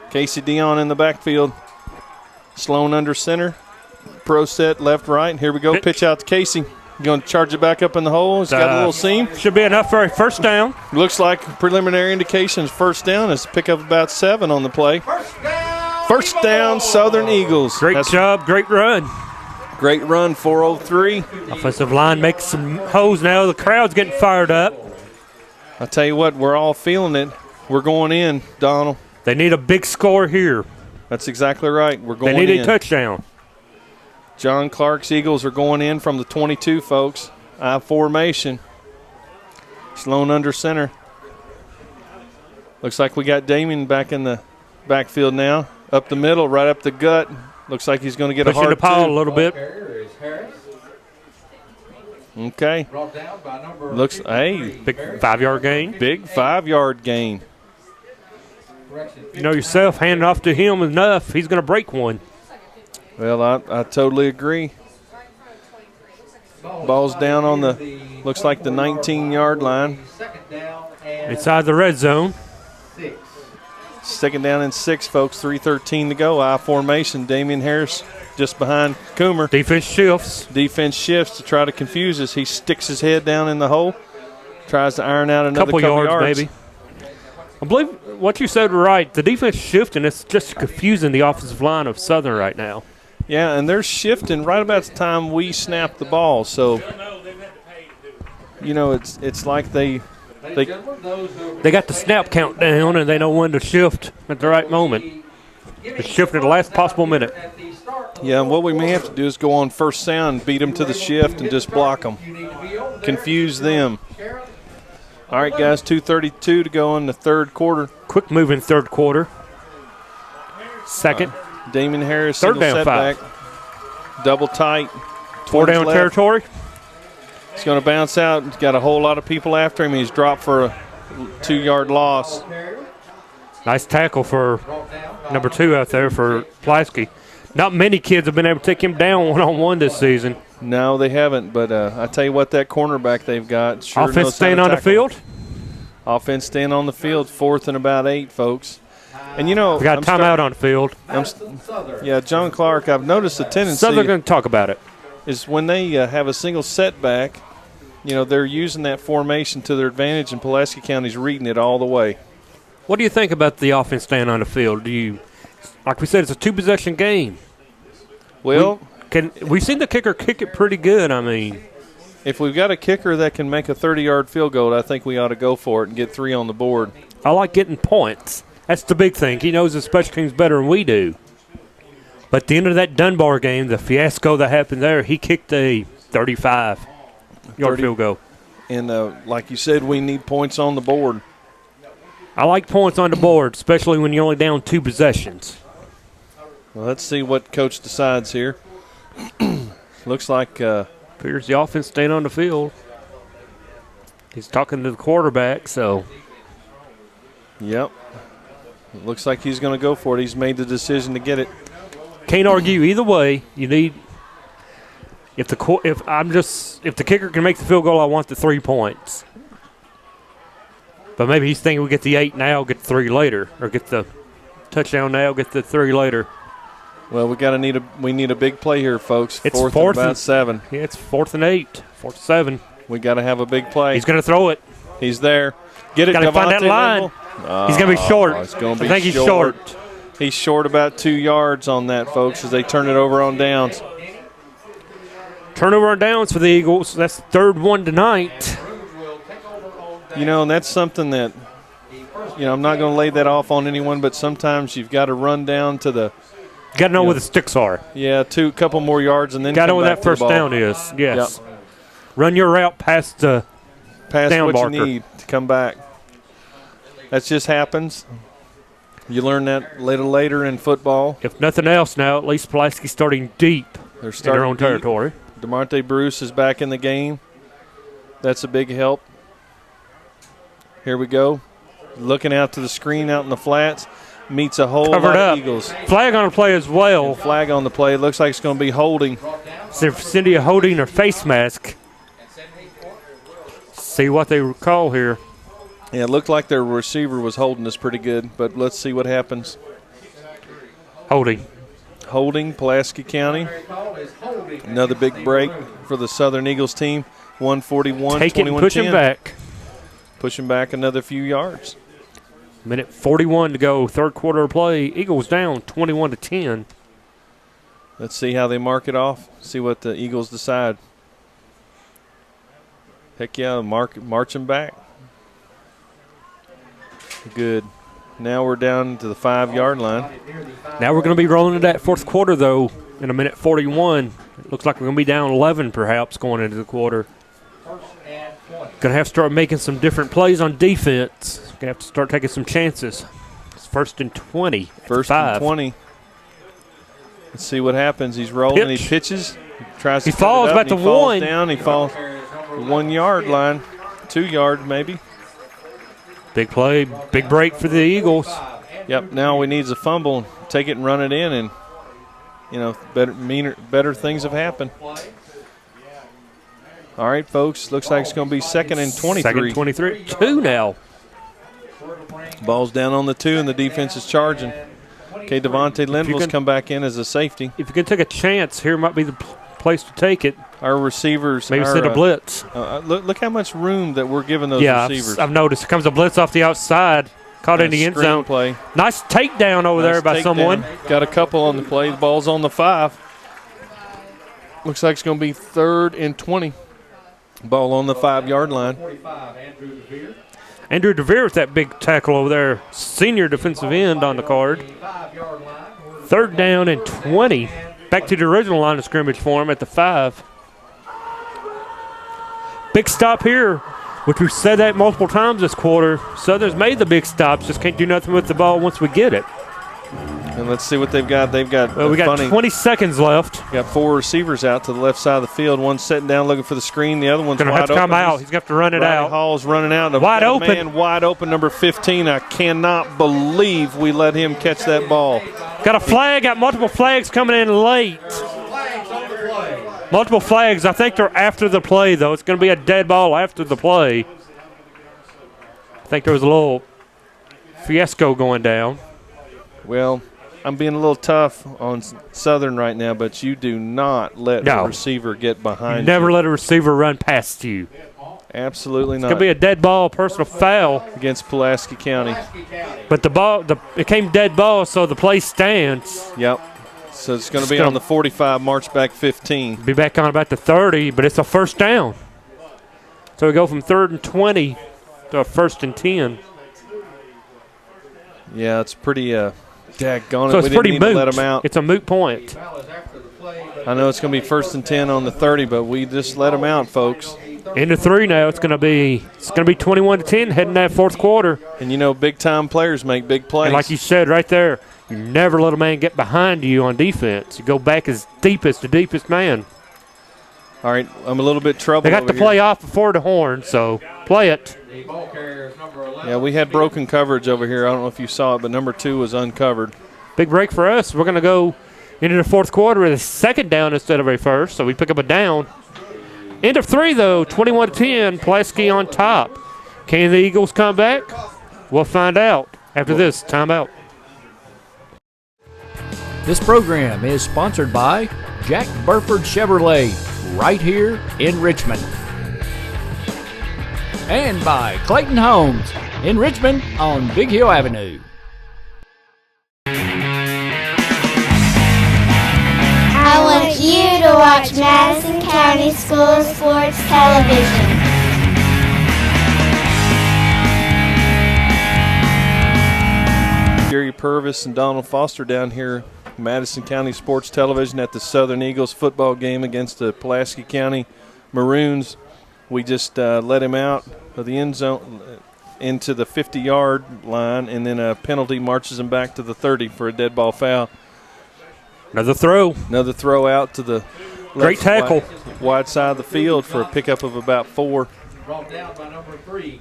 Casey Dion in the backfield. Sloan under center. Pro set, left, right. Here we go. Pitch out to Casey. Going to charge it back up in the hole. He's got a little seam. Should be enough for a first down. Looks like preliminary indications first down is pick up about 7 on the play. First down, Southern Eagles. Great job, great run. Great run, 4:03. Offensive line makes some holes now. The crowd's getting fired up. I tell you what, we're all feeling it. We're going in, Donald. They need a big score here. That's exactly right. We're going in. They need a touchdown. John Clark's Eagles are going in from the 22, folks. I formation. Sloan under center. Looks like we got Damien back in the backfield now. Up the middle, right up the gut. Looks like he's going to get pushing a hard the pile two. a little bit. Okay. Looks, hey. Big 5-yard gain. Big 5-yard gain. You know yourself, handing off to him enough, he's going to break one. Well, I totally agree. Ball's down on the, looks like the 19-yard line. Inside the red zone. Second down and 6, folks. 3:13 to go. I formation. Damian Harris just behind Coomer. Defense shifts. Defense shifts to try to confuse us. He sticks his head down in the hole. Tries to iron out another couple yards. Maybe. I believe what you said was right. The defense shifting, it's just confusing the offensive line of Southern right now. Yeah, and they're shifting right about the time we snap the ball. So, you know, it's like they got the snap count down, and they know when to shift at the right moment. It's shifting at the last possible minute. Yeah, and what we may have to do is go on first sound, beat them to the shift, and just block them. Confuse them. All right, guys, 2:32 to go in the third quarter. Quick move in third quarter. Second. Damon Harris, third down setback. 5. Double tight. 4 down left. territory. He's going to bounce out. He's got a whole lot of people after him. He's dropped for a 2-yard loss. Nice tackle for number 2 out there for Pulaski. Not many kids have been able to take him down one-on-one this season. No, they haven't. But I tell you what, that cornerback they've got sure Offense knows how staying to on the tackle. field. Offense staying on the field, 4th and about 8, folks. And, you know, We got a timeout on the field. Yeah, John Clark, I've noticed a tendency. Southern going to talk about it. Is when they have a single setback, you know, they're using that formation to their advantage, and Pulaski County's reading it all the way. What do you think about the offense staying on the field? Do you, like we said, it's a 2-possession game. Well, we've seen the kicker kick it pretty good. I mean, if we've got a kicker that can make a 30-yard field goal, I think we ought to go for it and get 3 on the board. I like getting points. That's the big thing. He knows the special teams better than we do. But at the end of that Dunbar game, the fiasco that happened there, he kicked a 35-yard field goal. And like you said, we need points on the board. I like points on the board, especially when you're only down 2 possessions. Well, let's see what coach decides here. Looks like appears the offense staying on the field. He's talking to the quarterback, so. Yep. It looks like he's going to go for it. He's made the decision to get it. Can't argue either way. You need if the kicker can make the field goal, I want the 3 points. But maybe he's thinking we get the 8 now, get the 3 later, or get the touchdown now, get the 3 later. Well, we need a big play here, folks. It's 4th and about 7. Yeah, it's 4th and 8, 4th and 7. We got to have a big play. He's going to throw it. He's there. Get it, Got to find that line. He's going to be short. It's going to be I think he's short. He's short about 2 yards on that, folks, as they turn it over on downs. Turnover on downs for the Eagles. That's the 3rd one tonight. You know, and that's something that, you know, I'm not going to lay that off on anyone, but sometimes you've got to run down to the. You got to know where the sticks are. Yeah, couple more yards, and then got to know where back that to the first ball. down is. Yes. Yep. Run your route past the down what marker. you need to come back. That just happens. You learn that a little later in football. If nothing else now, at least Pulaski's starting deep They're in starting their own deep. territory. DeMarte Bruce is back in the game. That's a big help. Here we go. Looking out to the screen out in the flats. Meets a whole Covered lot up. of Eagles. Flag on the play as well. And flag on the play. Looks like it's going to be holding. So Cindy holding her face mask. See what they call here. Yeah, it looked like their receiver was holding us pretty good, but let's see what happens. Holding. Holding, Pulaski County. Another big break for the Southern Eagles team. 141, Take it and push him back. Pushing back another few yards. Minute 41 to go, 3rd quarter of play. Eagles down 21-10. Let's see how they mark it off. See what the Eagles decide. Heck yeah, marching back. Good. Now we're down to the 5-yard line. Now we're going to be rolling into that 4th quarter, though, in a minute 41. It looks like we're going to be down 11, perhaps, going into the quarter. Going to have to start making some different plays on defense. Going to have to start taking some chances. It's 1st and 20. First and 20. Let's see what happens. He's rolling. He pitches. He falls about the 1. Down. He falls 1 yard line. 2 yard maybe. Big play. Big break for the Eagles. Yep. Now we need a fumble. Take it and run it in, and you know better things have happened. All right, folks. Looks like it's going to be 2nd and 23. 2nd and 23. 2 now. Ball's down on the 2, and the defense is charging. Okay, Devontae Linville's come back in as a safety. If you can take a chance, here might be the place to take it. Our receivers. Maybe send a blitz. Look how much room that we're giving those receivers. I've noticed. Here comes a blitz off the outside. Caught in the end zone. Play. Nice takedown over there by someone. Got a couple on the play. The ball's on the 5. Looks like it's going to be 3rd and 20. Ball on the 5-yard line. Andrew DeVere with that big tackle over there. Senior defensive end on the card. 3rd down and 20. Back to the original line of scrimmage for him at the 5. Big stop here, which we've said that multiple times this quarter. Southern's made the big stops, just can't do nothing with the ball once we get it. And let's see what they've got. They've got we got 20 seconds left. Got 4 receivers out to the left side of the field. One's sitting down looking for the screen. The other one's going to have to come out. He's going to have to run it out. Hall's running out. Wide open. Man wide open, number 15. I cannot believe we let him catch that ball. Got a flag. Got multiple flags coming in late. Multiple flags. I think they're after the play, though. It's going to be a dead ball after the play. I think there was a little fiasco going down. Well, I'm being a little tough on Southern right now, but you do not let a receiver get behind you. Never let a receiver run past you. Absolutely not. It's going to be a dead ball, personal foul. Against Pulaski County. But it came dead ball, so the play stands. Yep. So it's going to be on the 45, march back 15. Be back on about the 30, but it's a first down. So we go from 3rd and 20 to a 1st and 10. Yeah, it's pretty daggone it. So it's pretty moot. To let them out. It's a moot point. I know it's going to be 1st and 10 on the 30, but we just let them out, folks. Into 3 now. It's going to be 21-10 heading that 4th quarter. And you know, big time players make big plays. And like you said right there, you never let a man get behind you on defense. You go back as deep as the deepest man. All right, I'm a little bit troubled. They got the play off before the horn, so play it. Yeah, we had broken coverage over here. I don't know if you saw it, but number 2 was uncovered. Big break for us. We're going to go into the 4th quarter with a 2nd down instead of a 1st, so we pick up a down. End of 3, though, 21-10, Pulaski on top. Can the Eagles come back? We'll find out after this timeout. This program is sponsored by Jack Burford Chevrolet, right here in Richmond. And by Clayton Homes in Richmond on Big Hill Avenue. I want you to watch Madison County School Sports Television. Gary Purvis and Donald Foster down here, Madison County Sports Television at the Southern Eagles football game against the Pulaski County Maroons. We just let him out of the end zone into the 50-yard line, and then a penalty marches him back to the 30 for a dead ball foul. Another throw out to the great tackle wide side of the field for a pickup of about 4.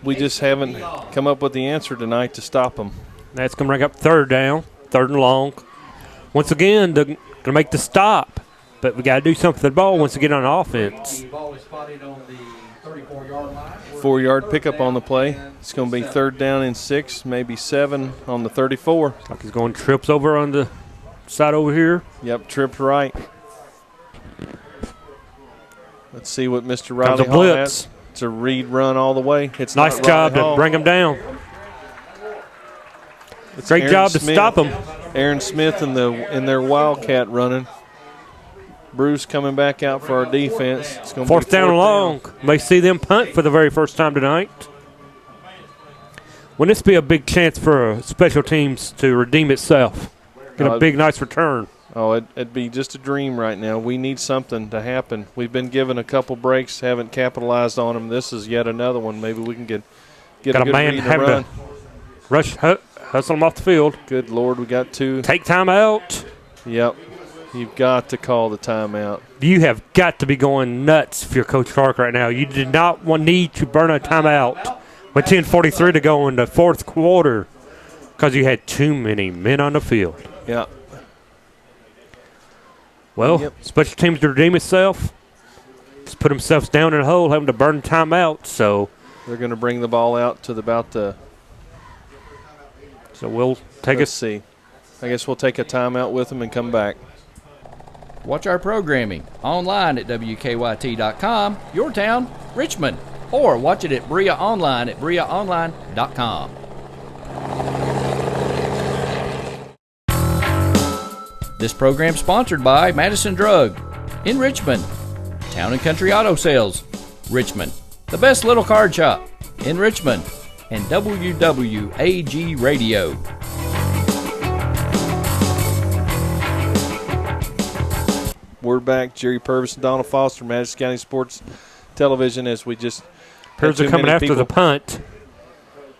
We just haven't come up with the answer tonight to stop them. That's going to bring up 3rd down, 3rd and long. Once again, they're going to make the stop, but we got to do something with the ball once we get on offense. 4-yard pickup on the play. It's going to be 3rd down and 6, maybe 7 on the 34. Like he's going trips over on the side over here. Yep, tripped right. Let's see what Mr. Riley Hall has. It's a read run all the way. It's nice job to bring him down. It's great job to stop him. Aaron Smith in their Wildcat running. Bruce coming back out for our defense. It's going to be 4th down and long. May see them punt for the very first time tonight. Wouldn't this be a big chance for special teams to redeem itself? Get a big, nice return. Oh, it'd be just a dream right now. We need something to happen. We've been given a couple breaks, haven't capitalized on them. This is yet another one. Maybe we can get got a good man read having run. to rush, hustle them off the field. Good Lord, we got 2. Take time out. Yep. You've got to call the timeout. You have got to be going nuts if you're Coach Clark right now. You did not need to burn a timeout with 10:43 to go in the 4th quarter because you had too many men on the field. Yeah. Well, special teams to redeem itself. Just put themselves down in a hole, having to burn timeout. So they're going to bring the ball out to about the. So we'll take Let's see. I guess we'll take a timeout with them and come back. Watch our programming online at WKYT.com, your town, Richmond, or watch it at Bria Online at BriaOnline.com. This program sponsored by Madison Drug in Richmond, Town & Country Auto Sales, Richmond, the best little card shop in Richmond, and WWAG Radio. We're back. Jerry Purvis and Donald Foster, Madison County Sports Television, as we just. Pairs are coming after the punt.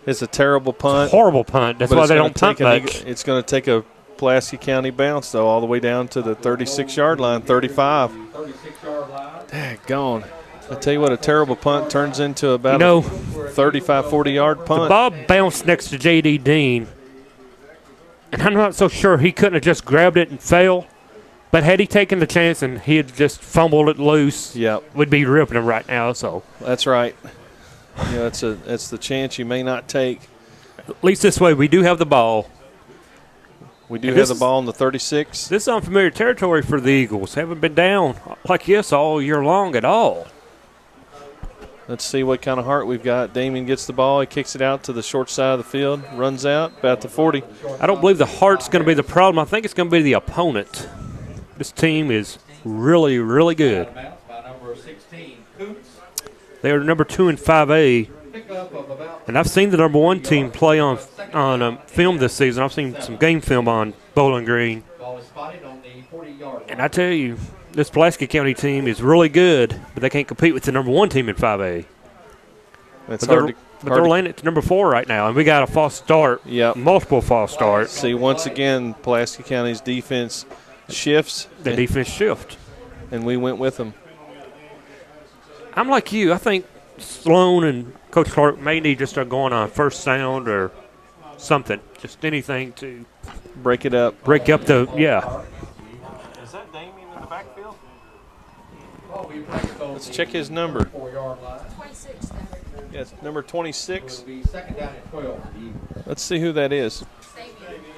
It's a terrible punt. It's a horrible punt. That's why they don't punt much. It's going to take a Pulaski County bounce, though, all the way down to the 36-yard line, 35. Daggone. I tell you what, a terrible punt turns into about a 35, 40-yard punt. The ball bounced next to J.D. Dean, and I'm not so sure he couldn't have just grabbed it and fell. But had he taken the chance and he had just fumbled it loose, we'd be ripping him right now. So that's right. Yeah, it's the chance you may not take. At least this way, we do have the ball. We do have the ball in the 36. This is unfamiliar territory for the Eagles. Haven't been down like this all year long at all. Let's see what kind of heart we've got. Damien gets the ball. He kicks it out to the short side of the field, runs out, about the 40. I don't believe the heart's going to be the problem. I think it's going to be the opponent. This team is really, really good. They are number 2 in 5A. And I've seen the number 1 team play on film this season. I've seen some game film on Bowling Green. And I tell you, this Pulaski County team is really good, but they can't compete with the number 1 team in 5A. But they're laying it to number 4 right now, and we got a false start. Multiple false starts. See, once again, Pulaski County's defense shifts. The defense shift. And we went with them. I'm like you. I think Sloan and Coach Clark may need to start going on first sound or something. Just anything to break it up. Break up the, Is that Damien in the backfield? Let's check his number. 26. Yes, number 26. Let's see who that is.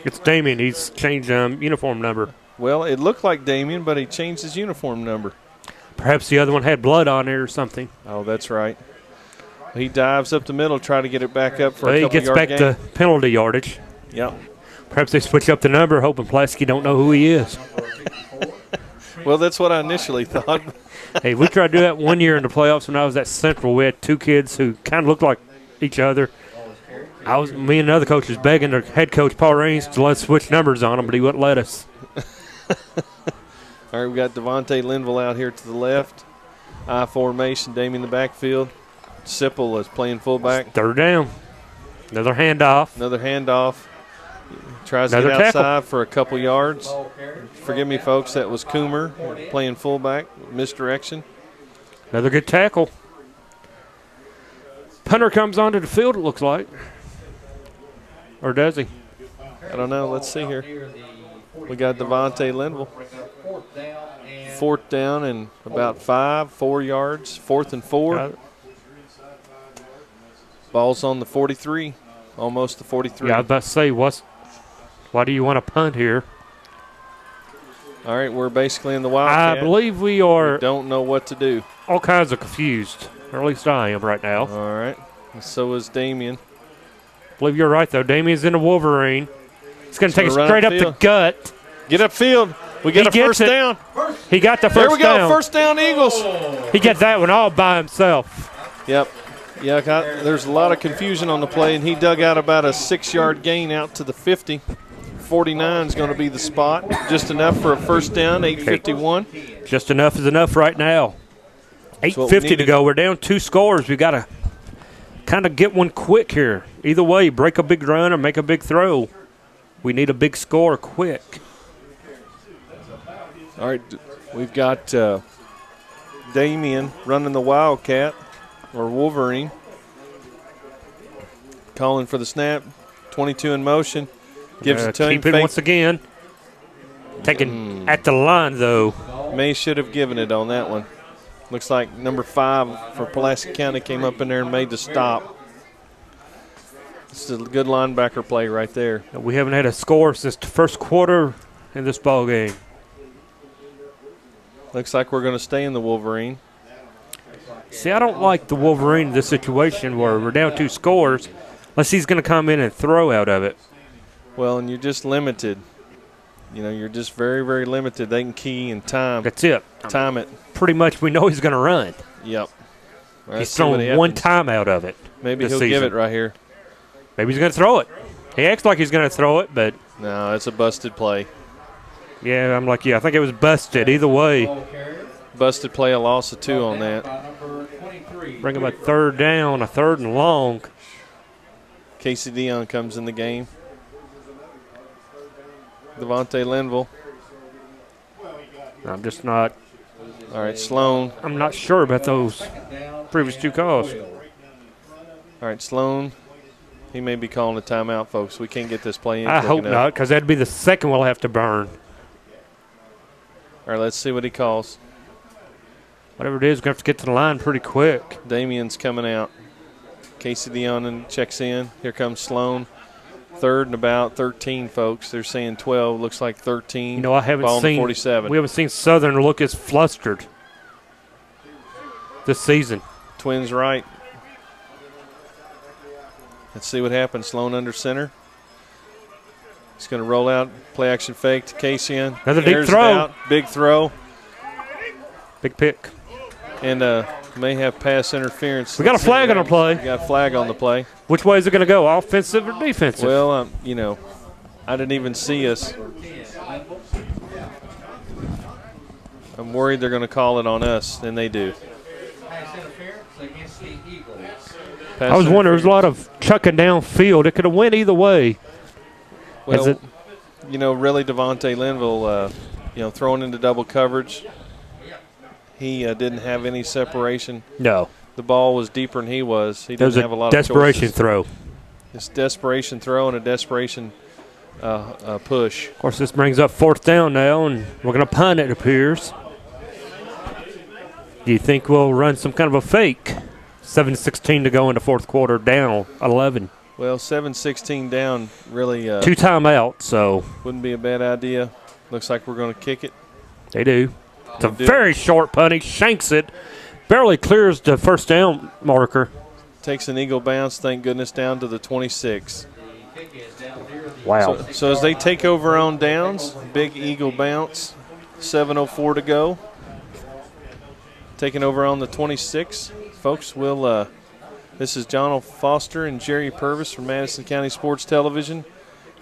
It's Damien. He's changed uniform number. Well, it looked like Damien, but he changed his uniform number. Perhaps the other one had blood on it or something. Oh, that's right. He dives up the middle, try to get it back up for a couple he gets back to penalty yardage. Yep. Perhaps they switch up the number, hoping Pulaski don't know who he is. Well, that's what I initially thought. Hey, we tried to do that one year in the playoffs when I was at Central. We had 2 kids who kind of looked like each other. Me and another coach was begging their head coach, Paul Raines, to let us switch numbers on them, but he wouldn't let us. All right, we got Devontae Linville out here to the left. I formation, Damien in the backfield. Sipple is playing fullback. 3rd down. Another handoff. Tries to get outside for a couple yards. Forgive me, folks, that was Coomer playing fullback. Misdirection. Another good tackle. Punter comes onto the field, it looks like. Or does he? I don't know. Let's see here. We got Devontae Linville. 4th down and about 4 yards. 4th and 4. Ball's on the 43, almost the 43. Yeah, I was about to say, why do you want to punt here? All right, we're basically in the Wildcat. I believe we are. We don't know what to do. All kinds of confused, or at least I am right now. All right, and so is Damien. I believe you're right, though. Damien's in a Wolverine. It's going to take it straight up the gut. Get upfield. We get a first down. He got the first down. There we go, first down, Eagles. He got that one all by himself. Yep. Yeah, there's a lot of confusion on the play, and he dug out about a 6-yard gain out to the 50. 49 is going to be the spot. Just enough for a first down, 8:51. Just enough is enough right now. 8:50 to go. We're down 2 scores. We've got to kind of get one quick here. Either way, break a big run or make a big throw. We need a big score quick. All right, we've got Damien running the Wildcat. Or Wolverine. Calling for the snap. 22 in motion. Gives it to him. Keep it once again. Taken at the line, though. May should have given it on that one. Looks like number 5 for Pulaski County came up in there and made the stop. It's a good linebacker play right there. We haven't had a score since the first quarter in this ball game. Looks like we're going to stay in the Wolverine. See, I don't like the Wolverine in this situation where we're down 2 scores unless he's going to come in and throw out of it. Well, and you're just limited. You know, you're just very, very limited. They can key and time. That's it. Time it. Pretty much we know he's going to run. Yep. Right, he's thrown 1 time out of it. Maybe he'll give it right here. Maybe he's going to throw it. He acts like he's going to throw it, but. No, it's a busted play. Yeah, I'm like, I think it was busted either way. Busted play, a loss of 2 on that. Bring him a 3rd down, a 3rd and long. Casey Dion comes in the game. Devontae Linville. I'm just not. All right, Sloan. I'm not sure about those previous two calls. All right, Sloan. He may be calling a timeout, folks. We can't get this play in. I hope not, because that'd be the second we'll have to burn. All right, let's see what he calls. Whatever it is, we're going to have to get to the line pretty quick. Damien's coming out. Casey Deonin checks in. Here comes Sloan. 3rd and about 13, folks. They're saying 12. Looks like 13. You know, I haven't Ball seen 47. We haven't seen Southern look as flustered this season. Twins right. Let's see what happens. Sloan under center. He's going to roll out, play action fake to Kasian. Another deep throw. Big throw. Big pick. And may have pass interference. We got a flag on the play. We got a flag on the play. Which way is it going to go, offensive or defensive? Well, you know, I didn't even see us. I'm worried they're going to call it on us, and they do. I was wondering, there's a lot of chucking downfield. It could have went either way. Well, you know, really Devontae Linville, you know, throwing into double coverage. He didn't have any separation. No. The ball was deeper than he was. He didn't have a lot of choices. Desperation throw. It's desperation throw and a desperation push. Of course, this brings up 4th down now, and we're going to punt, it appears. Do you think we'll run some kind of a fake? 7:16 to go in the 4th quarter, down 11. Well, 7:16 down, really. 2 timeouts, so. Wouldn't be a bad idea. Looks like we're going to kick it. They do. It's a very short punt. He shanks it. Barely clears the 1st down marker. Takes an eagle bounce, thank goodness, down to the 26. Wow. So as they take over on downs, big eagle bounce, 7:04 to go. Taking over on the 26. Folks, this is John Foster and Jerry Purvis from Madison County Sports Television.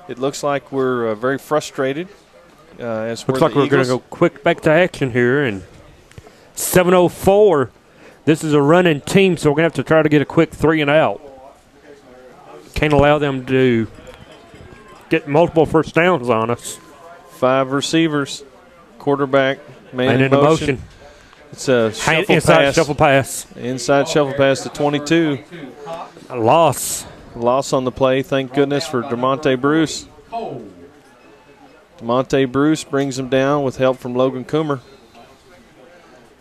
It looks like we're very frustrated. Looks like we're going to go quick back to action here. And 7:04. This is a running team, so we're going to have to try to get a quick 3 and out. Can't allow them to get multiple 1st downs on us. 5 receivers, quarterback, man in motion. It's a inside shuffle pass. Inside shuffle pass to 22. A loss. Loss on the play. Thank goodness for DeMonte Bruce. DeMonte Bruce brings him down with help from Logan Coomer.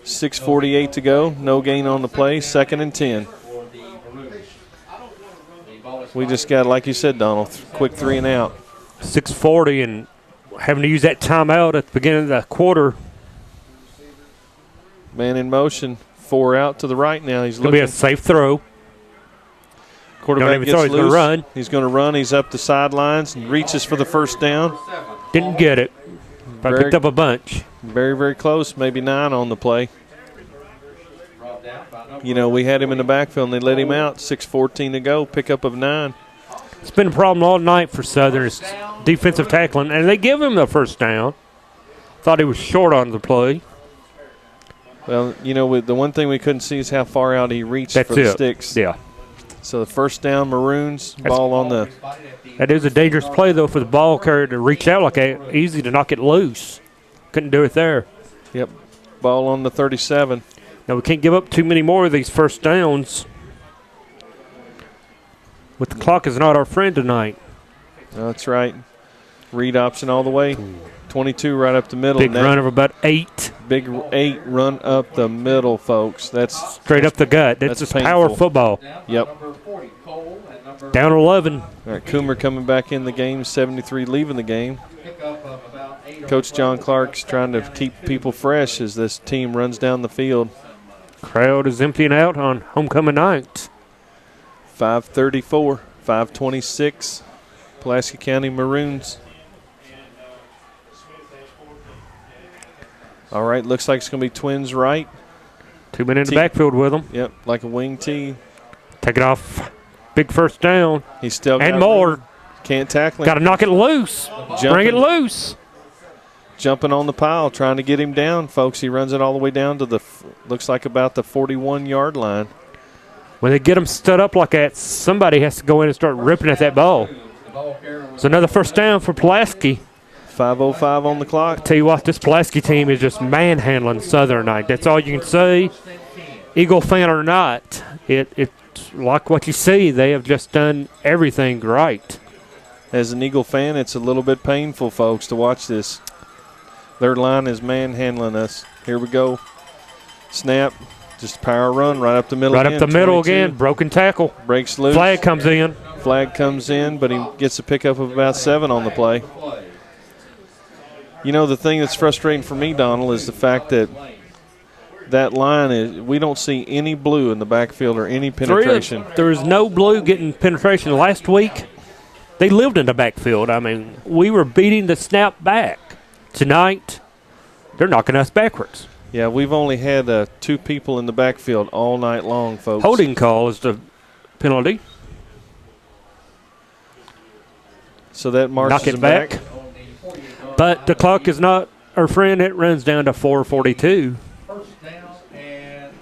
6:48 to go. No gain on the play. 2nd and 10. We just got, like you said, Donald, quick 3 and out. 6:40 and having to use that timeout at the beginning of the quarter. Man in motion. 4 out to the right now. He's going to be a safe throw. Quarterback gets loose. He's going to run. He's going to run. He's up the sidelines and reaches for the 1st down. Didn't get it. But picked up a bunch. Very, very close. Maybe 9 on the play. You know, we had him in the backfield and they let him out. 6:14 to go. Pickup of 9. It's been a problem all night for Southern. It's defensive tackling, and they give him the 1st down. Thought he was short on the play. Well, you know, the one thing we couldn't see is how far out he reached for the sticks. Yeah. So the 1st down, Maroons, ball on the. That is a dangerous play, though, for the ball carrier to reach out like that. Easy to knock it loose. Couldn't do it there. Yep. Ball on the 37. Now, we can't give up too many more of these 1st downs. With the clock is not our friend tonight. That's right. Read option all the way. 22 right up the middle. Big run of about 8. Big 8 run up the middle, folks. That's straight up the gut. That's just power football. Yep. Down 11. All right, Coomer coming back in the game. 73 leaving the game. Coach John Clark's trying to keep people fresh as this team runs down the field. Crowd is emptying out on homecoming night. 5:34, 5:26. Pulaski County Maroons. All right, looks like it's going to be Twins right. 2 men in the backfield with them. Yep, like a wing T. Take it off. Big 1st down. He's still and more. Can't tackle him. Got to knock it loose. Bring it loose. Jumping on the pile, trying to get him down, folks. He runs it all the way down to the, looks like about the 41-yard line. When they get him stood up like that, somebody has to go in and start ripping at that ball. It's another 1st down for Pulaski. 5:05 on the clock. Tell you what, this Pulaski team is just manhandling Southern tonight. That's all you can say. Eagle fan or not, it's like what you see. They have just done everything right. As an Eagle fan, it's a little bit painful, folks, to watch this. Their line is manhandling us. Here we go. Snap. Just power run right up the middle Right again. up the middle 22. again. Broken tackle. Breaks loose. Flag comes in. Flag comes in, but he gets a pickup of about 7 on the play. You know, the thing that's frustrating for me, Donald, is the fact that line is, we don't see any blue in the backfield or any penetration. There is no blue getting penetration. Last week, they lived in the backfield. I mean, we were beating the snap back. Tonight, they're knocking us backwards. Yeah, we've only had 2 people in the backfield all night long, folks. Holding call is the penalty. So that marches Knock it back. But the clock is not our friend. It runs down to 4:42.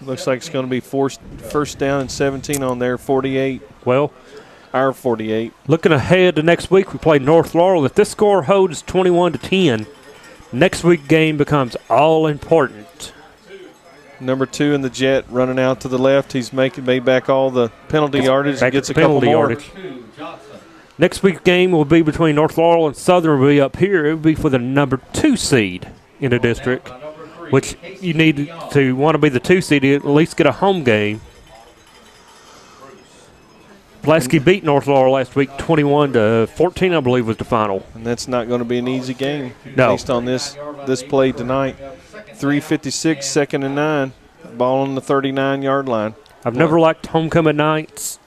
Looks like it's going to be first down and 17 on there, 48. Well, our 48. Looking ahead to next week, we play North Laurel. If this score holds 21-10, next week game becomes all important. Number 2 in the jet running out to the left. He's made back all the penalty yardage and gets a couple more. Yardage. Next week's game will be between North Laurel and Southern. Will be up here. It will be for the number 2 seed in the district, which you need to want to be the 2 seed to at least get a home game. Pulaski beat North Laurel last week 21-14, I believe, was the final. And that's not going to be an easy game no. Based on this play tonight. 3:56, 2nd and 9. Ball on the 39-yard line. I've never liked homecoming nights.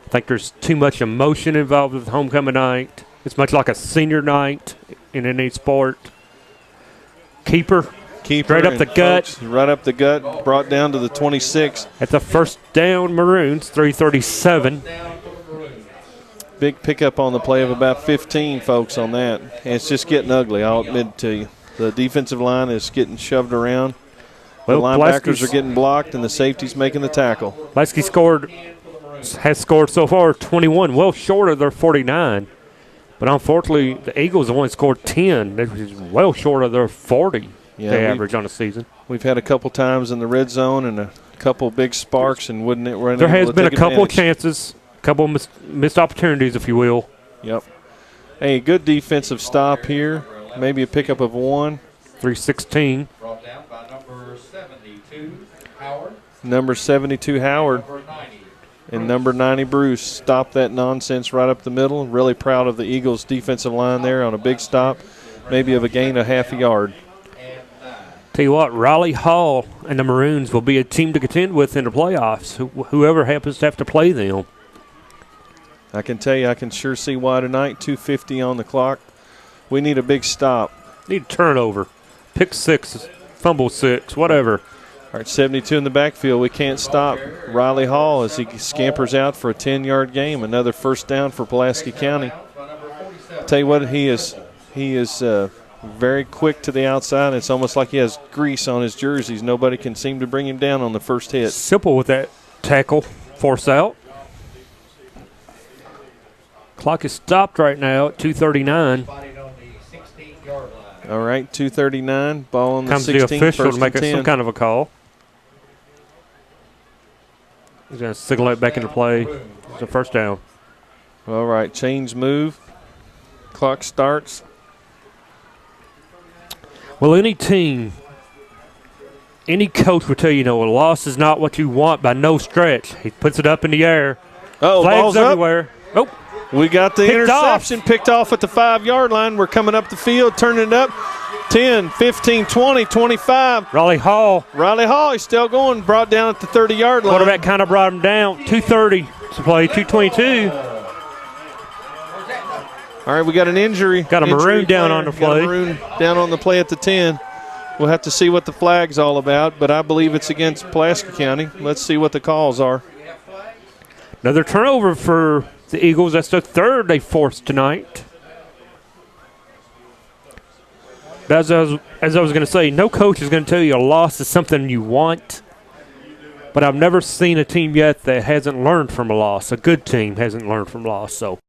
I think there's too much emotion involved with homecoming night. It's much like a senior night in any sport. Keeper right up the gut. Folks, right up the gut, brought down to the 26. At the first down, Maroons, 3:37. Big pickup on the play of about 15, folks, on that. And it's just getting ugly, I'll admit it to you. The defensive line is getting shoved around. The linebackers are getting blocked, and the safety's making the tackle. Pulaski has scored so far 21, well short of their 49. But unfortunately, the Eagles only scored 10, which is well short of their 40 they average on a season. We've had a couple times in the red zone and a couple big sparks, and there has been a couple chances, a couple missed opportunities, if you will. Yep. Hey, good defensive stop here. Maybe a pickup of 1. 3:16. Brought down by number 72, Howard. Number 72, Howard. And number 90, Bruce. Stop that nonsense right up the middle. Really proud of the Eagles' defensive line there on a big stop, maybe of a gain of half a yard. Tell you what, Raleigh Hall and the Maroons will be a team to contend with in the playoffs, whoever happens to have to play them. I can tell you, I can sure see why tonight. 2:50 on the clock. We need a big stop. Need a turnover. Pick 6, fumble 6, whatever. All right, 72 in the backfield. We can't stop Riley Hall as he scampers out for a 10-yard game. Another first down for Pulaski County. Tell you what, he is very quick to the outside. It's almost like he has grease on his jerseys. Nobody can seem to bring him down on the first hit. Simple with that tackle. Force out. Clock is stopped right now at 2:39. All right, 2:39. Ball on the 16. Comes the official to make some kind of a call. He's going to signal it back into play. It's a first down. All right, change move. Clock starts. Well, any team, any coach will tell you, a loss is not what you want by no stretch. He puts it up in the air. Oh, flags ball's everywhere. Up. Oh. We got the interception picked off at the 5-yard line. We're coming up the field, turning it up. 10, 15, 20, 25. Raleigh Hall, he's still going. Brought down at the 30-yard line. Quarterback kind of brought him down. 2:30 to play, 2:22. All right, we got an injury. Got a Maroon down on the play. Got a Maroon down on the play at the 10. We'll have to see what the flag's all about, but I believe it's against Pulaski County. Let's see what the calls are. Another turnover for the Eagles. That's the third they forced tonight. As I was going to say, no coach is going to tell you a loss is something you want. But I've never seen a team yet that hasn't learned from a loss. A good team hasn't learned from a loss. So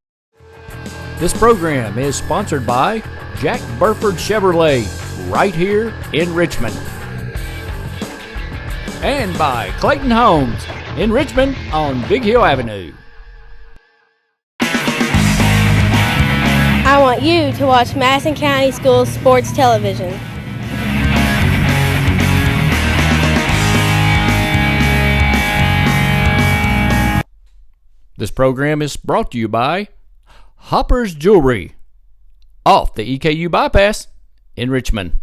This program is sponsored by Jack Burford Chevrolet, right here in Richmond. And by Clayton Homes in Richmond on Big Hill Avenue. I want you to watch Madison County Schools Sports Television. This program is brought to you by Hopper's Jewelry, off the EKU bypass in Richmond.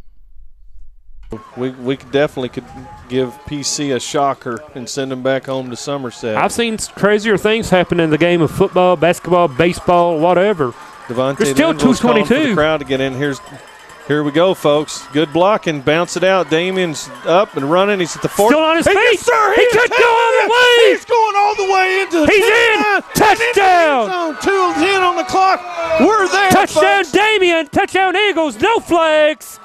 We definitely could give PC a shocker and send him back home to Somerset. I've seen crazier things happen in the game of football, basketball, baseball, whatever. Devontae There's still Denver's calling for 2:22. the crowd to get in. Here we go, folks. Good blocking. Bounce it out. Damien's up and running. He's at the 40. Still on his feet. Yes, sir. He could go all the way. He's going all the way into the He's in. 29, Touchdown. 2:10 on the clock. We're there, Touchdown, folks. Damien. Touchdown, Eagles. No flags.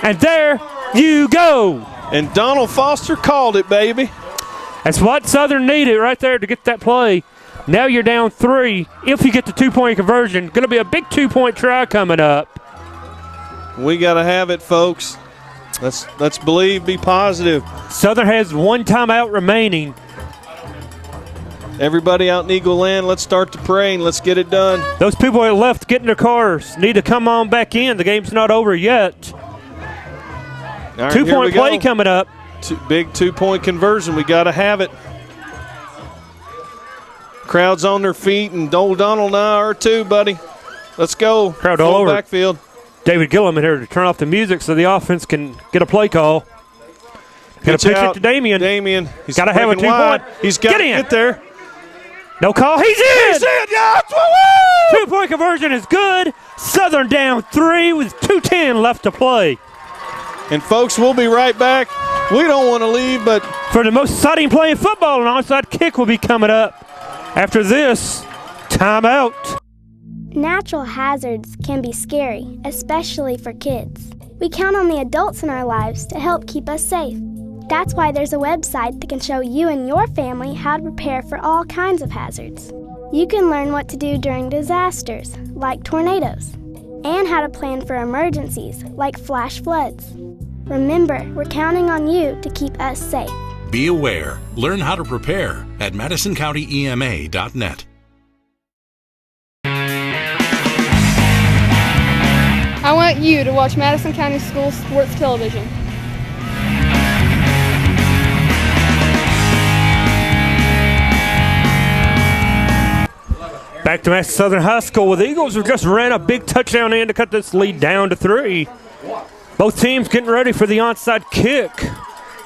And there you go. And Donald Foster called it, baby. That's what Southern needed right there to get that play. Now you're down 3. If you get the 2-point conversion, going to be a big 2-point try coming up. We got to have it, folks. Let's believe, be positive. Southern has 1 timeout remaining. Everybody out in Eagle Land, let's start to pray and let's get it done. Those people that left getting their cars need to come on back in. The game's not over yet. All right, 2-point play coming up. Big 2-point conversion. We got to have it. Crowd's on their feet, and Donald and I are too, buddy. Let's go. Crowd all Full over. Backfield. David Gillum in here to turn off the music so the offense can get a play call. Got to pitch it to Damien. He's got to have a 2-point. He's got to get there. No call. He's in. He's in. Yes. Woo-woo! 2-point conversion is good. Southern down 3 with 2:10 left to play. And folks, we'll be right back. We don't want to leave, but for the most exciting play in football, an onside kick will be coming up after this timeout. Natural hazards can be scary, especially for kids. We count on the adults in our lives to help keep us safe. That's why there's a website that can show you and your family how to prepare for all kinds of hazards. You can learn what to do during disasters, like tornadoes, and how to plan for emergencies, like flash floods. Remember, we're counting on you to keep us safe. Be aware. Learn how to prepare at MadisonCountyEMA.net. I want you to watch Madison County Schools Sports Television. Back to Madison Southern High School with the Eagles who just ran a big touchdown in to cut this lead down to 3. Both teams getting ready for the onside kick.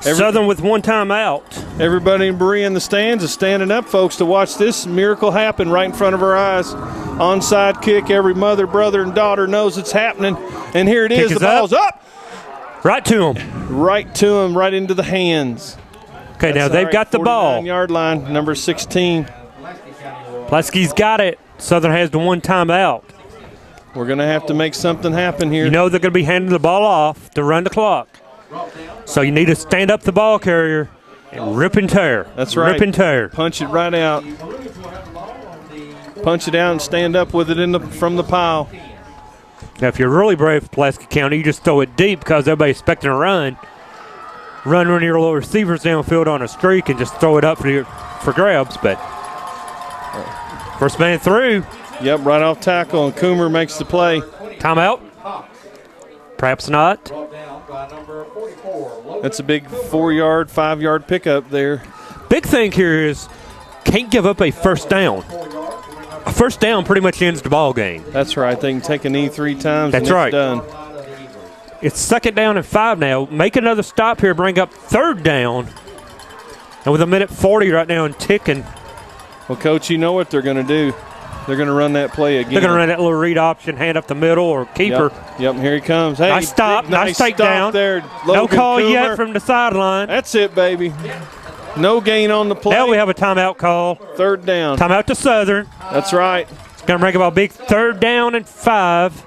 Southern with 1 timeout. Everybody in Berea in the stands is standing up, folks, to watch this miracle happen right in front of our eyes. Onside kick. Every mother, brother, and daughter knows it's happening. And here it is. The ball's up. Right to him. Right to him, right into the hands. Okay, now they've got the ball. 49-yard line, number 16. Pulaski's got it. Southern has the 1 timeout. We're going to have to make something happen here. You know they're going to be handing the ball off to run the clock. So you need to stand up the ball carrier and rip and tear. That's right. Rip and tear. Punch it right out. Punch it out and stand up with it from the pile. Now, if you're really brave for Pulaski County, you just throw it deep because everybody's expecting a run. Run one of your little receivers downfield on a streak and just throw it up for grabs. But first man through. Yep, right off tackle, and Coomer makes the play. Timeout? Perhaps not. That's a big 4-yard, 5-yard pickup there. Big thing here is can't give up a first down. A first down pretty much ends the ball game. That's right. They can take a knee 3 times That's and right. It's done. It's 2nd down and 5 now. Make another stop here, bring up 3rd down. And with 1:40 right now and ticking. Well, Coach, you know what they're going to do. They're going to run that play again. They're going to run that little read option, hand up the middle, or keeper. Yep, here he comes. Hey, nice stop, nice takedown. There. No call Coomer. yet from the sideline. That's it, baby. No gain on the play. Now we have a timeout call. 3rd down. Timeout to Southern. That's right. It's going to bring about a big 3rd down and 5.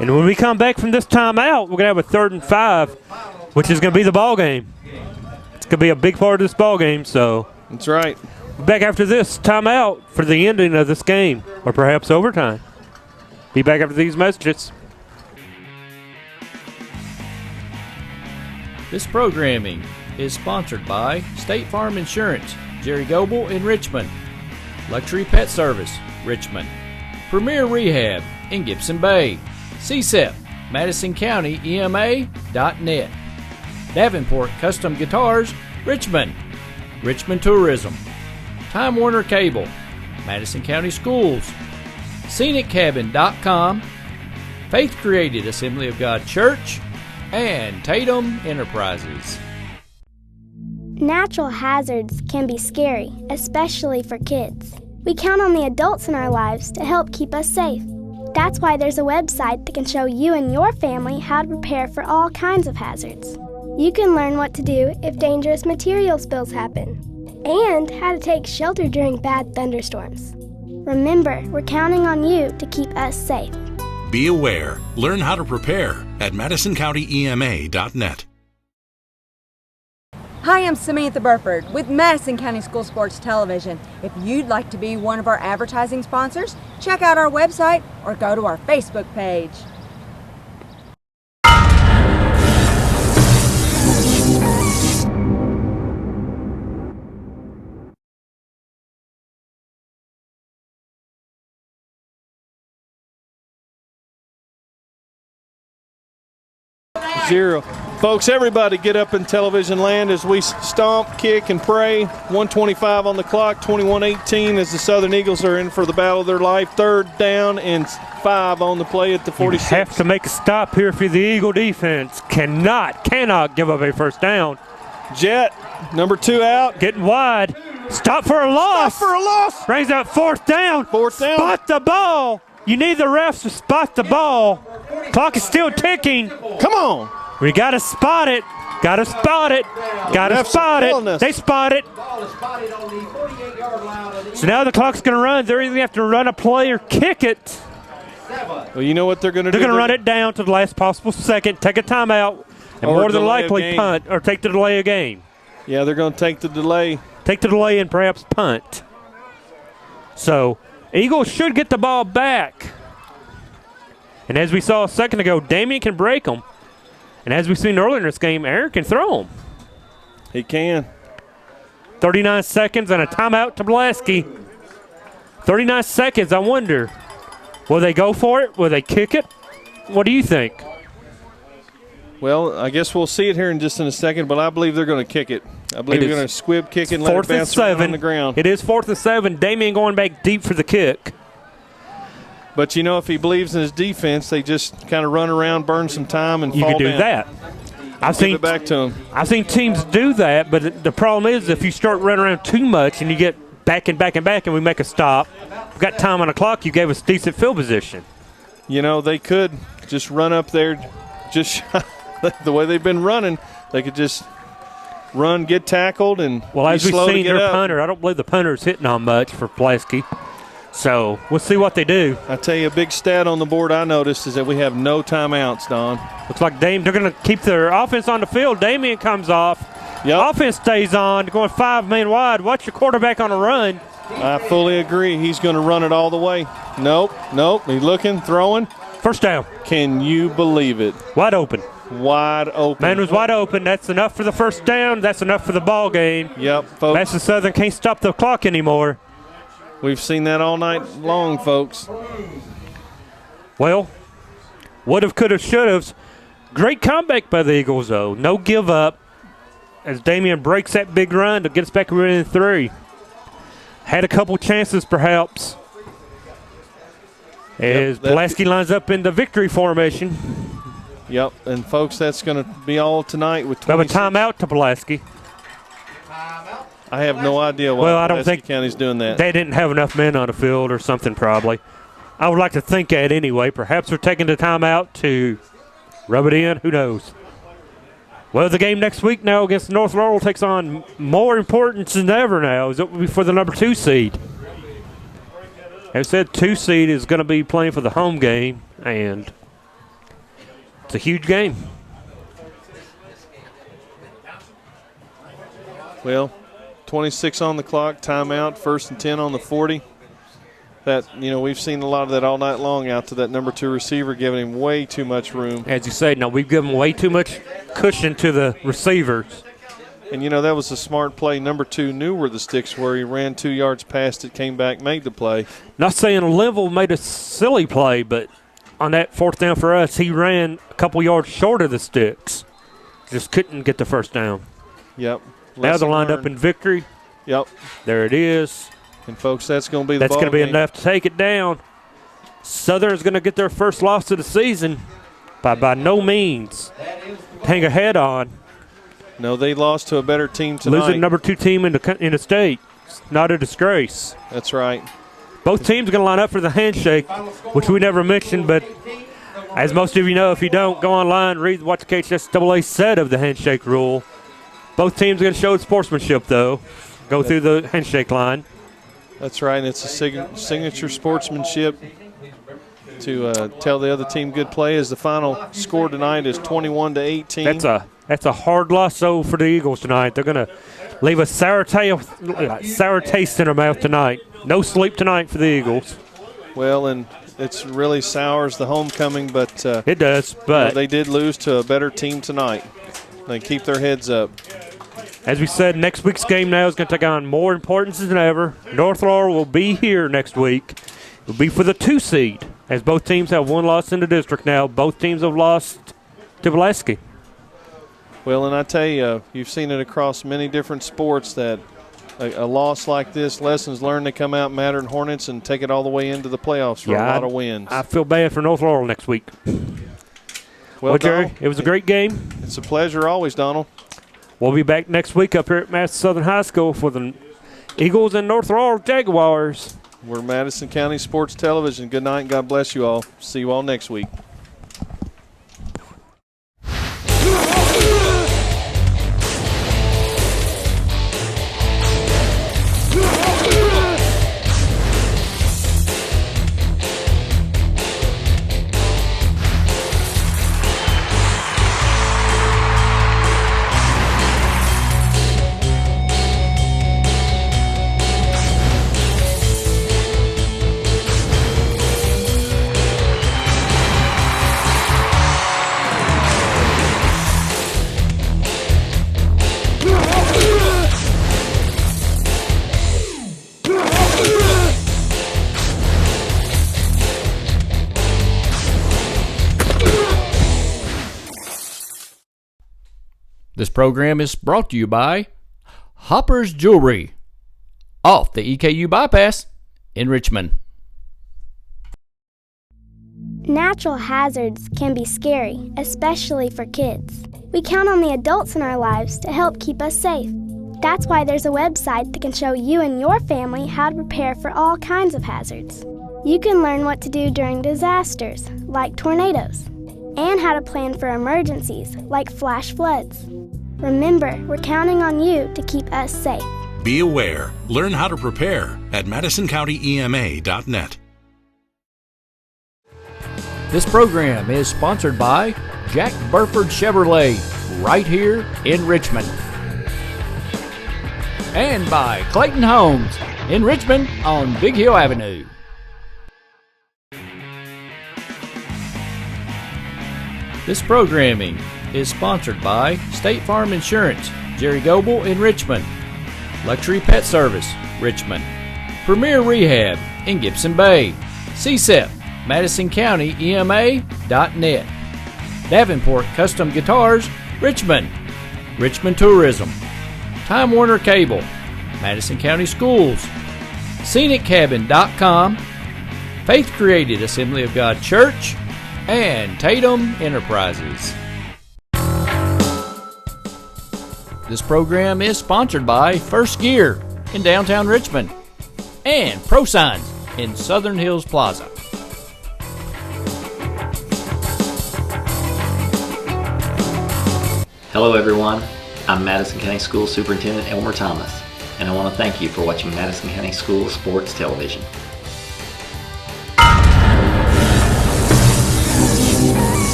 And when we come back from this timeout, we're going to have a 3rd and 5, which is going to be the ball game. It's going to be a big part of this ball game. So that's right. Back after this timeout for the ending of this game, or perhaps overtime. Be back after these messages. This programming is sponsored by State Farm Insurance, Jerry Goble in Richmond, Luxury Pet Service, Richmond, Premier Rehab in Gibson Bay, CSEP, Madison County EMA.net, Davenport Custom Guitars, Richmond, Richmond Tourism, Time Warner Cable, Madison County Schools, ScenicCabin.com, Faith Created Assembly of God Church, and Tatum Enterprises. Natural hazards can be scary, especially for kids. We count on the adults in our lives to help keep us safe. That's why there's a website that can show you and your family how to prepare for all kinds of hazards. You can learn what to do if dangerous material spills happen, and how to take shelter during bad thunderstorms. Remember, we're counting on you to keep us safe. Be aware. Learn how to prepare at MadisonCountyEMA.net. Hi, I'm Samantha Burford with Madison County School Sports Television. If you'd like to be one of our advertising sponsors, check out our website or go to our Facebook page. Zero. Folks, everybody get up in television land as we stomp, kick, and pray. 1:25 on the clock, 21-18 as the Southern Eagles are in for the battle of their life. 3rd down and 5 on the play at the 46. You have to make a stop here for the Eagle defense. Cannot give up a first down. Jet, number 2 out. Getting wide. Stop for a loss. Stop for a loss. Brings out 4th down. 4th down. Spot the ball. You need the refs to spot the ball. Clock is still ticking. Come on. We got to spot it. Got to spot it. Got to spot it. They spot it. So now the clock's going to run. They're either going to have to run a play or kick it. Well, you know what they're going to do? They're going to run it down to the last possible second, take a timeout, and more than likely punt or take the delay of game. Yeah, they're going to take the delay. Take the delay and perhaps punt. So Eagles should get the ball back. And as we saw a second ago, Damian can break them. And as we've seen earlier in this game, Aaron can throw them. He can. 39 seconds and a timeout to Pulaski. 39 seconds, I wonder. Will they go for it? Will they kick it? What do you think? Well, I guess we'll see it here in just in a second, but I believe they're going to kick it. I believe they're going to squib kick it and let it bounce around on the ground. It is 4th and 7. Damian going back deep for the kick. But, you know, if he believes in his defense, they just kind of run around, burn some time, and fall down. You can do that. Give it back to him. I've seen teams do that, but the problem is if you start running around too much and you get back and back and back and we make a stop, we've got time on the clock, you gave us decent field position. You know, they could just run up there, just the way they've been running, they could just run, get tackled, and well, as we've seen their up. Punter, I don't believe the punter's hitting on much for Pulaski. So we'll see what they do. I tell you, a big stat on the board I noticed is that we have no timeouts, Don. Looks like they're going to keep their offense on the field. Damian comes off. Yep. Offense stays on, going 5 man wide. Watch your quarterback on a run. I fully agree. He's going to run it all the way. Nope. He's looking, throwing. First down. Can you believe it? Wide open. Wide open. Man was wide open. That's enough for the first down. That's enough for the ball game. Yep, folks. Madison Southern can't stop the clock anymore. We've seen that all night long, folks. Well, would've, could've, should've. Great comeback by the Eagles, though. No give up as Damian breaks that big run to get us back within 3. Had a couple chances, perhaps. As Pulaski lines up in the victory formation. Yep, and folks, that's going to be all tonight with 26. We have a timeout to Pulaski. I have no idea why I don't think County's doing that. They didn't have enough men on the field or something probably. I would like to think that anyway. Perhaps they're taking the timeout to rub it in. Who knows? Well, the game next week now against North Laurel takes on more importance than ever now. It will be for the number 2 seed. As I said, 2 seed is going to be playing for the home game, and it's a huge game. Well, 26 on the clock, timeout, 1st and 10 on the 40. That, we've seen a lot of that all night long out to that number 2 receiver, giving him way too much room. As you say, no, we've given way too much cushion to the receivers. And, that was a smart play. Number 2 knew where the sticks were. He ran 2 yards past it, came back, made the play. Not saying Linville made a silly play, but on that 4th down for us, he ran a couple yards short of the sticks. Just couldn't get the 1st down. Yep. Now they're lined up in victory. Yep. There it is. And, folks, that's going to be the ball That's going to be game. enough to take it down. Southern's going to get their first loss of the season by no means hang a head on. No, they lost to a better team tonight. Losing number 2 team in the state. It's not a disgrace. That's right. Both teams are going to line up for the handshake, which we never mentioned, but as most of you know, if you don't, go online, read what the KHSAA said of the handshake rule. Both teams are going to show sportsmanship, though. Go through the handshake line. That's right, and it's a signature sportsmanship to tell the other team good play, as the final score tonight is 21-18. That's a hard loss, though, for the Eagles tonight. They're going to leave a sour taste in their mouth tonight. No sleep tonight for the Eagles. Well, and it's really sours the homecoming, but it does. But they did lose to a better team tonight. They keep their heads up. As we said, next week's game now is going to take on more importance than ever. North Laurel will be here next week. It will be for the 2 seed, as both teams have 1 loss in the district now. Both teams have lost to Pulaski. Well, and I tell you, you've seen it across many different sports that a loss like this, lessons learned, to come out Mattern Hornets and take it all the way into the playoffs for a lot of wins. I feel bad for North Laurel next week. Well, Jerry, it was a great game. It's a pleasure always, Donald. We'll be back next week up here at Madison Southern High School for the Eagles and North Laurel Jaguars. We're Madison County Sports Television. Good night and God bless you all. See you all next week. This program is brought to you by Hopper's Jewelry, off the EKU Bypass in Richmond. Natural hazards can be scary, especially for kids. We count on the adults in our lives to help keep us safe. That's why there's a website that can show you and your family how to prepare for all kinds of hazards. You can learn what to do during disasters, like tornadoes, and how to plan for emergencies, like flash floods. Remember, we're counting on you to keep us safe. Be aware. Learn how to prepare at MadisonCountyEMA.net. This program is sponsored by Jack Burford Chevrolet, right here in Richmond. And by Clayton Homes in Richmond on Big Hill Avenue. This programming is sponsored by State Farm Insurance, Jerry Goble in Richmond, Luxury Pet Service, Richmond, Premier Rehab in Gibson Bay, CSEP, MadisonCountyEMA.net, Davenport Custom Guitars, Richmond, Richmond Tourism, Time Warner Cable, Madison County Schools, ScenicCabin.com, Faith Created Assembly of God Church, and Tatum Enterprises. This program is sponsored by First Gear in downtown Richmond and ProSigns in Southern Hills Plaza. Hello everyone, I'm Madison County School Superintendent Elmer Thomas, and I want to thank you for watching Madison County School Sports Television.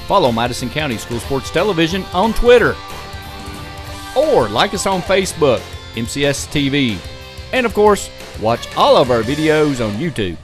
Follow Madison County School Sports Television on Twitter or or like us on Facebook, MCS TV. And of course, watch all of our videos on YouTube.